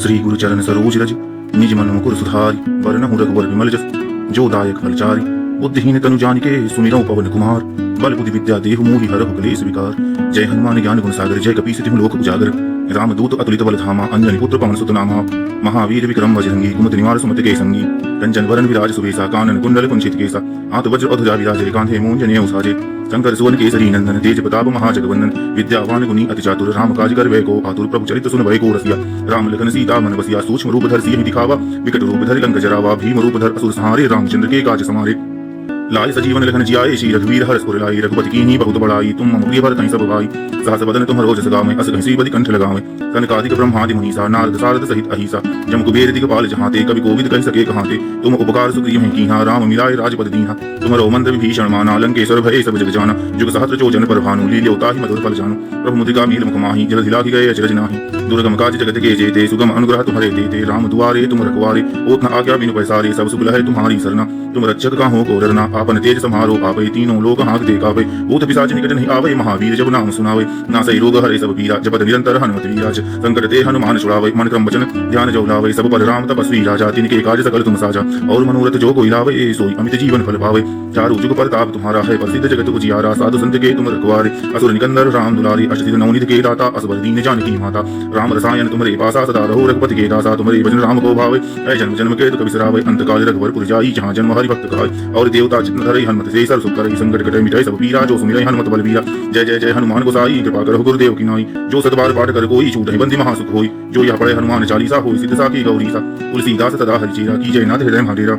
श्री गुरु चरण सरोज रज निज मन मुकुर सुधारि वरनहु रघुवर विमल जस जो दायक फलचारि बुद्धिहीन तनु जानिके सुमिरौ पवन कुमार बल बुद्धि विद्या देहु मोहि हरहु क्लेश विकार जय हनुमान ज्ञान गुण सागर जय कपीस तिहु लोक उजागर रामदूत अतुलित बल धामा अंजनी पुत्र पवन सुत नामा महावीर विक्रम बजरंगी कुमति निवार सुमति के संगी कंचन वरण विराज सुवेसा कानन कुंडल कुंचित केसा हाथ वज्र अधुजा विराज कांधे मूंजने उसाजे शंकर सुवन केसरी नंदन तेज प्रताप महाजगवंदन विद्यावान गुणी अति चातुर राम काज कर वै को आतुर प्रभु चरित सुन भय को रसिया राम लखन सीता मन बसिया सूक्ष्म रूप धर सिंह दिखावा विकट रूप धर लंक जरावा भीम रूप धर असुर संहारे रामचंद्र के काज समारे लाय सजीवन लखन जियाए श्री रघुवीर हर्ष उर लाए रघुपति कीन्ही बहुत बड़ाई तुम मम प्रिय भरत सब भाई सहस बदन तुम रोज सगावे अस घसी बदि कंठ लगावे कनकादिक ब्रह्मादि मुनीसा नारद सारद सहित अहिसा जम कुबेर दिगपाल जहाते कवि कोविद कहि सके कहाते तुम उपकार सुग्रीव हैं कीहा राम मिलाए राजपद दीहा तुमरो मंद विभीषण माना लंकेश्वर भय सब जग जाना जुग सहस्त्र चोजन पर भानु लील्योता ही मधुर फल जानु प्रभु मुद्रिका मील मुख माही जल हिला गए अचरज नाही दुर्गम काज जगत के जेते सुगम अनुग्रह तुम्हारे देते राम दुआरे तुम रखवारे ओत न आज्ञा बिनु पैसारे सब सुख है तुम्हारी सरना तुम रक्षक का हो को डरना आपन तेज समारो आवे तीनों लोग हाथ देखावे भूत पिशाच निकट नहीं आवे महावीर जब नाम सुनावे नासै रोग हरे सब पीरा जपत निरंतर हनुमत वीराज संकट ते हनुमान छुड़ावे मन क्रम वचन ध्यान जो लावे सब पर राम तपस्वी राजा तिनके काज सकल तुम साजा और मनोरथ जो कोई लावे सोई अमित जीवन फल पावे चारु जुग परताप तुम्हारा है प्रसिद्ध जगत उजियारा साधु संत के तुम रखवारे असुर निकंदर राम दुलारे अष्टसिद्धि नवनीत के दाता असबर दीन जानकी माता राम रसायन तुम्हारे पासा सदा रहो रघुपति के दासा तुम्हारे भजन राम को भावे ऐ जन्म जन्म के दुख बिसरावे अंत काल रघुवर जाई जहाँ जन्म हरि भक्त खाए और देवता चित्त धरई हनुमत से सर सुख करई संकट कटे मिटाई सब पीरा जो सुमिरै हनुमत बलबीरा जय जय जय हनुमान गोसाई कृपा करो गुरुदेव की नाई जो सतबार पाठ कर कोई छूटहि बंदी महासुख होई जो यह पढ़े हनुमान चालीसा होई सिद्ध साखी गौरी सा तुलसीदास सदा हरिचेरा की जय नाथ हृदय महाडेरा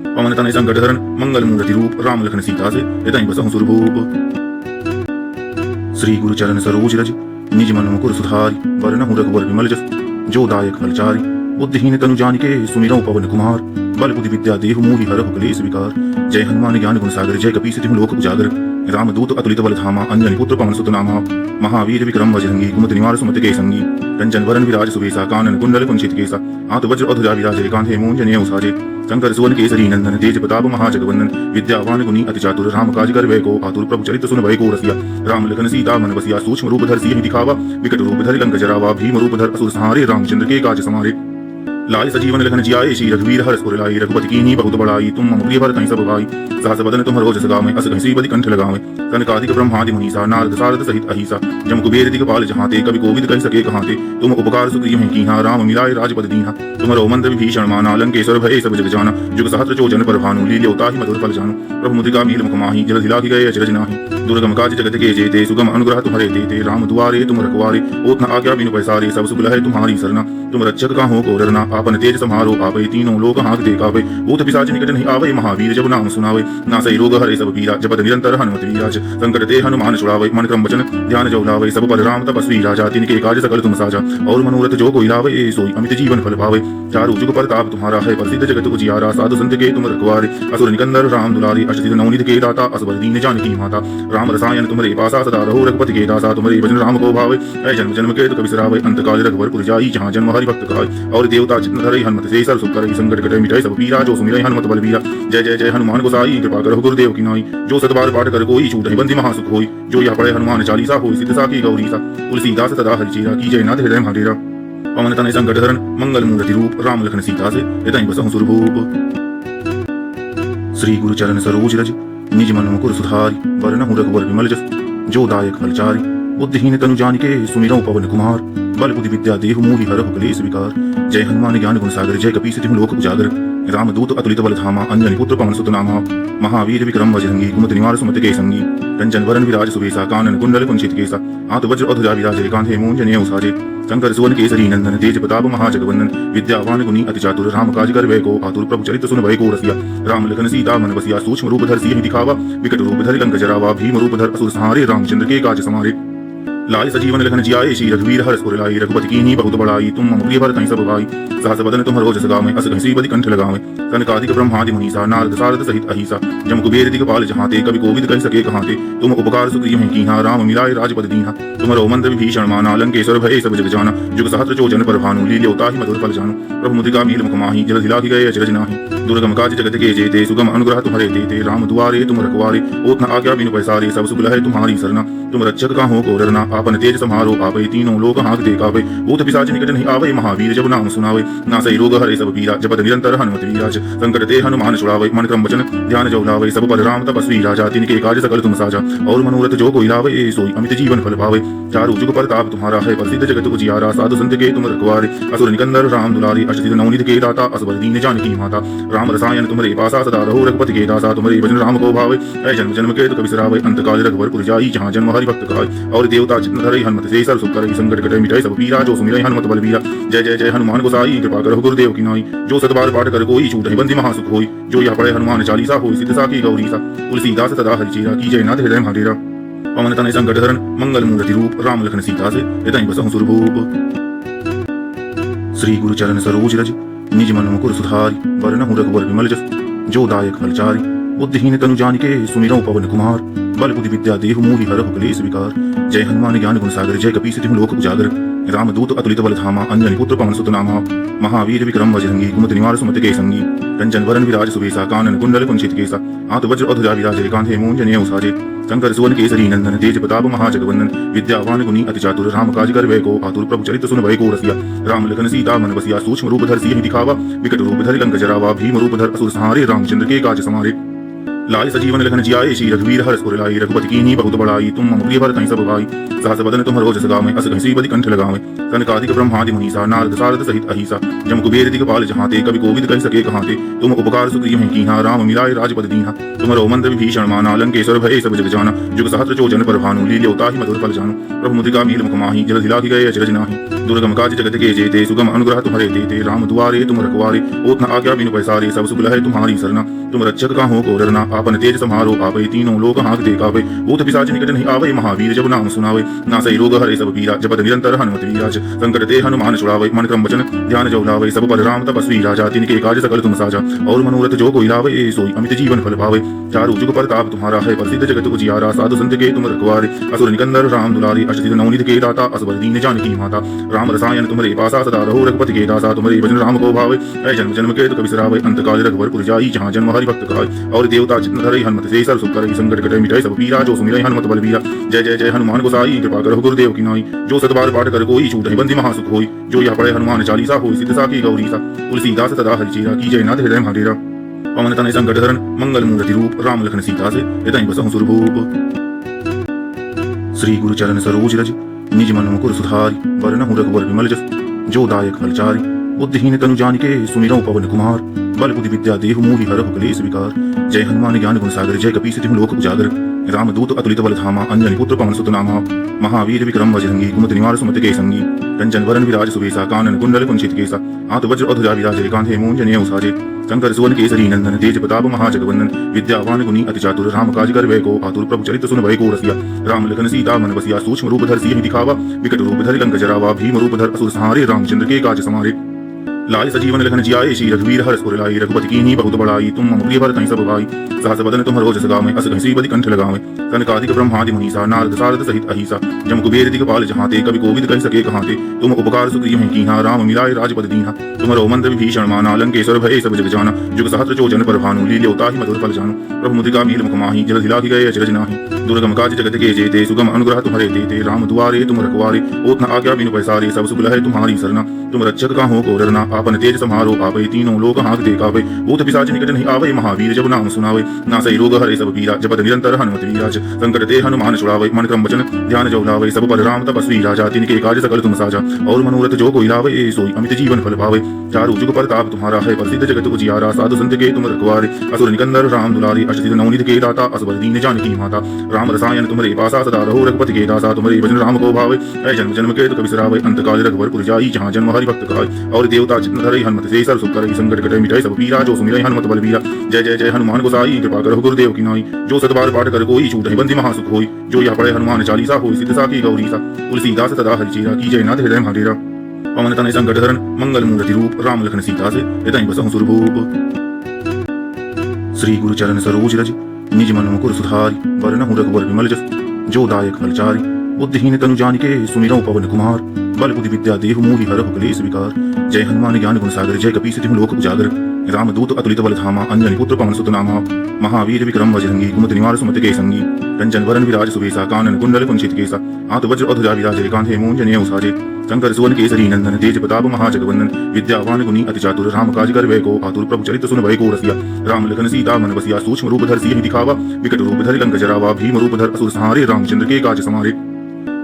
पवन तनय संकट हरण मंगल मूर्ति रूप राम लखन सीता से हृदय बसहु सुरभूप श्री गुरु चरण सरोज रज निज मन मुकुर सुधारि वरनहु रघुवर विमल जस जो दायक फलचारि बुद्धिहीन तनु जानिके सुमिरौ पवन कुमार बल बुद्धि विद्या देहु मोहि हरहु क्लेश विकार जय हनुमान ज्ञान गुण सागर जय कपीस तिहु लोक उजागर रामदूत अतुलित बल धामा अंजनी पुत्र पवन सुत नामा महावीर विक्रम बजरंगी कुमति निवार सुमति के संगी कंचन वरण विराज सुवेसा कानन कुंडल कुंचित केसा हाथ वज्र अधुजा विराज कांधे मूंजने उसाजे शंकर सुवन केसरी नंदन तेज प्रताप महाजगवंदन विद्यावान गुणी अति चातुर राम काज कर वै को आतुर प्रभु चरित सुन भय को रसिया राम लखन सीता मन बसिया सूक्ष्म रूप धर सिंह दिखावा विकट रूप धर लंक जरावा भीम रूप धर असुर संहारे रामचंद्र के काज समारे लाय सजीवन लखन जियाए श्री रघुवीर हर्ष उर लाए रघुपति कीन्ही बहुत बड़ाई तुम मम प्रिय भरत सब भाई सहस बदन तुम रोज सगावे अस घसी बदि कंठ लगावे कनकादिक ब्रह्मादि मुनीसा नारद सारद सहित अहिसा जम कुबेर दिगपाल जहाते कवि कोविद कहि सके कहाते तुम उपकार सुग्रीव हैं कीहा राम मिलाए राजपद दीहा तुमरो मंद विभीषण माना लंकेश्वर भय सब जग जाना जुग सहस्त्र चोजन पर भानु लील्योता ही मधुर फल जानु प्रभु मुद्रिका मील मुख माही जल हिला गए अचरज नाही दुर्गम काज जगत के जेते सुगम अनुग्रह तुम्हारे देते राम दुआरे तुम रखवारे ओत न आज्ञा बिनु पैसारे सब सुख है तुम्हारी सरना तुम रक्षक का हो को डरना आपन तेज समारो आवे तीनों लोग हाथ देखावे भूत पिशाच निकट नहीं आवे महावीर जब नाम सुनावे ना सही रोग हरे सब पीरा जपत निरंतर हनुमत वीराज संकट ते हनुमान छुड़ावे मन क्रम वचन ध्यान जो लावे सब पर राम तपस्वी राजा तिनके काज सकल तुम साजा और मनोरथ जो कोई लावे सोई अमित जीवन फल पावे चारु जुग प्रताप तुम्हारा है प्रसिद्ध जगत उजियारा साधु संत के तुम रखवारे असुर निकंदर राम दुलारी अष्टसिद्ध नवनीत के दाता असबर दीन जानकी माता राम रसायन तुम्हारे पासा सदा रहो रघुपति के दासा तुम्हारे भजन राम को भावे ऐ जन्म जन्म के दुख बिसरावे अंत काल रघुवर जाई जहाँ जन्म हरि भक्त खाए और देवता चित्त धरई हनुमत से सर सुख करई संकट कटे मिटाई सब पीरा जो सुमिरै हनुमत बलबीरा जय जय जय हनुमान गोसाई कृपा करो गुरुदेव की नाई जो सतबार पाठ कर कोई छूट बंदी महासुख होई जो यह पढ़े हनुमान चालीसा होई सिद्ध साखी गौरी सा तुलसीदास सदा हरिचेरा की जय नाथ हृदय महाडेरा पवन तनय संकट हरण मंगल मूर्ति रूप राम लखन सीता से हृदय बसहु सुरभूप श्री गुरु चरण सरोज रज निज मन मुकुर सुधारी वरनहु रघुवर विमल जस जो दायक फलचारी बुद्धिहीन तनु जानिके सुमिरौ पवन कुमार बल बुद्धि विद्या देहु मोहि हरहु क्लेश विकार जय हनुमान ज्ञान गुण सागर जय कपीस तिहु लोक उजागर राम दूत अतुलित बल धामा अंजनी पुत्र पवन सुत नामा महावीर विक्रम बजरंगी कुमति निवार सुमति के संगी कंचन वरन विराज सुबेसा कानन कुंडल कुंचित केसा हाथ वज्र अधुजा विराजे कांधे मूंजने उसाजे शंकर सुवन केसरी नंदन तेज प्रताप महाजगवंदन विद्यावान गुणी अति चातुर राम काज कर वै को आतुर प्रभु चरित सुन भय को रसिया राम लखन सीता मन बसिया सूक्ष्म रूप धर सियहि दिखावा विकट रूप धर लंक जरावा भीम रूप धर असुर संहारे रामचंद्र के काज समारे लाय सजीवन लखन जियाए श्री रघुवीर हर्ष उर लाई रघुपति कीन्ही बहुत बड़ाई तुम मम प्रिय भरतहि सब भाई सहस बदन तुम्हरो जस गावें अस घसी बदि कंठ लगावें सनकादिक ब्रह्मादि मुनीसा नारद सारद सहित अहिसा जम कुबेर दिगपाल जहांते कवि कोविद कहि सके कहांते तुम उपकार सुग्रीव हैं कीन्हा राम मिलाए राजपद दीन्हा तुम्हरो मंत्र विभीषण माना लंकेश्वर भय सब जग जाना जुग सहस्त्र चोजन पर भानु लील्योता ही मधुर फल जानु प्रभु मुद्रिका मील मुख माहि जल हिलाहि गए अचरज नाहि दुर्गम काज जगत के जेते सुगम अनुग्रह तुम्हारे देते राम दुआरे तुम रखवारे ओत न आज्ञा बिनु पैसारे सब सुख है तुम्हारी सरना तुम रक्षक का हो को डरना आपन तेज समारो आवे तीनों लोग हाथ देखावे भूत पिशाच निकट नहीं आवे महावीर जब नाम सुनावे ना सही रोग हरे सब पीरा जपत निरंतर हनुमत वीराज संकट ते हनुमान छुड़ावे मन क्रम वचन ध्यान जो लावे सब पर राम तपस्वी राजा तिनके काज सकल तुम साजा और मनोरथ जो कोई लावे सोई अमित जीवन फल पावे चारु जुग प्रताप तुम्हारा है प्रसिद्ध जगत उजियारा साधु संत के तुम रखवारे असुर निकंदर राम दुलारी अष्टसिद्ध नवनीत के दाता असबर दीन जानकी माता राम रसायन तुम्हारे पासा सदा रहो रघुपति के दासा तुम्हारे भजन राम को भावे ऐ जन्म जन्म के दुख बिसरावे अंत काल रघुवर जाई जहाँ जन्म हरि भक्त खाए और देवता चित्त धरई हनुमत से सर सुख करई संकट कटे मिटाई सब पीरा जो सुमिरै हनुमत बलबीरा जय जय जय हनुमान गोसाई कृपा करो गुरुदेव की नाई जो सतबार पाठ कर कोई छूट बंदी महासुख होई जो यह पढ़े हनुमान चालीसा होई सिद्ध साखी गौरी सा तुलसीदास सदा हरिचेरा की जय नाथ हृदय महाडेरा पवन तनय संकट हरण मंगल मूर्ति रूप राम लखन सीता से हृदय बसहु सुरभूप श्री गुरु चरण सरोज रज निज मन मुकुर सुधारी वरनहु रघुवर विमल जस जो दायक फलचारी बुद्धिहीन तनु जानिके सुमिरौ पवन कुमार बल बुद्धि विद्या देहु मोहि हरहु क्लेश विकार जय हनुमान ज्ञान गुण सागर जय कपीस तिहु लोक उजागर राम दूत अतुलित बल धामा अंजनी पुत्र पवन सुत नामा महावीर विक्रम बजरंगी कुमति निवार सुमति के संगी कंचन वरन विराज सुबेसा कानन कुंडल कुंचित केसा हाथ वज्र अधुजा विराजे कांधे मूंजने उसाजे शंकर सुवन केसरी नंदन तेज प्रताप महाजगवंदन विद्यावान गुणी अति चातुर राम काज कर वै को आतुर प्रभु चरित सुन भय को रसिया राम लखन सीता मन बसिया सूक्ष्म रूप धर सियहि दिखावा विकट रूप धर लंक जरावा भीम रूप धर असुर संहारे रामचंद्र के काज समारे लाय सजीवन लखन जियाए श्री रघुवीर हर्ष उर लाई रघुपति कीन्ही बहुत बड़ाई तुम मम प्रिय भरतहि सब भाई सहस बदन तुम्हरो जस गावें अस घसी बदि कंठ लगावें सनकादिक ब्रह्मादि मुनीसा नारद सारद सहित अहिसा जम कुबेर दिगपाल जहांते कवि कोविद कहि सके कहांते तुम उपकार सुग्रीव हैं कीन्हा राम मिलाए राजपद दीन्हा तुम्हरो मंत्र विभीषण माना लंकेश्वर भय सब जग जाना जुग सहस्त्र चोजन पर भानु लील्योता ही मधुर फल जानु प्रभु मुद्रिका मील मुख माहि जल हिलाहि गए अचरज नाहि दुर्गम काज जगत के जेते सुगम अनुग्रह तुम्हारे देते राम दुआरे तुम रखवारे ओत न आज्ञा बिनु पैसारे सब सुख है तुम्हारी सरना तुम रक्षक का हो को डरना आपन तेज समारो आवे तीनों लोग हाथ देखावे भूत पिशाच निकट नहीं आवे महावीर जब नाम सुनावे ना सही रोग हरे सब पीरा जपत निरंतर हनुमत वीराज संकट ते हनुमान छुड़ावे मन क्रम वचन ध्यान जो लावे सब पर राम तपस्वी राजा तिनके काज सकल तुम साजा और मनोरथ जो कोई लावे सोई अमित जीवन फल पावे चारु जुग प्रताप तुम्हारा है प्रसिद्ध जगत उजियारा साधु संत के तुम रखवारे असुर निकंदर राम दुलारी अष्टसिद्ध नवनीत के दाता असबर दीन जानकी माता राम रसायन तुम्हारे पासा सदा रहो रघुपति के दासा तुम्हारे भजन राम को भावे ऐ जन्म जन्म के दुख बिसरावे अंत काल रघुवर जाई जहाँ जन्म हरि भक्त खाए और देवता चित्त धरई हनुमत से सर सुख करई संकट कटे मिटाई सब पीरा जो सुमिरै हनुमत बलबीरा जय जय जय हनुमान गोसाई कृपा करो गुरुदेव की नाई जो सतबार पाठ कर कोई छूट बंदी महासुख होई जो यह पढ़े हनुमान चालीसा होई सिद्ध साखी गौरी सा तुलसीदास सदा हरिचेरा की जय नाथ हृदय महाडेरा पवन तनय संकट हरण मंगल मूर्ति रूप राम लखन सीता से हृदय बसहु सुरभूप श्री गुरु चरण सरोज रज निज मन मुकुर सुधारी वरनहु रघुवर विमल जस जो दायक फलचारी बुद्धिहीन तनु जानिके सुमिरौ पवन कुमार बल बुद्धि विद्या देहु मोहि हरहु क्लेश विकार जय हनुमान ज्ञान गुण सागर जय कपीस तिहु लोक उजागर रामदूत अतुलित बल धामा अंजनी पुत्र पवन सुत नामा महावीर विक्रम बजरंगी कुमति निवार सुमति के संगी कंचन वरण विराज सुवेसा कानन कुंडल कुंचित केसा हाथ वज्र अधुजा विराज कांधे मूंजने उसाजे शंकर सुवन केसरी नंदन तेज प्रताप महाजगवंदन विद्यावान गुणी अति चातुर राम काज कर वै को आतुर प्रभु चरित सुन भय को रसिया राम लखन सीता मन बसिया सूक्ष्म रूप धर सिंह दिखावा विकट रूप धर लंक जरावा भीम रूप धर असुर संहारे रामचंद्र के काज समारे लाय सजीवन लखन जियाए श्री रघुवीर हर्ष उर लाए रघुपति कीन्ही बहुत बड़ाई तुम मम प्रिय भरत सब भाई सहस बदन तुम रोज सगावे अस घसी बदि कंठ लगावे कनकादिक ब्रह्मादि मुनीसा नारद सारद सहित अहिसा जम कुबेर दिगपाल जहाते कवि कोविद कह सके कहाते तुम उपकार सुग्रीव हैं कीहा राम मिलाए राजपद दीहा तुमरो मंद विभीषण माना लंकेश्वर भय सब जग जाना जुग सहस्र चोजन पर भानु लील्योता ही मधुर फल जानु प्रभु मुद्रिका मील मुख माही जल हिला गए अचरज नाही दुर्गम काज जगत के जेते सुगम अनुग्रह तुम्हारे देते राम दुआरे तुम रखवारे ओत न आज्ञा बिनु पैसारे सब सुख है तुम्हारी सरना तुम रक्षक का हो को डरना आपन तेज समारो आवे तीनों लोग हाथ देखावे भूत पिशाच निकट नहीं आवे महावीर जब नाम सुनावे ना सही रोग हरे सब पीरा जपत निरंतर हनुमत वीराज संकट ते हनुमान छुड़ावे मन क्रम वचन ध्यान जो लावे सब पर राम तपस्वी राजा तिनके कार्य सकल तुम साजा और मनोरथ जो कोई लावे सोई अमित जीवन फल पावे चारु जुग प्रताप तुम्हारा है प्रसिद्ध जगत उजियारा साधु संत के तुम रखवारे असुर निकंदर राम दुलारे अष्टसिद्ध नवनीत के दाता असबर दीन जानकी माता राम रसायन तुम्हारे पासा सदा रहो रघुपति के दासा तुम्हारे भजन राम को भावे ऐ जन्म जन्म के दुख बिसरावे अंत काल रघुवर जाई जहाँ जन्म हरि भक्त खाए और देवता चित्त धरे हनुमत से सर सुख करे संकट कटे मिटाई सब पीरा जो सुमिरै हनुमत बलबीरा जय जय जय हनुमान गोसाई कृपा करो गुरुदेव की नाई जो सतबार पाठ कर कोई छूट बंदी महासुख होई जो यह पढ़े हनुमान चालीसा होई सिद्ध साखी गौरी सा तुलसीदास सदा हरिचेरा की जय नाथ हृदय महाडेरा पवन तनय संकट हरण मंगल मूर्ति रूप राम लखन सीता से हृदय बसहु सुरभूप श्री गुरु चरण सरोज रज निज मन मुकुर सुधारी वरनहु रघुवर विमल जस जो दायक फलचारी बुद्धिहीन तनु जानिके सुमिरौ पवन कुमार बल बुद्धि विद्या देहु मोहि हरहु क्लेश विकार जय हनुमान ज्ञान गुण सागर जय कपीस तिहु लोक उजागर रामदूत अतुलित बल धामा अंजनी पुत्र पवन सुत नामा महावीर विक्रम बजरंगी कुमति निवार सुमति के संगी कंचन वरण विराज सुवेसा कानन कुंडल कुंचित केसा हाथ वज्र अधुजा विराज कांधे मूंजने उसाजे शंकर सुवन केसरी नंदन तेज प्रताप महाजगवंदन विद्यावान गुणी अति चातुर राम काज कर वै को आतुर प्रभु चरित सुन भय को रसिया राम लखन सीता मन बसिया सूक्ष्म रूप धर सिंह दिखावा विकट रूप धर लंक जरावा भीम रूप धर असुर संहारे रामचंद्र के काज समारे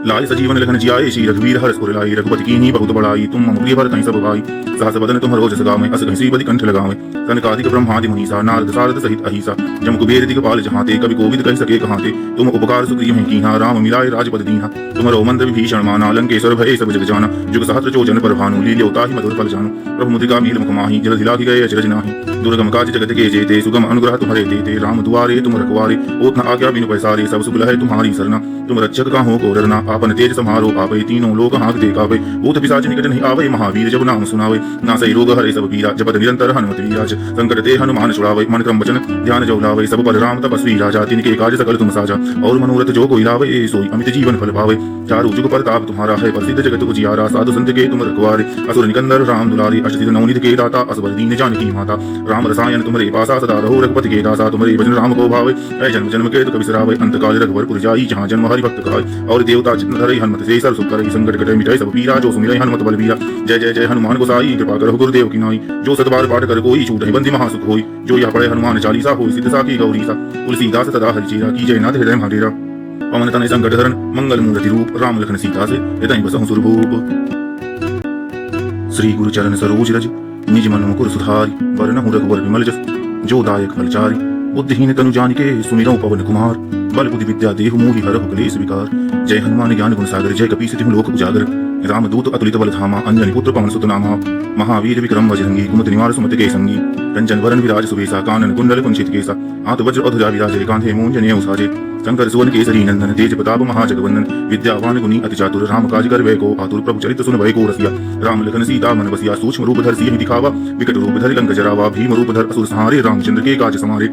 लाय सजीवन लखन जियाए श्री रघुवीर हर्ष उर लाए रघुपति कीन्ही बहुत बड़ाई तुम मम प्रिय भरत सब भाई सहस बदन तुम रोज सगावे अस घसी बदि कंठ लगावे कनकादिक ब्रह्मादि मुनीसा नारद सारद सहित अहिसा जम कुबेर दिगपाल जहाते कवि कोविद कह सके कहाते तुम उपकार सुग्रीव हैं कीहा राम मिलाए राजपद दीहा तुमरो मंद विभीषण माना लंकेश्वर भय सब जग जाना जुग सहस्र चोजन पर भानु लील्योता ही मधुर फल जानु प्रभु मुद्रिका मील मुख माही जल हिला गए अचरज नाही दुर्गम काज जगत के जेते सुगम अनुग्रह तुम्हारे देते राम दुआरे तुम रखवारे ओत न आज्ञा बिनु पैसारे सब सुख है तुम्हारी सरना तुम रक्षक का हो को डरना आपन तेज समारो आवे तीनों लोग हाथ देखावे भूत पिशाच निकट नहीं आवे महावीर जब नाम सुनावे ना सही रोग हरे सब पीरा जपत निरंतर हनुमत वीराज संकट ते हनुमान छुड़ावे मन क्रम वचन ध्यान जो लावे सब पर राम तपस्वी राजा तिनके कार्य सकल तुम साजा और मनोरथ जो कोई लावे सोई अमित जीवन फल पावे चारु जुग प्रताप तुम्हारा है प्रसिद्ध जगत उजियारा साधु संत के तुम रखवारे असुर निकंदर राम दुलारे अष्टसिद्ध नवनीत के दाता असबर दीन जानकी माता राम रसायन तुम्हारे पासा सदा रहो रघुपति के दासा तुम्हारे भजन राम को भावे ऐ जन्म जन्म के दुख बिसरावे अंत काल रघुवर जाई जहाँ जन्म हरि भक्त खाए और देवता चित्त धरे हनुमत से सर सुख करे संकट कटे मिटाई सब पीरा जो सुमिरै हनुमत बलबीरा जय जय जय हनुमान गोसाई कृपा करो गुरुदेव की नाई जो सतबार पाठ कर कोई छूट बंदी महासुख होई जो यह पढ़े हनुमान चालीसा होई सिद्ध साखी गौरी सा तुलसीदास सदा हरिचेरा की जय नाथ हृदय महाडेरा पवन तनय संकट हरण मंगल मूर्ति रूप राम लखन सीता से हृदय बसहु सुरभूप श्री गुरु चरण सरोज रज निज मन मुकुर सुधारी वरनहु रघुवर विमल जस जो दायक फलचारी बुद्धिहीन तनु जानिके सुमिरौ पवन कुमार बल बुद्धि विद्या देहु मोहि हरहु क्लेश विकार जय हनुमान ज्ञान गुण सागर जय कपीस तिहु लोक उजागर रामदूत अतुलित बल धामा अंजनी पुत्र पवन सुत नामा महावीर विक्रम बजरंगी कुमति निवार सुमति के संगी कंचन वरण विराज सुवेसा कानन कुंडल कुंचित केसा हाथ वज्र अधुजा विराज कांधे मूंजने उसाजे शंकर सुवन केसरी नंदन तेज प्रताप महाजगवंदन विद्यावान गुणी अति चातुर राम काज कर वै को आतुर प्रभु चरित सुन भय को रसिया राम लखन सीता मन बसिया सूक्ष्म रूप धर सिंह दिखावा विकट रूप धर लंक जरावा भीम रूप धर असुर संहारे रामचंद्र के काज समारे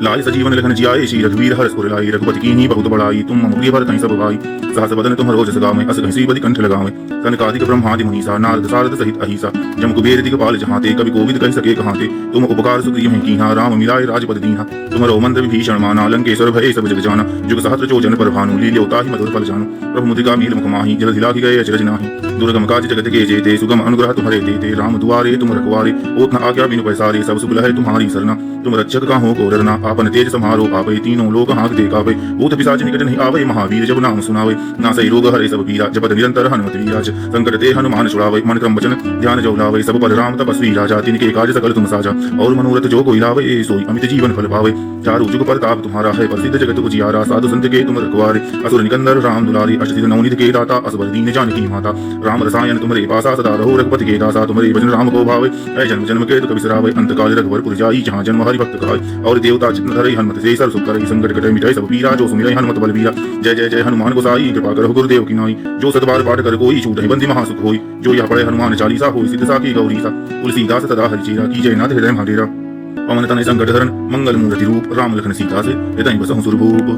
लाय सजीवन लखन जियाए श्री रघुवीर हर्ष उर लाए रघुपति कीन्ही बहुत बड़ाई तुम मम प्रिय भरत सब भाई सहस बदन तुम रोज सगावे अस घसी बदि कंठ लगावे कनकादिक ब्रह्मादि मुनीसा नारद सारद सहित अहिसा जम कुबेर दिगपाल जहाते कवि कोविद कह सके कहाते तुम उपकार सुग्रीव हैं कीहा राम मिलाए राजपद दीहा तुमरो मंद विभीषण माना लंकेश्वर भय सब जग जाना जुग सहस्र चोजन पर भानु लील्योता ही मधुर फल जानु प्रभु मुद्रिका मील मुख माही जल हिला गए अचरज नाही दुर्गम काज जगत के जेते सुगम अनुग्रह तुम्हारे देते राम दुआरे तुम रखवारे ओत न आज्ञा बिनु पैसारे सब सुख है तुम्हारी सरना तुम रक्षक का हो को डरना आपन तेज समारो आवे तीनों लोग हाथ दे कावे भूत पिशाच निकट नहीं आवे महावीर जब नाम सुनावे नासै रोग हरे सब पीरा जपत निरंतर हनुमत वीराज संकट ते हनुमान छुड़ावे मन क्रम वचन ध्यान जो लावे सब पर राम तपस्वी राजा तिनके काज सकल तुम साजा और मनोरथ जो कोई लावे सोई अमित जीवन फल पावे चारु जुग प्रताप तुम्हारा है प्रसिद्ध जगत उजियारा साधु संत के तुम रखवारे असुर निकंदर राम दुलारी अष्टसिद्ध नवनीत के दाता असबर दीन जानकी माता राम रसायन तुम्हारे पासा सदा रहो रघुपति के दासा तुम्हारे भजन राम को भावे ऐ जन्म जन्म के दुख बिसरावे अंत काल रघुवर जाई जहाँ जन्म हरि भक्त कहाय और देवता चित्त धरई हनुमत से सर सुख करई संकट कटे मिटाई सब पीरा जो सुमिरै हनुमत बलबीरा जय जय जय हनुमान गोसाई कृपा करो गुरुदेव की नाई जो सतबार पाठ कर कोई छूट बंदी महासुख होई जो यह पढ़े हनुमान चालीसा होई सिद्ध साखी गौरी सा तुलसीदास सदा हरिचेरा की जय नाथ हृदय महाडेरा पवन तनय संकट हरण मंगल मूर्ति रूप राम लखन सीता से हृदय बसहु सुरभूप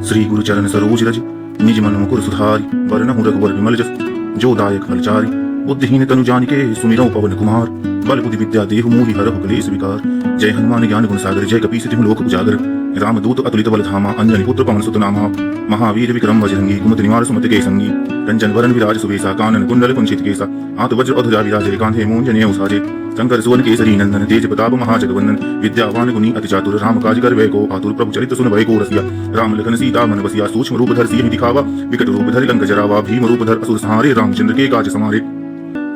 श्री गुरु चरण सरोज रज निज मन मुकुर सुधारी वरनहु रघुवर विमल जस जो दायक फलचारी बुद्धिहीन तनु जानिके सुमिरौ पवन कुमार बल बुद्धि विद्या देहु मोहि हरहु क्लेश विकार जय हनुमान ज्ञान गुण सागर जय कपीस तिहु लोक उजागर रामदूत अतुलित बल धामा अंजनी पुत्र पवन सुत नामा महावीर विक्रम बजरंगी कुमति निवार सुमति के संगी कंचन वरन विराज सुवेसा कानन कुंडल कुंचित केसा हाथ वज्र अधुजा विराजे कांधे मूंज जनेऊ साजे शंकर सुवन केसरी नंदन तेज प्रताप महाजगवंदन विद्यावान गुणी अति चातुर राम काज कर वै को आतुर प्रभु चरित सुन भय को रसिया राम लखन सीता मन बसिया सूक्ष्म रूप धर सिंह दिखावा विकट रूप धर लंक जरावा भीम रूप धर असुर संहारे रामचंद्र के काज समारे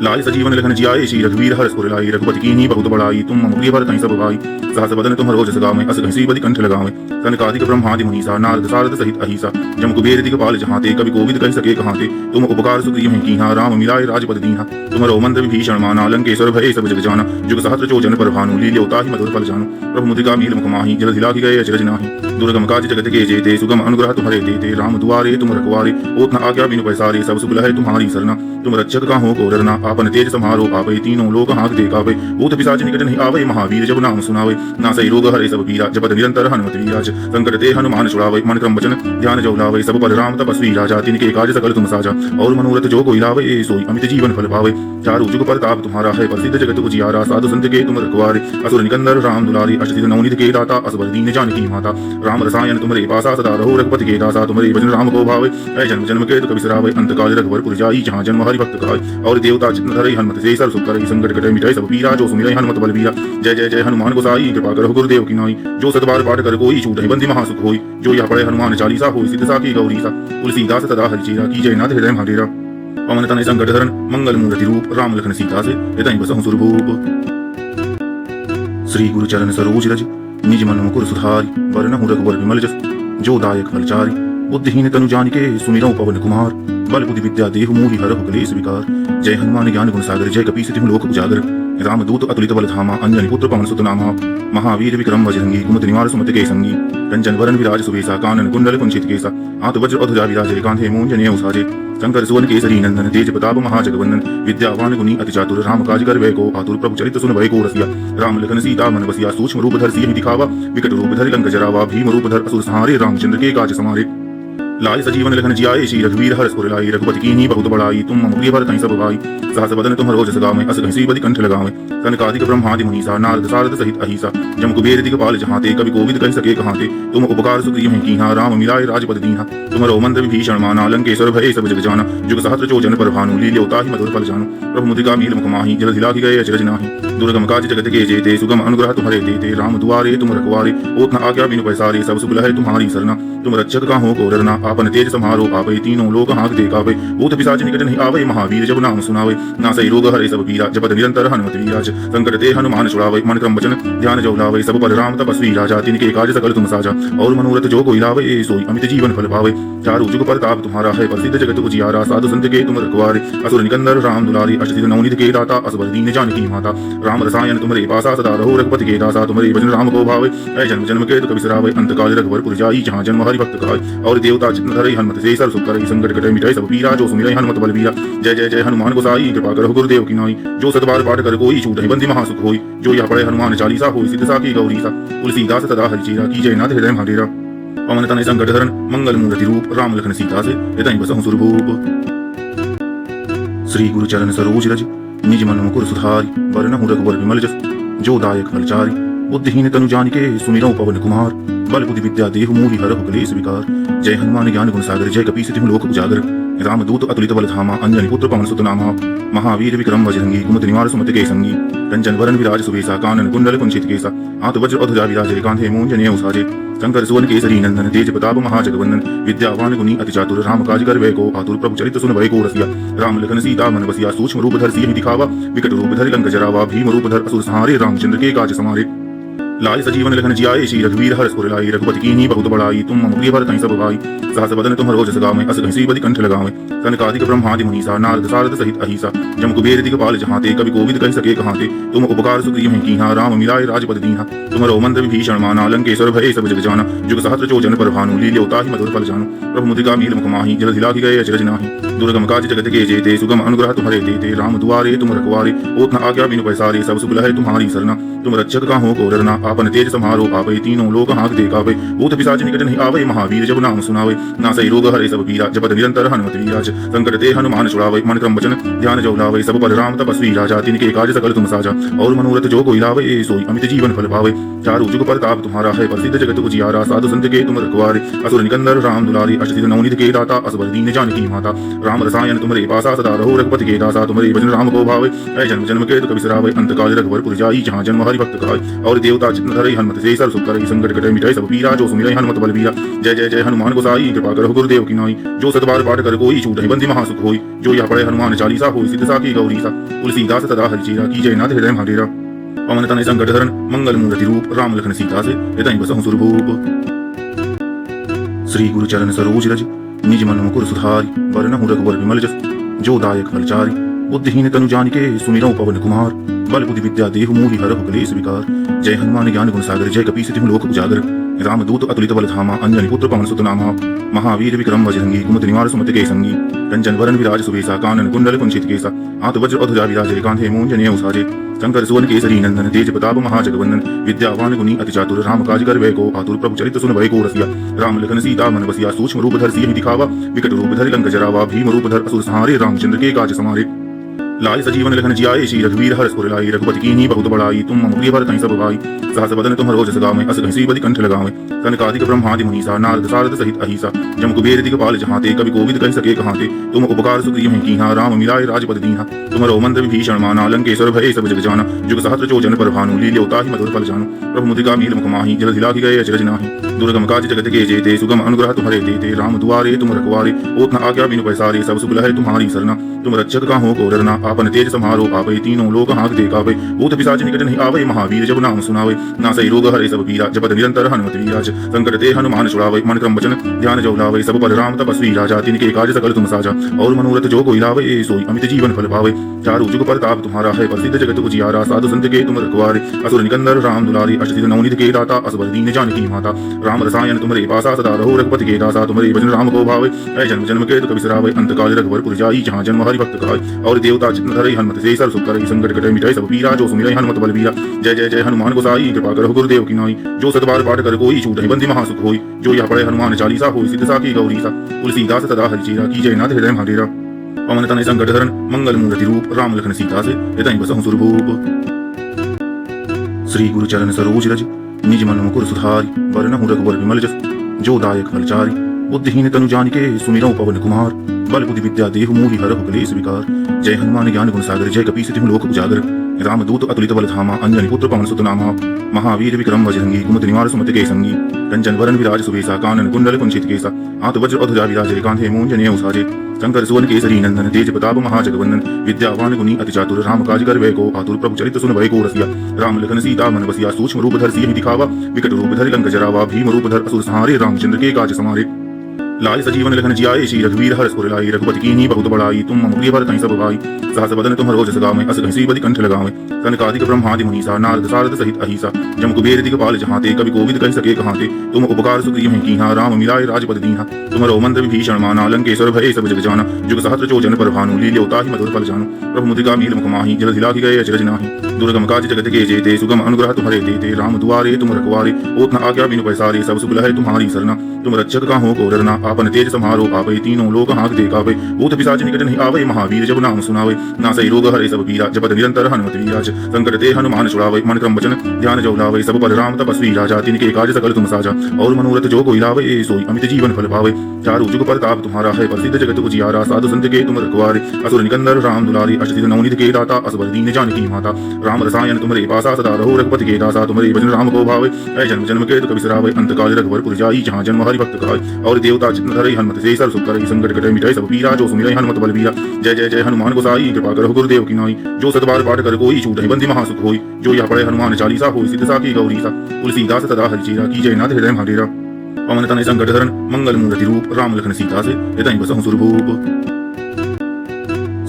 लाय सजीवन लखन जियाए श्री रघुवीर हर्ष उर लाए रघुपति कीन्ही बहुत बड़ाई तुम मम प्रिय भरत सब भाई सहस बदन तुम रोज सगावे अस घसी बदि कंठ लगावे सनकादिक ब्रह्मादि मुनीसा नारद सारद सहित अहिसा जम कुबेर दिगपाल जहाँ ते कवि कोविद कह सके कहाँ ते तुम उपकार सुग्रीव हैं कीन्हा राम मिलाए राजपद दीन्हा तुम्हारो मंत्र विभीषण माना लंकेश्वर भय सब जग जाना जुग सहस्त्र चोजन पर भानु लील्योता ही मधुर फल जानु प्रभु मुद्रिका मील मुख माही जल हिला गए अचरज नाही दुर्गम काज जगत के जेते सुगम अनुग्रह तुम्हारे देते राम दुआरे तुम रखवारे ओत न आज्ञा बिनु पैसारे सब सुख है तुम्हारी सरना तुम रक्षक का हो को डरना आपन तेज समारो आवे तीनों लोग हाथ दे कावे भूत पिशाच निकट नहीं आवे महावीर जब नाम सुनावे नासै रोग हरे सब पीरा जपत निरंतर हनुमत वीराज संकट ते हनुमान छुड़ावे मन क्रम वचन ध्यान जो लावे सब पर राम तपस्वी राजा तिनके काज सकल तुम साजा और मनोरथ जो कोई लावे सोई अमित जीवन फल पावे चारु जुग प्रताप तुम्हारा है प्रसिद्ध जगत उजियारा साधु संत के तुम रखवारे असुर निकंदर राम दुलारी अष्टसिद्ध नवनीत के दाता असबर दीन जानकी माता राम रसायन तुम्हारे पासा सदा रहो रघुपति के दासा तुम्हारे भजन राम को भावे ऐ जन्म जन्म के दुख बिसरावे अंत काल रघुवर जाई जहाँ जन्म हरि भक्त कहाय और देवता चित्त धरई हनुमत से सर सुख करई संकट कटे मिटाई सब पीरा जो सुमिरै हनुमत बलबीरा जय जय जय हनुमान गोसाई कृपा करो गुरुदेव की नाई जो सतबार पाठ कर कोई छूट बंदी महासुख होई जो यह पढ़े हनुमान चालीसा होई सिद्ध साखी गौरी सा तुलसीदास सदा हरिचेरा की जय नाथ हृदय महाडेरा पवन तनय संकट हरण मंगल मूर्ति रूप राम लखन सीता से हृदय बसहु सुरभूप श्री गुरु चरण सरोज रज निज मन मुकुर सुधारी वरनहु रघुवर विमल जस जो दायक फलचारी बुद्धिहीन तनु जानिके सुमिरौ पवन कुमार बल बुद्धि विद्या देहु मोहि हरहु क्लेश विकार जय हनुमान ज्ञान गुण सागर जय कपीस तिहु लोक उजागर रामदूत अतुलित बल धामा अंजनी पुत्र पवन सुत नामा महावीर विक्रम बजरंगी कुमति निवार सुमति के संगी कंचन वरन विराज सुवेसा कानन कुंडल कुंचित केसा हाथ वज्र अधुजा विराजे कांधे मूंज जनेऊ साजे शंकर सुवन केसरी नंदन तेज प्रताप महाजगवंदन विद्यावान गुणी अति चातुर राम काज कर वै को आतुर प्रभु चरित सुन भय को रसिया राम लखन सीता मन बसिया सूक्ष्म रूप धर सिंह दिखावा विकट रूप धर लंक जरावा भीम रूप धर असुर संहारे रामचंद्र के काज समारे लाय सजीवन लखन जियाए श्री रघुवीर हर्ष उर लाए रघुपति कीन्ही बहुत बड़ाई तुम मम प्रिय भरत सब भाई सहस बदन तुम रोज सगावे अस घसी बदि कंठ लगावे सनकादिक ब्रह्मादि मुनीसा नारद सारद सहित अहिसा जम कुबेर दिगपाल जहाँ ते कवि कोविद कह सके कहाँ ते तुम उपकार सुग्रीव हैं कीन्हा राम मिलाए राजपद दीन्हा तुम्हारो मंत्र विभीषण माना लंकेश्वर भय सब जग जाना जुग सहस्त्र चोजन पर भानु लील्योता ही मधुर फल जानु प्रभु मुद्रिका मील मुख माही जल हिला गए अचरज नाही दुर्गम काज जगत के जेते सुगम अनुग्रह तुम्हारे देते राम दुआरे तुम रखवारे ओत न आज्ञा बिनु पैसारे सब सुख है तुम्हारी सरना तुम रक्षक का हो को डरना आपन तेज समारो आवे तीनों लोग हाथ दे कावे भूत पिशाच निकट नहीं आवे महावीर जब नाम सुनावे नासै रोग हरे सब पीरा जपत निरंतर हनुमत वीराज संकट ते हनुमान छुड़ावे मन क्रम वचन ध्यान जो लावे सब पर राम तपस्वी राजा तिनके काज सकल तुम साजा और मनोरथ जो कोई लावे सोई अमित जीवन फल पावे चारु जुग प्रताप तुम्हारा है प्रसिद्ध जगत उजियारा साधु संत के तुम रखवारे असुर निकंदर राम दुलारी अष्टसिद्ध नवनीत के दाता असबर दीन जानकी माता राम रसायन तुम्हारे पासा सदा रहो रघुपति के दासा तुम्हारे भजन राम को भावे ऐ जन्म जन्म के दुख बिसरावे अंत काल रघुवर जाई जहाँ जन्म हरि भक्त कहाय और देवता चित्त धरई हनुमत से सर सुख करई संकट कटे मिटाई सब पीरा जो सुमिरै हनुमत बलबीरा जय जय जय हनुमान गोसाई कृपा करो गुरुदेव की नाई जो सतबार पाठ कर कोई छूट बंदी महासुख होई जो यह पढ़े हनुमान चालीसा होई सिद्ध साखी गौरी सा तुलसीदास सदा हरिचेरा की जय नाथ हृदय महाडेरा पवन तनय संकट हरण मंगल मूर्ति रूप राम लखन सीता से हृदय बसहु सुरभूप श्री गुरु चरण सरोज रज निज मन मुकुर सुधारी वरनहु रघुवर विमल जस जो दायक फलचारी बुद्धिहीन तनु जानिके सुमिरौ पवन कुमार। बल बुद्धि विद्या देहु मोहि हरहु कलेश विकार। जय हनुमान ज्ञान गुण सागर जय कपीस तिहुँ लोक उजागर। रामदूत अतुलित बल धामा अंजनी पुत्र पवन सुत नामा। महावीर विक्रम बजरंगी कुमति निवार सुमति के संगी। कंचन वरन विराज सुबेसा कानन कुंडल कुंचित केसा। हाथ वज्र अधुजा विराजे कांधे मूंजनेऊ साजे। शंकर सुवन केसरी नंदन तेज प्रताप महाजगवंदन। विद्यावान गुणी अति चातुर राम काज कर वै को आतुर। प्रभु चरित सुन भय को रसिया। राम लखन सीता मन बसिया। सूक्ष्म रूप धर सियहि दिखावा। विकट रूप धरि लंक जरावा। भीम रूप धर असुर संहारे। रामचंद्र के काज समारे। लाय सजीवन लखन जियाए श्री रघुवीर हर्ष उर लाए। रघुपति कीन्ही बहुत बड़ाई तुम मम प्रिय भरत सब भाई। सहस बदन तुम्हरो जस गावें अस घसी बदि कंठ लगावें। सनकादिक ब्रह्मादि मुनीसा नारद सारद सहित अहिसा। जम कुबेर दिगपाल जहांते कवि कोविद कहि सके कहांते। तुम उपकार सुग्रीव हैं कीन्हा राम मिलाए राजपद दीन्हा। तुम्हरो मंत्र विभीषण माना लंकेश्वर भय सब जग जाना। जुग सहस्त्र जोजन पर भानु लील्यो ताहि मधुर फल जानु। प्रभु मुद्रिका मील मुख माहि जल दिलाहि गए अचरज नाहि। दुर्गम काज जगत के जेते सुगम अनुग्रह तुम्हारे देते। राम दुआरे तुम रखवारे होत न आज्ञा बिनु पैसारे। सब सुख लहै तुम्हारी सरना तुम रक्षक काहू को डरना। आपन तेज समारो आपै तीनों लोक हांकते कापै। भूत पिशाच निकट नहीं आवै महावीर जब नाम सुनावै। नासै रोग हरै सब पीरा जपत निरंतर हनुमत वीराज। संकट ते हनुमान छुड़ावै मन क्रम वचन ध्यान जो लावै। सब पर राम तपस्वी राजा तिनके काज सकल तुम साजा। और मनोरथ जो कोई लावै सोई अमित जीवन फल पावै। चारु जुग परताप तुम्हारा है प्रसिद्ध जगत उजियारा। साधु संत के तुम रखवारे असुर निकंदर राम दुलारे। अष्टसिद्धि नवनीत के दाता असबर दीन जानकी माता। राम रसायन तुम्हारे पासा सदा रहो रघुपति के दासा। तुम्हारे भजन राम को भावै ऐ जन्म जन्म के दुख बिसरावै। अंत काल रघुवर जाई जहाँ जन्म हरि भक्त खाय। और देवता चित्त धरई हनुमत से सर सुख करई। संकट कटै मिटाई सब पीरा जो सुमिरै हनुमत बलबीरा। जय जय जय हनुमान गोसाई कृपा करहु गुरुदेव की नाई। जो सत बार पाठ कर कोई छूटहि बंदी महासुख होई। जो यह पढ़े हनुमान चालीसा होई सिद्ध साखी गौरीसा। तुलसीदास सदा हरिचेरा कीजय नाथ हृदय महाडेरा। पवन तनय संकट हरण मंगल मूर्ति रूप। राम लखन सीता से हृदय बसहु सुरभूप। श्री गुरु चरण सरोज रज निज मन मुकुर सुधारि। वरनहु रघुवर विमल जस जो दायक फलचारि। बुद्धिहीन तनु जानिके सुमिरौ पवन कुमार। बल बुद्धि विद्या देहु मोहि हरहु कलेश विकार। जय हनुमान ज्ञान गुण सागर जय कपीस तिहुँ लोक उजागर। रामदूत अतुलित बल धामा अंजनी पुत्र पवन सुत नामा। महावीर विक्रम बजरंगी कुमति निवार सुमति के संगी। कंचन वरन विराज सुबेसा कानन कुंडल कुंचित केसा। हाथ वज्र अधुजा विराजे कांधे मूंजनेऊ साजे। शंकर सुवन केसरी नंदन तेज प्रताप महाजगवंदन। विद्यावान गुणी अति चातुर राम काज कर वै को आतुर। प्रभु चरित सुन भय को रसिया। राम लखन सीता मन बसिया। सूक्ष्म रूप धर सियहि दिखावा। विकट रूप धरि लंक जरावा। भीम रूप धर असुर संहारे। रामचंद्र के काज समारे। लाय सजीवन लखन जियाए श्री रघुवीर हर्ष उर लाए। रघुपति कीन्ही बहुत बड़ाई तुम मम प्रिय भरत सब भाई। सहस बदन तुम्हरो जस गावें अस घसी बदि कंठ लगावें। सनकादिक ब्रह्मादि मुनीसा नारद सारद सहित अहिसा। जम कुबेर दिगपाल जहांते कवि कोविद कहि सके कहांते। तुम उपकार सुग्रीव हैं कीन्हा राम मिलाए राजपद दीन्हा। तुम्हरो मंत्र विभीषण माना लंकेश्वर भय सब जग जाना। जुग सहस्त्र जोजन पर भानु लील्यो ताहि मधुर फल जानु। प्रभु मुद्रिका मील मुख माहि जल दिलाहि गए अचरज नाहि। दुर्गम काज जगत के जेते सुगम अनुग्रह तुम्हारे देते। राम दुआरे तुम रखवारे होत न आज्ञा बिनु पैसारे। सब सुख लहै तुम्हारी सरना तुम रक्षक काहू को डरना। आपन तेज समारो आपै तीनों लोक हांकते कापै। भूत पिशाच निकट नहीं आवै महावीर जब नाम सुनावै। नासै रोग हरै सब पीरा जपत निरंतर हनुमत वीराज। संकट ते हनुमान छुड़ावै मन क्रम वचन ध्यान जो लावै। सब पर राम तपस्वी राजा तिनके काज सकल तुम साजा। और मनोरथ जो कोई लावै सोई अमित जीवन फल पावै। चारु जुग परताप तुम्हारा है प्रसिद्ध जगत उजियारा। साधु संत के तुम रखवारे असुर निकंदर राम दुलारे। अष्टसिद्धि नवनीत के दाता असबर दीन जानकी माता। राम रसायन तुम्हारे पासा सदा रहो रघुपति के दासा। तुम्हारे भजन राम को भावै ऐ जन्म जन्म के दुख बिसरावै। अंत काल रघुवर जाई जहाँ जन्म हरि भक्त खाय। और देवता चित्त धरई हनुमत से सर सुख करई। संकट कटै मिटाई सब पीरा जो सुमिरै हनुमत बलबीरा। जय जय जय हनुमान गोसाई कृपा करहु गुरुदेव की नाई। जो सत बार पाठ कर कोई छूटहि बंदी महासुख होई। जो यह पढ़े हनुमान चालीसा होई सिद्ध साखी गौरीसा। तुलसीदास सदा हरिचेरा कीजय नाथ हृदय महाडेरा। पवन तनय संकट हरण मंगल मूर्ति रूप। राम लखन सीता से हृदय बसहु सुरभूप। श्री गुरु चरण सरोज रज निज मन मुकुर सुधारि। वरनहु रघुवर विमल जस जो दायक फलचारि। बुद्धिहीन तनु जानिके सुमिरौ पवन कुमार। बल बुद्धि विद्या देहु मोहि हरहु कलेश विकार। जय हनुमान ज्ञान गुण सागर जय कपीस तिहुँ लोक उजागर। रामदूत अतुलित बल धामा अंजनी पुत्र पवन सुत नामा। महावीर विक्रम बजरंगी कुमति निवार सुमति के संगी। कंचन वरन विराज सुबेसा कानन कुंडल कुंचित केसा। हाथ वज्र अधुजा विराजे कांधे मूंजनेऊ साजे। शंकर सुवन केसरी नंदन तेज प्रताप महाजगवंदन। विद्यावान गुणी अति चातुर राम काज कर वै को आतुर। प्रभु चरित सुन भय को रसिया। राम लखन सीता मन बसिया। सूक्ष्म रूप धर सियहि दिखावा। विकट रूप धरि लंक जरावा। भीम रूप धर असुर संहारे। रामचंद्र के काज समारे। लाय सजीवन लखन जियाए श्री रघुवीर हर्ष उर लाए। रघुपति कीन्ही बहुत बड़ाई तुम मम प्रिय भरत सब भाई। सहस बदन तुम्हरो जस गावें अस घसी बदि कंठ लगावें। सनकादिक ब्रह्मादि मुनीसा नारद सारद सहित अहिसा। जम कुबेर दिगपाल जहांते कवि कोविद कहि सके कहांते। तुम उपकार सुग्रीव हैं कीन्हा राम मिलाए राजपद दीन्हा। तुम्हरो मंत्र विभीषण माना लंकेश्वर भय सब जग जाना। जुग सहस्त्र जोजन पर भानु लील्यो ताहि मधुर फल जानु। प्रभु मुद्रिका मील मुख माहि जल दिलाहि गए अचरज नाहि। दुर्गम काज जगत के जेते सुगम अनुग्रह तुम्हारे देते राम दुआरे तुम रखवारे ओत न आज्ञा बिनु पैसारे सब सुख है तुम्हारी सरना तुम रक्षक का हो को डरना आपन तेज समारो आवे तीनों लोग हाथ देखावे भूत पिशाच निकट नहीं आवे महावीर जब नाम सुनावे ना सही रोग हरे सब पीरा जपत निरंतर हनुमत वीराज संकट ते हनुमान छुड़ावे मन क्रम वचन ध्यान जो लावे सब पर राम तपस्वी राजा तिनके काज सकल तुम साजा और मनोरथ जो कोई लावे सोई अमित जीवन फल पावे चारु जुग प्रताप तुम्हारा है प्रसिद्ध जगत उजियारा साधु संत के तुम रखवारे असुर निकंदर राम दुलारी अष्टसिद्ध नवनीत के दाता असबर दीन जानकी माता राम रसायन तुम्हारे पासा सदा रहो रघुपति के दासा तुम्हारे भजन राम को भावे ऐ जन्म जन्म के दुख बिसरावे अंत काल रघुवर जाई जहाँ जन्म हरि भक्त खाए और देवता चित्त धरई हनुमत से सर सुख करई संकट कटे मिटाई सब पीरा जो सुमिरै हनुमत बलबीरा जय जय जय हनुमान गोसाई कृपा करो गुरुदेव की नाई जो सतबार पाठ कर कोई छूट बंदी महासुख होई जो यह पढ़े हनुमान चालीसा होई सिद्ध साखी गौरी सा तुलसीदास सदा हरिचेरा की जय नाथ हृदय महाडेरा पवन तनय संकट हरण मंगल मूर्ति रूप राम लखन सीता से हृदय बसहु सुरभूप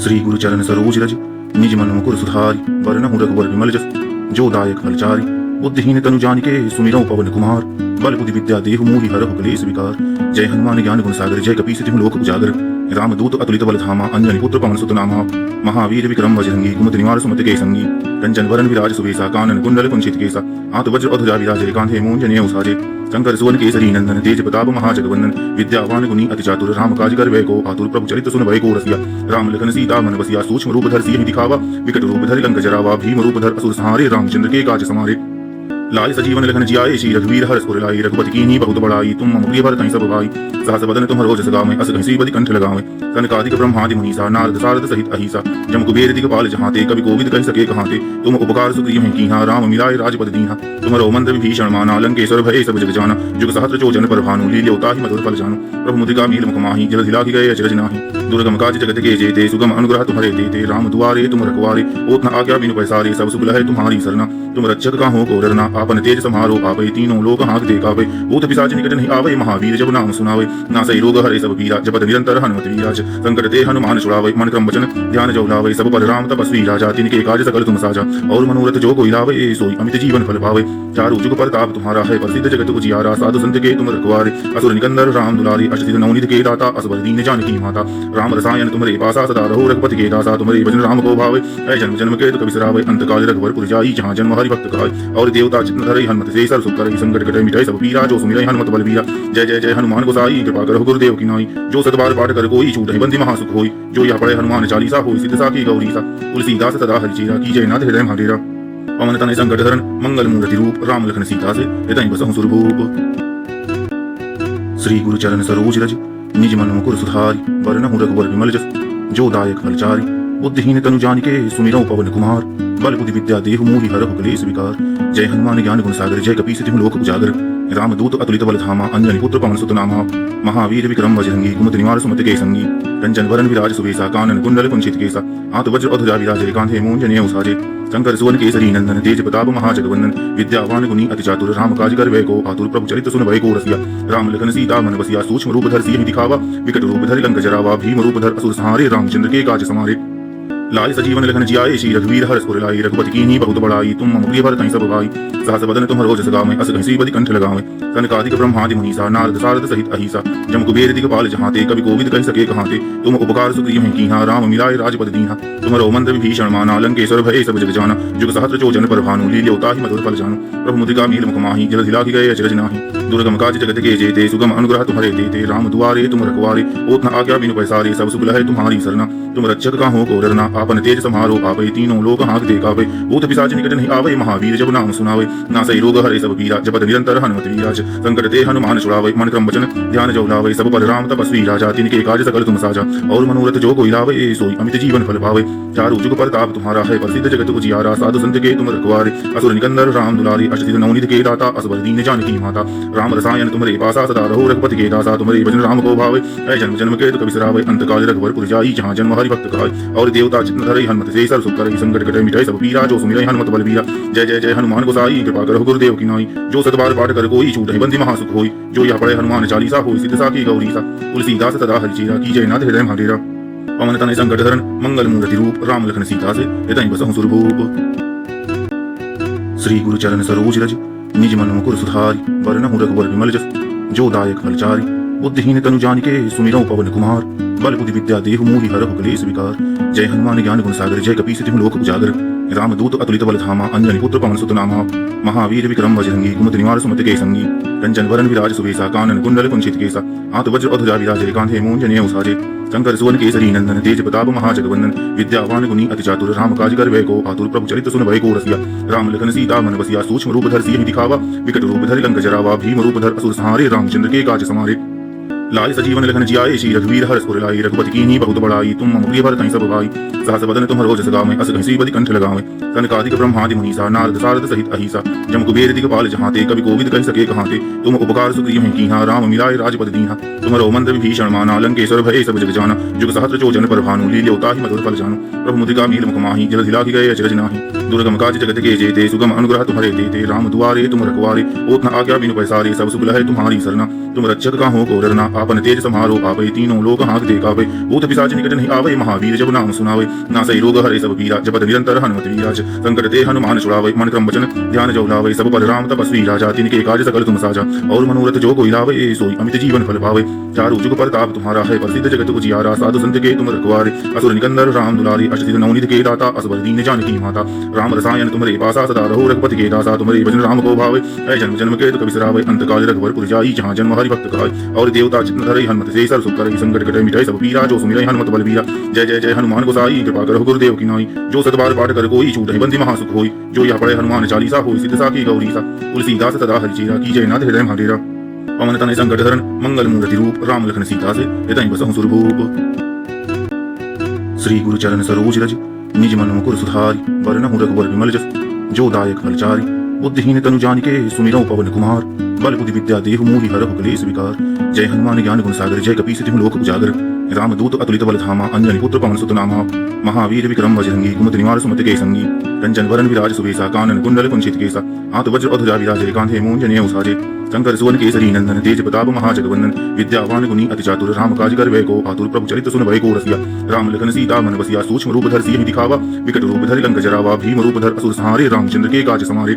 श्री गुरु चरण सरोज रज निज मन मुकुर सुधारी वरनहु रघुवर विमल जस जो दायक फलचारी बुद्धिहीन तनु जानिके सुमिरौ पवन कुमार बल बुद्धि विद्या देहु मोहि हरहु क्लेश विकार जय हनुमान ज्ञान गुण सागर जय कपीस तिहु लोक उजागर रामदूत अतुलित बल धामा अंजनी पुत्र पवन सुत नामा महावीर विक्रम बजरंगी कुमति निवार सुमति के संगी कंचन वरन विराज सुवेसा कानन कुंडल कुंचित केसा हाथ वज्र अधुजा विराज कांधे मूंजनेय साजे शंकर सुवन केसरी नंदन तेज प्रताप महाजगवंदन विद्यावान गुणी अति चातुर राम काज कर वै को आतुर प्रभु चरित सुन भय को रसिया राम लखन सीता मन बसिया सूक्ष्म रूप धर सिंह दिखावा विकट रूप धर लंक जरावा भीम रूप धर असुर संहारे रामचंद्र के काज समारे लाय सजीवन लखन जियाए श्री रघुवीर हर्ष उर लाई रघुपति कीन्ही बहुत बड़ाई तुम मम प्रिय भरत सब भाई सहस बदन तुम रोज सगावे अस घसी बदि कंठ लगावे कनकादिक ब्रह्मादि मुनीसा नारद सारद सहित अहिसा जम कुबेर दिगपाल जहाते कवि कोविद कहि सके कहाते तुम उपकार सुग्रीव हैं कीहा राम मिलाए राजपद दीहा तुमरो मंत्र विभीषण माना लंकेश्वर भय सब जग जाना जुग सहस्त्र चोजन पर भानु लील्योता ही मधुर फल जानु प्रभु मुद्रिका मील मुख माही जल हिला की गए अचरज नाही दुर्गम काज जगत के जेते सुगम अनुग्रह तुम्हारे देते राम दुआरे तुम रखवारे ओत न आज्ञा बिनु पैसारे सब सुख है तुम्हारी सरना तुम रक्षक का हो को डरना आपन तेज समारो आवे तीनों लोग हाथ देखावे भूत पिशाच निकट नहीं आवे महावीर जब नाम सुनावे ना सही रोग हरे सब पीरा जपत निरंतर हनुमत वीराज संकट ते हनुमान छुड़ावे मन क्रम वचन ध्यान जो लावे सब पर राम तपस्वी राजा तिनके काज सकल तुम साजा और मनोरथ जो कोई लावे सोई अमित जीवन फल पावे चारु जुग प्रताप तुम्हारा है प्रसिद्ध जगत उजियारा साधु संत के तुम रखवारे असुर निकंदर राम दुलारी अष्टसिद्ध नवनीत के दाता असबर दीन जानकी माता राम रसायन तुम्हारे पासा सदा रहो रघुपति के दासा तुम्हारे भजन राम को भावे ऐ जन्म जन्म के दुख बिसरावे अंत काल रघुवर जाई जहाँ जन्म हरि भक्त खाए और देवता चित्त धरई हनुमत से सर सुख करई संकट कटे मिटाई सब पीरा जो सुमिरै हनुमत बलबीरा जय जय जय हनुमान गोसाई कृपा करो गुरुदेव की नाई जो सतबार पाठ कर कोई छूट बंदी महासुख होई जो यह पढ़े हनुमान चालीसा होई सिद्ध साखी गौरी सा तुलसीदास सदा हरिचेरा की जय नाथ हृदय महाडेरा पवन तनय संकट हरण मंगल मूर्ति रूप राम लखन सीता से हृदय बसहु सुरभूप श्री गुरु चरण सरोज रज निज मन मुकुर सुधारी वरनहु रघुवर विमल जस जो दायक फलचारी बुद्धिहीन तनु जानिके सुमिरौ पवन कुमार बल बुद्धि विद्या देहु मोहि हरहु क्लेश विकार जय हनुमान ज्ञान गुण सागर जय कपीस तिहु लोक उजागर रामदूत अतुलित बल धामा अंजनी पुत्र पवन सुत नामा महावीर विक्रम बजरंगी कुमति निवार सुमति के संगी कंचन वरन विराज सुवेसा कानन कुंडल कुंचित केसा हाथ वज्र अधुजा विराज कांधे मूंजनेय साजे शंकर सुवन केसरी नंदन तेज प्रताप महाजगवंदन विद्यावान गुणी अति चातुर राम काज कर वै को आतुर प्रभु चरित सुन भय को रसिया राम लखन सीता मन बसिया सूक्ष्म रूप धर सिंह दिखावा विकट रूप धर लंक जरावा भीम रूप धर असुर संहारे रामचंद्र के काज समारे लाय सजीवन लखन जियाए श्री रघुवीर हर्ष उर लाई रघुपति कीन्ही बहुत बड़ाई तुम मम प्रिय भरत सब भाई सहस बदन तुम रोज सगावे अस घसी बदि कंठ लगावे कनकादिक ब्रह्मादि मुनीसा नारद सारद सहित अहिसा जम कुबेर दिगपाल जहाते कवि कोविद कहि सके कहाते तुम उपकार सुग्रीव हैं कीहा राम मिलाए राजपद दीहा तुमरो मंत्र विभीषण माना लंकेश्वर भय सब जग जाना जुग सहस्त्र चोजन पर भानु लील्योता ही मधुर फल जानु प्रभु मुद्रिका मील मुख माही जल हिला की गए अचरज नाही दुर्गम काज जगत के जेते सुगम अनुग्रह तुम्हारे देते राम दुआरे तुम रखवारे ओत न आज्ञा बिनु पैसारे सब सुख है तुम्हारी सरना तुम रक्षक का हो को डरना आपन तेज समारो आवे तीनों लोग हाथ देखावे भूत पिशाच निकट नहीं आवे महावीर जब नाम सुनावे ना सही रोग हरे सब पीरा जपत निरंतर हनुमत वीराज संकट ते हनुमान छुड़ावे मन क्रम वचन ध्यान जो लावे सब पर राम तपस्वी राजा तिनके काज सकल तुम साजा और मनोरथ जो कोई लावे सोई अमित जीवन फल पावे चारु जुग प्रताप तुम्हारा है प्रसिद्ध जगत उजियारा साधु संत के तुम रखवारे असुर निकंदर राम दुलारी अष्टसिद्ध नवनीत के दाता असबर दीन जानकी माता राम रसायन तुम्हारे पासा सदा रहो रघुपति के दासा तुम्हारे भजन राम को भावे ऐ जन्म जन्म के दुख बिसरावे अंत काल रघुवर जाई जहाँ जन्म हरि भक्त खाए और देवता चित्त धरई हनुमत से सर सुख करई संकट कटे मिटाई सब पीरा जो सुमिरै हनुमत बलबीरा जय जय जय हनुमान गोसाई कृपा करो गुरुदेव की नाई जो सतबार पाठ कर कोई छूट बंदी महासुख होई जो यह पढ़े हनुमान चालीसा होई सिद्ध साखी गौरी सा तुलसीदास सदा हरिचेरा की जय नाथ हृदय महाडेरा पवन तनय संकट हरण मंगल मूर्ति रूप राम लखन सीता से हृदय बसहु सुरभूप श्री गुरु चरण सरोज रज निज मन मुकुर सुधारी वरनहु रघुवर विमल जस जो दायक फलचारी बुद्धिहीन तनु जानिके सुमिरौ पवन कुमार बल बुद्धि विद्या देहु मोहि हरहु क्लेश विकार जय हनुमान ज्ञान गुण सागर जय कपीस तिहु लोक उजागर रामदूत अतुलित बल धामा अंजनी पुत्र पवन सुत नामा महावीर विक्रम बजरंगी कुमति निवार सुमति के संगी कंचन वरण विराज सुवेशा कानन कुंडल कुंचित केसा हाथ वज्र अधुजा विराजे कांधे मूंजने उसाजे शंकर सुवन केसरी नंदन तेज प्रताप महाजगवंदन विद्यावान गुणी अति चातुर राम काज कर वै को आतुर प्रभु चरित सुन भय को रसिया राम लखन सीता मन बसिया सूक्ष्म रूप धर सिंह दिखावा विकट रूप धर लंक जरावा भीम रूप धर असुर संहारे रामचंद्र के काज समारे लाय सजीवन लखन जियाए श्री रघुवीर हर्ष उर लाए रघुपति कीन्ही बहुत बड़ाई तुम मम प्रिय भरत सब भाई सहस बदन तुम रोज सगावे अस घसी बदि कंठ लगावे सनकादिक ब्रह्मादि मुनीसा नारद सारद सहित अहिसा जम कुबेर दिगपाल जहाते कवि कोविद कहि सके कहाते तुम उपकार सुग्रीव हैं कीहा राम मिलाए राजपद दीहा तुमरो मंद विभीषण माना लंकेश्वर भय सब जग जाना जुग सहस्त्र चोजन पर भानु लील्योता ही मधुर फल जानु प्रभु मुद्रिका मील मुख माही जल धिला की गए अचरज नाही दुर्गम काज जगत के जेते सुगम अनुग्रह तुम्हारे देते राम दुआरे तुम रखवारे ओत न आज्ञा बिनु पैसारे सब सुख लहै तुम्हारी सरना तुम रक्षक का हो को डरना आपन तेज समारो आवे तीनों लोक हाथ देखावे भूत पिशाच निकट नहीं आवे महावीर जब नाम सुनावे नासै रोग हरे सब पीरा जपत निरंतर हनुमत वीराज संकट ते हनुमान छुड़ावे मन क्रम वचन ध्यान जो लावे सब पर राम तपस्वी राजा तिनके काज सकल तुम साजा और मनोरथ जो कोई लावे सोई अमित जीवन फल पावे चारु जुग परताप तुम्हारा है प्रसिद्ध जगत उजियारा साधु संत के तुम रखवारे असुर निकंदर राम दुलारे अष्टसिद्ध नवनीत के दाता असबर दीन जानकी माता राम रसायन तुम्हारे पासा सदा रहो रघुपति के दासा तुम्हारे भजन राम को भावे ऐ जन्म जन्म के दुख बिसरावे अंत काल रघुवर जाई जहाँ जन्म हरि भक्त खाय और देवता चित्त धरई हनुमत से सर सुख करई संकट कटे मिटाई सब पीरा जो सुमिरै हनुमत बलबीरा जय जय जय हनुमान गोसाई कृपा करो गुरुदेव की नाई जो सतबार पाठ कर कोई छूटहि बंदी महासुख होई जो यह पढ़े हनुमान चालीसा होई सिद्ध साखी गौरी सा तुलसीदास सदा हरिचेरा की जय नाथ हृदय महाडेरा पवन तनय संकट हरण मंगल मूर्ति रूप राम लखन सीता से हितै बसहु सुरभूप श्री गुरु चरण सरोज रज निज मन मुकुर सुधारि वरनहु रघुवर विमल जस जो दायक फलचारि बुद्धिहीन तनु जानिके सुमिरौ पवन कुमार बल बुद्धि विद्या देहु मोहि हरहु क्लेश विकार जय हनुमान ज्ञान गुण सागर जय कपीस तिहु लोक उजागर रामदूत अतुलित बल धामा अंजनी पुत्र पवन सुत नामा महावीर विक्रम बजरंगी कुमति निवार सुमति के संगी कंचन वरण विराज सुवेशा कानन कुंडल कुंचित केसा हाथ वज्र अधुजा विराजे कांधे मूंजने उसाजे शंकर सुवन केसरी नंदन तेज प्रताप महाजगवंदन विद्यावान गुणी अति चातुर राम काज कर वै को आतुर प्रभु चरित सुन भय को रसिया राम लखन सीता मन बसिया सूक्ष्म रूप धर सिंह दिखावा विकट रूप धर लंक जरावा भीम रूप धर असुर संहारे रामचंद्र के काज समारे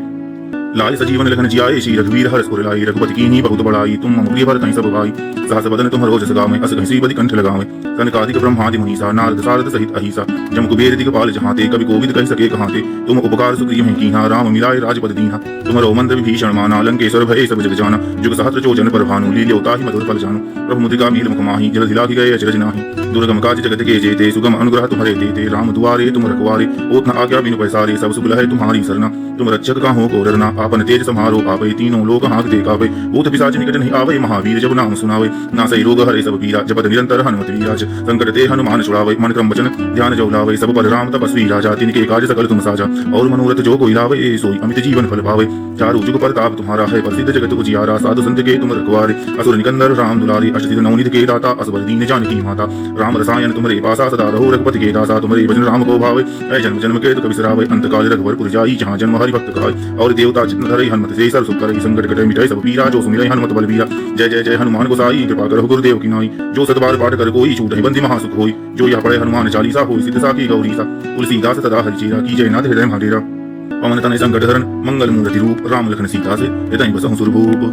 लाय सजीवन लखन जियाए श्री रघुवीर हर्ष उर लाए रघुपति कीन्ही बहुत बड़ाई तुम मम प्रिय भरत सब भाई सहस बदन तुम रोज सगावे अस घसी बदि कंठ लगावे सनकादिक ब्रह्मादि मुनीसा नारद सारद सहित अहिसा जम कुबेर दिगपाल जहाते कवि कोविद कहि सके कहाते तुम उपकार सुग्रीव हैं कीहा राम मिलाए राजपद दीहा तुमरो मंद विभीषण माना लंकेश्वर भय सब जग जाना जुग सहस्त्र चोजन पर भानु लील्योता ही मधुर फल जानु प्रभु मुद्रिका मील मुख माही जल धिला की गए अचरज नाही दुर्गम काज जगत के जेते सुगम अनुग्रह तुम्हारे देते राम दुआरे तुम रखवारे ओत न आज्ञा बिनु पैसारे सब सुख लहै तुम्हारी सरना तुम रक्षक का हो को डरना आपन तेज समारो आवे तीनों लोक हाथ देखावे भूत पिशाच निकट नहीं आवे महावीर जब नाम सुनावे नासै रोग हरे सब पीरा जपत निरंतर हनुमत वीराज संकट ते हनुमान छुड़ावे मन क्रम वचन ध्यान जो लावे सब पर राम तपस्वी राजा तिनके काज सकल तुम साजा और मनोरथ जो कोई लावे सोई अमित जीवन फल पावे चारु जुग परताप तुम्हारा है प्रसिद्ध जगत उजियारा साधु संत के तुम रखवारे असुर निकंदर राम दुलारे अष्टसिद्ध नवनीत के दाता असबर दीन जानकी माता राम रसायन तुम्हारे पासा सदा रहो रघुपति के दासा तुम्हारे भजन राम को भावे ऐ जन्म जन्म के दुख बिसरावे अंत काल रघुवर जाई जहाँ जन्म हरि भक्त खाय और देवता चित्त धरई हनुमत से सर सुख करई संकट कटे मिटाई सब पीरा जो सुमिरै हनुमत बलबीरा जय जय जय हनुमान गोसाई कृपा करो गुरुदेव की नाई जो सतबार पाठ कर कोई छूटहि बंदी महासुख होई जो यह पढ़े हनुमान चालीसा होई सिद्ध साखी गौरी सा तुलसीदास सदा हरिचेरा की जय नाथ हृदय महाडेरा पवन तनय संकट हरण मंगल मूर्ति रूप राम लखन सीता से हितै बसहु सुरभूप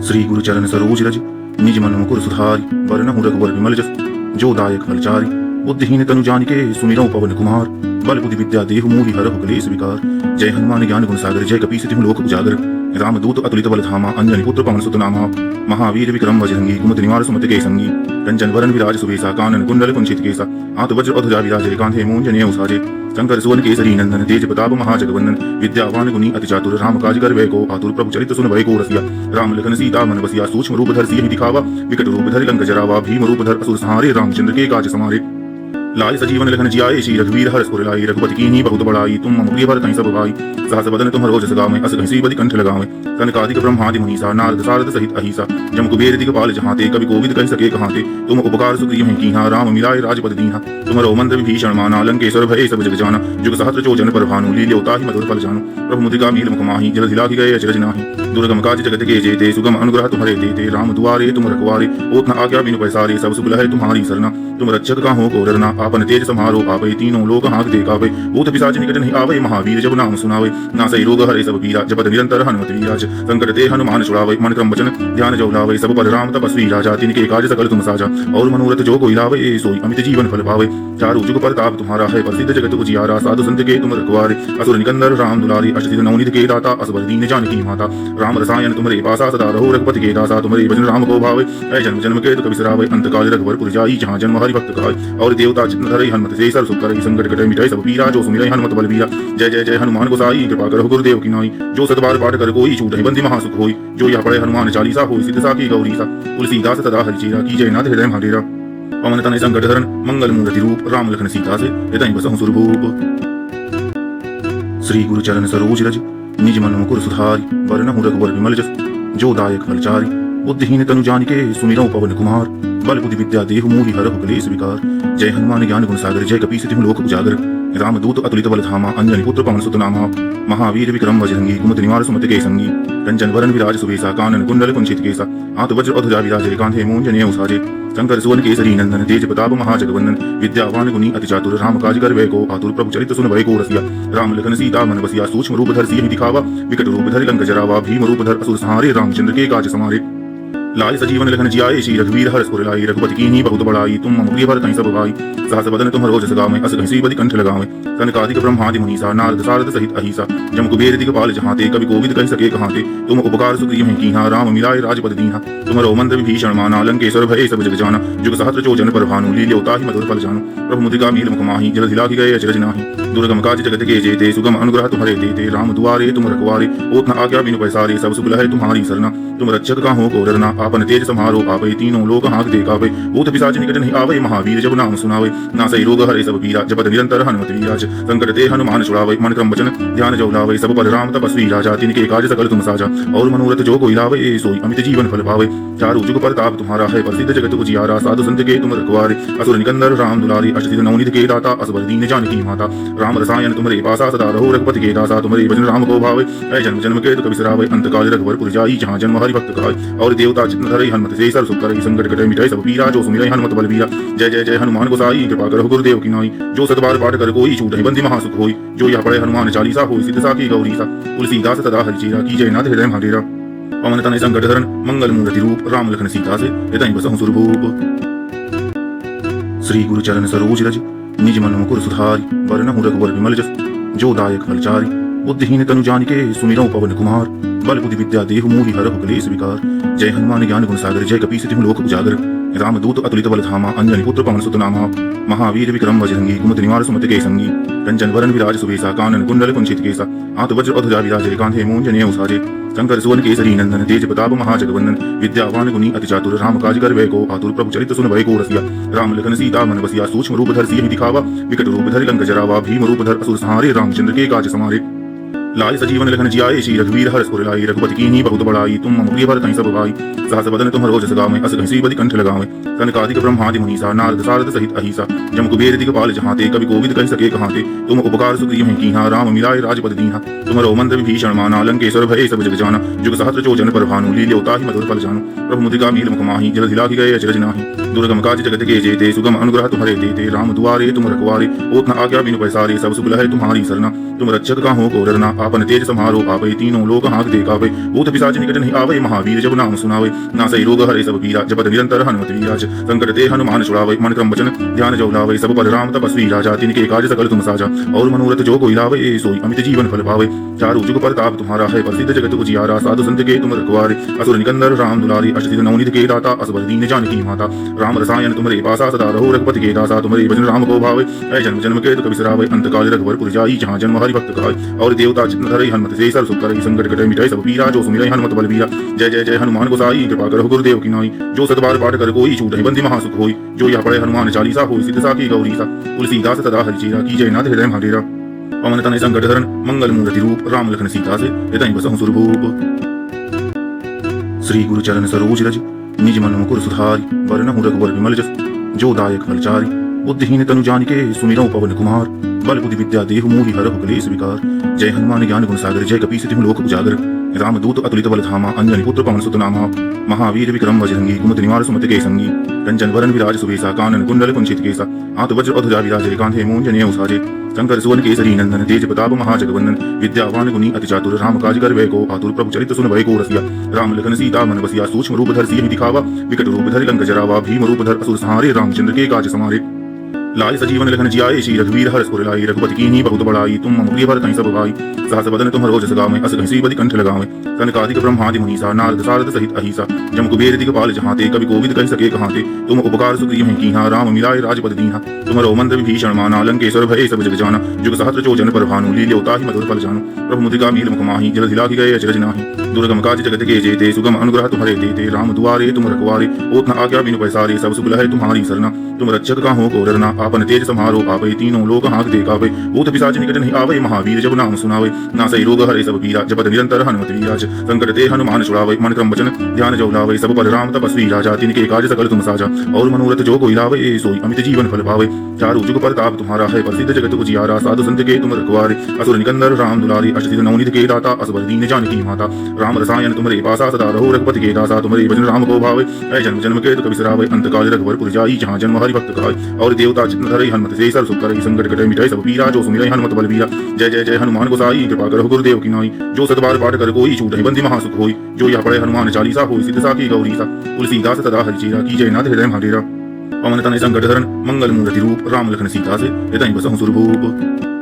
श्री गुरु चरण सरोज रज निज मन मुकुर सुधारि वरनहु रघुवर विमल जस जो दायक फलचारि बुद्धिहीन तनु जानिके सुमिरौ पवन कुमार बल बुद्धि विद्या देहु मोहि हरहु क्लेश विकार जय हनुमान ज्ञान गुण सागर जय कपीस तिहु लोक उजागर रामदूत अतुलित बल धामा अंजनी पुत्र पवन सुत नामा महावीर विक्रम बजरंगी कुमति निवार सुमति के संगी कंचन वरण विराज सुवेशा कानन कुंडल कुंचित केसा हाथ वज्र अधुजा विराजे कांधे मूंजने उसाजे शंकर सुवन केसरी नंदन तेज प्रताप महाजगवंदन विद्यावान गुणी अति चातुर राम काज कर वै को आतुर प्रभु चरित सुन भय को रसिया राम लखन सीता मन बसिया सूक्ष्म रूप धर सिंह दिखावा विकट रूप धर लंक जरावा भीम रूप धर असुर संहारे रामचंद्र के काज समारे लाय सजीवन लखन जियाए श्री रघुवीर हर्ष उर लाए रघुपति कीन्ही बहुत बड़ाई तुम मम प्रिय भरत सब भाई सहस बदन तुम रोज सगावे अस घसी बदि कंठ लगावे सनकादिक ब्रह्मादि मुनीसा नारद सारद सहित अहिसा जम कुबेर दिगपाल जहाते कवि कोविद कहि सके कहाते तुम उपकार सुग्रीव हैं कीहा राम मिलाए राजपद दीहा तुमरो मंद विभीषण माना लंकेश्वर भय सब जग जाना जुग सहस्त्र चोजन पर भानु लील्योता ही मधुर फल जानु प्रभु मुद्रिका मील मुख माही जल धिला की गए अचरज नाही दुर्गम काज जगत के जेते सुगम अनुग्रह तुम्हारे देते राम दुआरे तुम रखवारे ओत न आज्ञा बिनु पैसारे सब सुख लहै तुम्हारी सरना तुम रक्षक का हो को डरना आपन तेज समारो आवे तीनों लोग हाथ दे कावे भूत पिशाच निकट नहीं आवे महावीर जब नाम सुनावे नासै रोग हरे सब पीरा जपत निरंतर हनुमत वीराज संकट ते हनुमान छुड़ावे मन क्रम वचन ध्यान जो लावे सब पर राम तपस्वी राजा तिनके काज सकल तुम साजा और मनोरथ जो कोई लावे सोई अमित जीवन फल पावे चारु जुग प्रताप तुम्हारा है प्रसिद्ध जगत उजियारा साधु संत के तुम रखवारे असुर निकंदर राम दुलारी अष्टसिद्ध नवनीत के दाता असबर दीन जानकी माता राम रसायन तुम्हारे पासा सदा रहो रघुपति के दासा तुम्हारे भजन राम को भावे ऐ जन्म जन्म के दुख बिसरावे अंत काल रघुवर जाई जहाँ जन्म हरि भक्त काय और देवता चित्त धरई हनुमत से सर सुख करई संकट कटे मिटाई सब पीरा जो सुमिरै हनुमत बलबीरा जय जय जय हनुमान गोसाई कृपा करो गुरुदेव की नाई जो सतबार पाठ कर कोई छूट बंदी महासुख होई जो यह पढ़े हनुमान चालीसा होई सिद्ध साखी गौरी सा तुलसीदास सदा हरिचेरा की जय नाथ हृदय महाडेरा पवन तनय संकट हरण मंगल मूर्ति रूप राम लखन सीता से हृदय बसहु सुरभूप श्री गुरु चरण सरोज रज निज मन मुकुर सुधारी वरनहु रघुवर विमल जस जो दायक फलचारी बुद्धिहीन तनु जानिके सुमिरौ पवन कुमार बल बुद्धि विद्या देहु मोहि हरहु क्लेश विकार जय हनुमान ज्ञान गुण सागर जय कपीस तिहु लोक उजागर रामदूत अतुलित बल धामा अंजनी पुत्र पवन सुत नामा महावीर विक्रम बजरंगी कुमति निवार सुमति के संगी कंचन वरन विराज सुवेसा कानन कुंडल कुंचित केसा हाथ वज्र अधुजा विराजे कांधे मूंजनेय उसाजे शंकर सुवन केसरी नंदन तेज प्रताप महाजगवंदन विद्यावान गुणी अति चातुर राम काज कर वै को आतुर प्रभु चरित सुन भय को रसिया राम लखन सीता मन बसिया सूक्ष्म रूप धर सियहि दिखावा विकट रूप धर लंक जरावा भीम रूप धर असुर संहारे रामचंद्र के काज समारे लाय सजीवन लखन जियाए श्री रघुवीर हर्ष उर लाई रघुपति कीन्ही बहुत बड़ाई तुम मम प्रिय भरतहि सब भाई सहस बदन तुम्हरो जस गावें अस घसी बदि कंठ लगावें सनकादिक ब्रह्मादि मुनीसा नारद सारद सहित अहिसा जम कुबेर दिगपाल जहांते कवि कोविद कहि सके कहांते तुम उपकार सुग्रीव हैं कीन्हा राम मिलाए राजपद दीन्हा तुम्हरो मंत्र विभीषण माना लंकेश्वर भय सब जग जाना जुग सहस्त्र जोजन पर भानु लील्योता ही मधुर फल जानु प्रभु मुद्रिका मील मुख माहि जल दिलाखि गए अचरज नाहि दुर्गम काज जगत के जेते सुगम अनुग्रह तुम्हारे देते राम दुआरे तुम रखवारे ओत न आज्ञा बिनु पैसारे सब सुख लहै तुम्हारी सरना तुम रक्षक काहू को डरना आपन तेज समारो आवे तीनों लोग हाथ दे कावे भूत पिशाच निकट नहीं आवे महावीर जब नाम सुनावे नासै रोग हरे सब पीरा जपत निरंतर हनुमत वीराज संकट ते हनुमान छुड़ावे मन क्रम वचन ध्यान जो लावे सब पर राम तपस्वी राजा तिनके काज सकल तुम साजा और मनोरथ जो कोई लावे सोई अमित जीवन फल पावे चारु जुग प्रताप तुम्हारा है प्रसिद्ध जगत उजियारा साधु संत के तुम रखवारे असुर निकंदर राम दुलारी अष्टसिद्ध नवनीत के दाता असबर दीन जानकी माता राम रसायन तुम्हारे पासा सदा रहो रघुपति के दासा तुम्हारे भजन राम को भावे ऐ जन्म जन्म के दुख बिसरावे अंत काल रघुवर जाई जहाँ जन्म हरि भक्त काय और देवता चित्त धरई हनुमत से सर सुख करई संकट कटे मिटाई सब पीरा जो सुमिरै हनुमत बलबीरा जय जय जय हनुमान गोसाई कृपा करो गुरुदेव की नाई जो सतबार पाठ कर कोई छूट बंदी महासुख होई जो यह पढ़े हनुमान चालीसा होई सिद्ध साखी गौरी सा तुलसीदास सदा हरिचेरा की जय नाथ हृदय महाडेरा पवन तनय संकट हरण मंगल मूर्ति रूप राम लखन सीता से हृदय बसहु सुरभूप श्री गुरु चरण सरोज रज निज मन मुकुर सुधारी वरनहु रघुवर विमल जस जो दायक फलचारी बुद्धिहीन तनु जानिके सुमिरौ पवन कुमार बल बुद्धि विद्या देहु मोहि हरहु क्लेश विकार जय हनुमान ज्ञान गुण सागर जय कपीस तिहु लोक उजागर रामदूत अतुलित बल धामा अंजनी पुत्र पवन सुत नामा महावीर विक्रम बजरंगी कुमति निवार सुमति के संगी कंचन वरन विराज सुवेसा कानन कुंडल कुंचित केसा हाथ वज्र अधुजा विराजे कांधे मूंजनेय उसाजे शंकर सुवन केसरी नंदन तेज प्रताप महाजगवंदन विद्यावान गुणी अति चातुर राम काज कर वै को आतुर प्रभु चरित सुन भय को रसिया राम लखन सीता मन बसिया सूक्ष्म रूप धर सियहि दिखावा विकट रूप धर लंक जरावा भीम रूप धर असुर संहारे रामचंद्र के काज समारे लाय सजीवन लखन जियाए श्री रघुवीर हर्ष उर लाई रघुपति कीन्ही बहुत बड़ाई तुम मम प्रिय भरतहि सब भाई सहस बदन तुम्हरो जस गावें अस घसी बदि कंठ लगावें सनकादिक ब्रह्मादि मुनीसा नारद सारद सहित अहिसा जम कुबेर दिगपाल जहांते कवि कोविद कहि सके कहांते तुम उपकार सुग्रीव हैं कीन्हा राम मिलाए राजपद दीन्हा तुम्हरो मंत्र विभीषण माना लंकेश्वर भय सब जग जाना जुग सहस्त्र जोजन पर भानु लील्योता ही मधुर फल जानु प्रभु मुद्रिका मील मुख माहि जल दिलाखि गए अचरज नाहि दुर्गम काज जगत के जेते सुगम अनुग्रह तुम्हारे देते राम दुआरे तुम रखवारे ओत न आज्ञा बिनु पैसारे सब सुख लहै तुम्हारी सरना तुम रक्षक काहू को डरना आपन तेज समारो आवे तीनों लोग हाथ दे कावे भूत पिशाच निकट नहीं आवे महावीर जब नाम सुनावे नासै रोग हरे सब पीरा जपत निरंतर हनुमत वीराज संकट ते हनुमान छुड़ावे मन क्रम वचन ध्यान जो लावे सब पर राम तपस्वी राजा तिनके काज सकल तुम साजा और मनोरथ जो कोई लावे सोई अमित जीवन फल पावे चारु जुग प्रताप तुम्हारा है प्रसिद्ध जगत उजियारा साधु संत के तुम रखवारे असुर निकंदर राम दुलारी अष्टसिद्ध नवनीत के दाता असबर दीन जानकी माता राम रसायन तुम्हारे पासा सदा रहो रघुपति के दासा तुम्हारे भजन राम को भावे ऐ जन्म जन्म के दुख बिसरावे अंत काल रघुवर जाई जहाँ जन्म हरि भक्त काय और देवता चित्त धरई हनुमत से सर सुख करई संकट कटे मिटाई सब पीरा जो सुमिरै हनुमत बलबीरा जय जय जय हनुमान गोसाई कृपा करो गुरुदेव की नाई जो सतबार पाठ कर कोई छूट बंदी महासुख होई जो यह पढ़े हनुमान चालीसा होई सिद्ध साखी गौरी सा तुलसीदास सदा हरिचेरा की जय नाथ हृदय महाडेरा पवन तनय संकट हरण मंगल मूर्ति रूप राम लखन सीता से हृदय बसहु सुरभूप श्री गुरु चरण सरोज रज निज मन मुकुर सुधारी वरनहु रघुवर विमल जस जो दायक फलचारी बुद्धिहीन तनु जानिके सुमिरौ पवन कुमार बल बुद्धि विद्या देहु मोहि हरहु क्लेश विकार जय हनुमान ज्ञान गुण सागर जय कपीस तिहु लोक उजागर रामदूत अतुलित बल धामा अंजनी पुत्र पवन सुत नामा महावीर विक्रम बजरंगी कुमति निवार सुमति के संगी कंचन वरन विराज सुवेसा कानन कुंडल कुंचित केसा हाथ वज्र अधुजा विराजे कांधे मूंजने उसाजे शंकर सुवन केसरी नंदन तेज प्रताप महाजगवंदन विद्यावान गुनी अति चातुर राम काज कर वै को आतुर प्रभु चरित सुन भय को रसिया राम लखन सीता मन बसिया सूक्ष्म रूप धर सियहि दिखावा विकट रूप धर लंक जरावा भीम रूप धर असुर संहारे रामचंद्र के काज समारे लाय सजीवन लखन जियाए श्री रघुवीर हर्ष पुर लाई रघुपति कीन्ही बहुत बड़ाई तुम मम प्रिय भरत सब भाई सहस बदन तुम रोज सगावे अस घसी बदि कंठ लगावे सनकादिक ब्रह्मादि मुनीसा नारद सारद सहित अहिसा जम कुबेर दिगपाल जहाते कवि कोविद कहि सके कहाते तुम उपकार सुग्रीव हैं कीहा राम मिलाए राजपद दीहा तुमरो मंत्र विभीषण माना लंकेश्वर भय सब जग जाना जुग सहस्त्र चोजन पर भानु लील्योता ही मधुर फल जानु प्रभु मुद्रिका मील मुख माही जल दिला गए अचरज नाही दुर्गम काज जगत के जेते सुगम अनुग्रह तुम्हारे देते राम दुआरे तुम रखवारे ओत न आज्ञा बिनु पैसारे सब सुख है तुम्हारी सरना तुम रक्षक काहू को डरना आपन तेज समारो आवे तीनों लोक हाथ देखावे भूत पिशाच निकट नहीं आवे महावीर जब नाम सुनावे नासै रोग हरे सब पीरा जपत निरंतर हनुमत वीराज संकट ते हनुमान छुड़ावे मन क्रम वचन ध्यान जो लावे सब पर राम तपस्वी राजा तिनके काज सकल तुम साजा और मनोरथ जो कोई लावे सोई अमित जीवन फल पावे चारु जुग परताप तुम्हारा है प्रसिद्ध जगत उजियारा साधु संत के तुम रखवारे असुर निकंदर राम दुलारे अष्टसिद्ध नवनीत के दाता असबर दीन जानकी माता राम रसायन तुम्हारे पासा सदा रहो रघुपति के दासा तुम्हारे भजन राम को भावे ऐ जन्म जन्म के दुख बिसरावे अंत काल रघुवर जाई जहाँ जन्म हरि भक्त खाए और देवता चित्त धरई हनुमत से सर सुख करई संकट कटे मिटाई सब पीरा जो सुमिरै हनुमत बलबीरा जय जय जय हनुमान गोसाई कृपा करो गुरुदेव की नाई जो सतबार पाठ कर कोई छूटहि बंदी महासुख होई जो यह पढ़े हनुमान चालीसा होई सिद्ध साखी गौरी सा तुलसीदास सदा हरिचेरा की जय नाथ हृदय महाडेरा पवन तनय संकट हरण मंगल मूर्ति रूप राम लखन सीता से हृदय बसहु सुरभूप।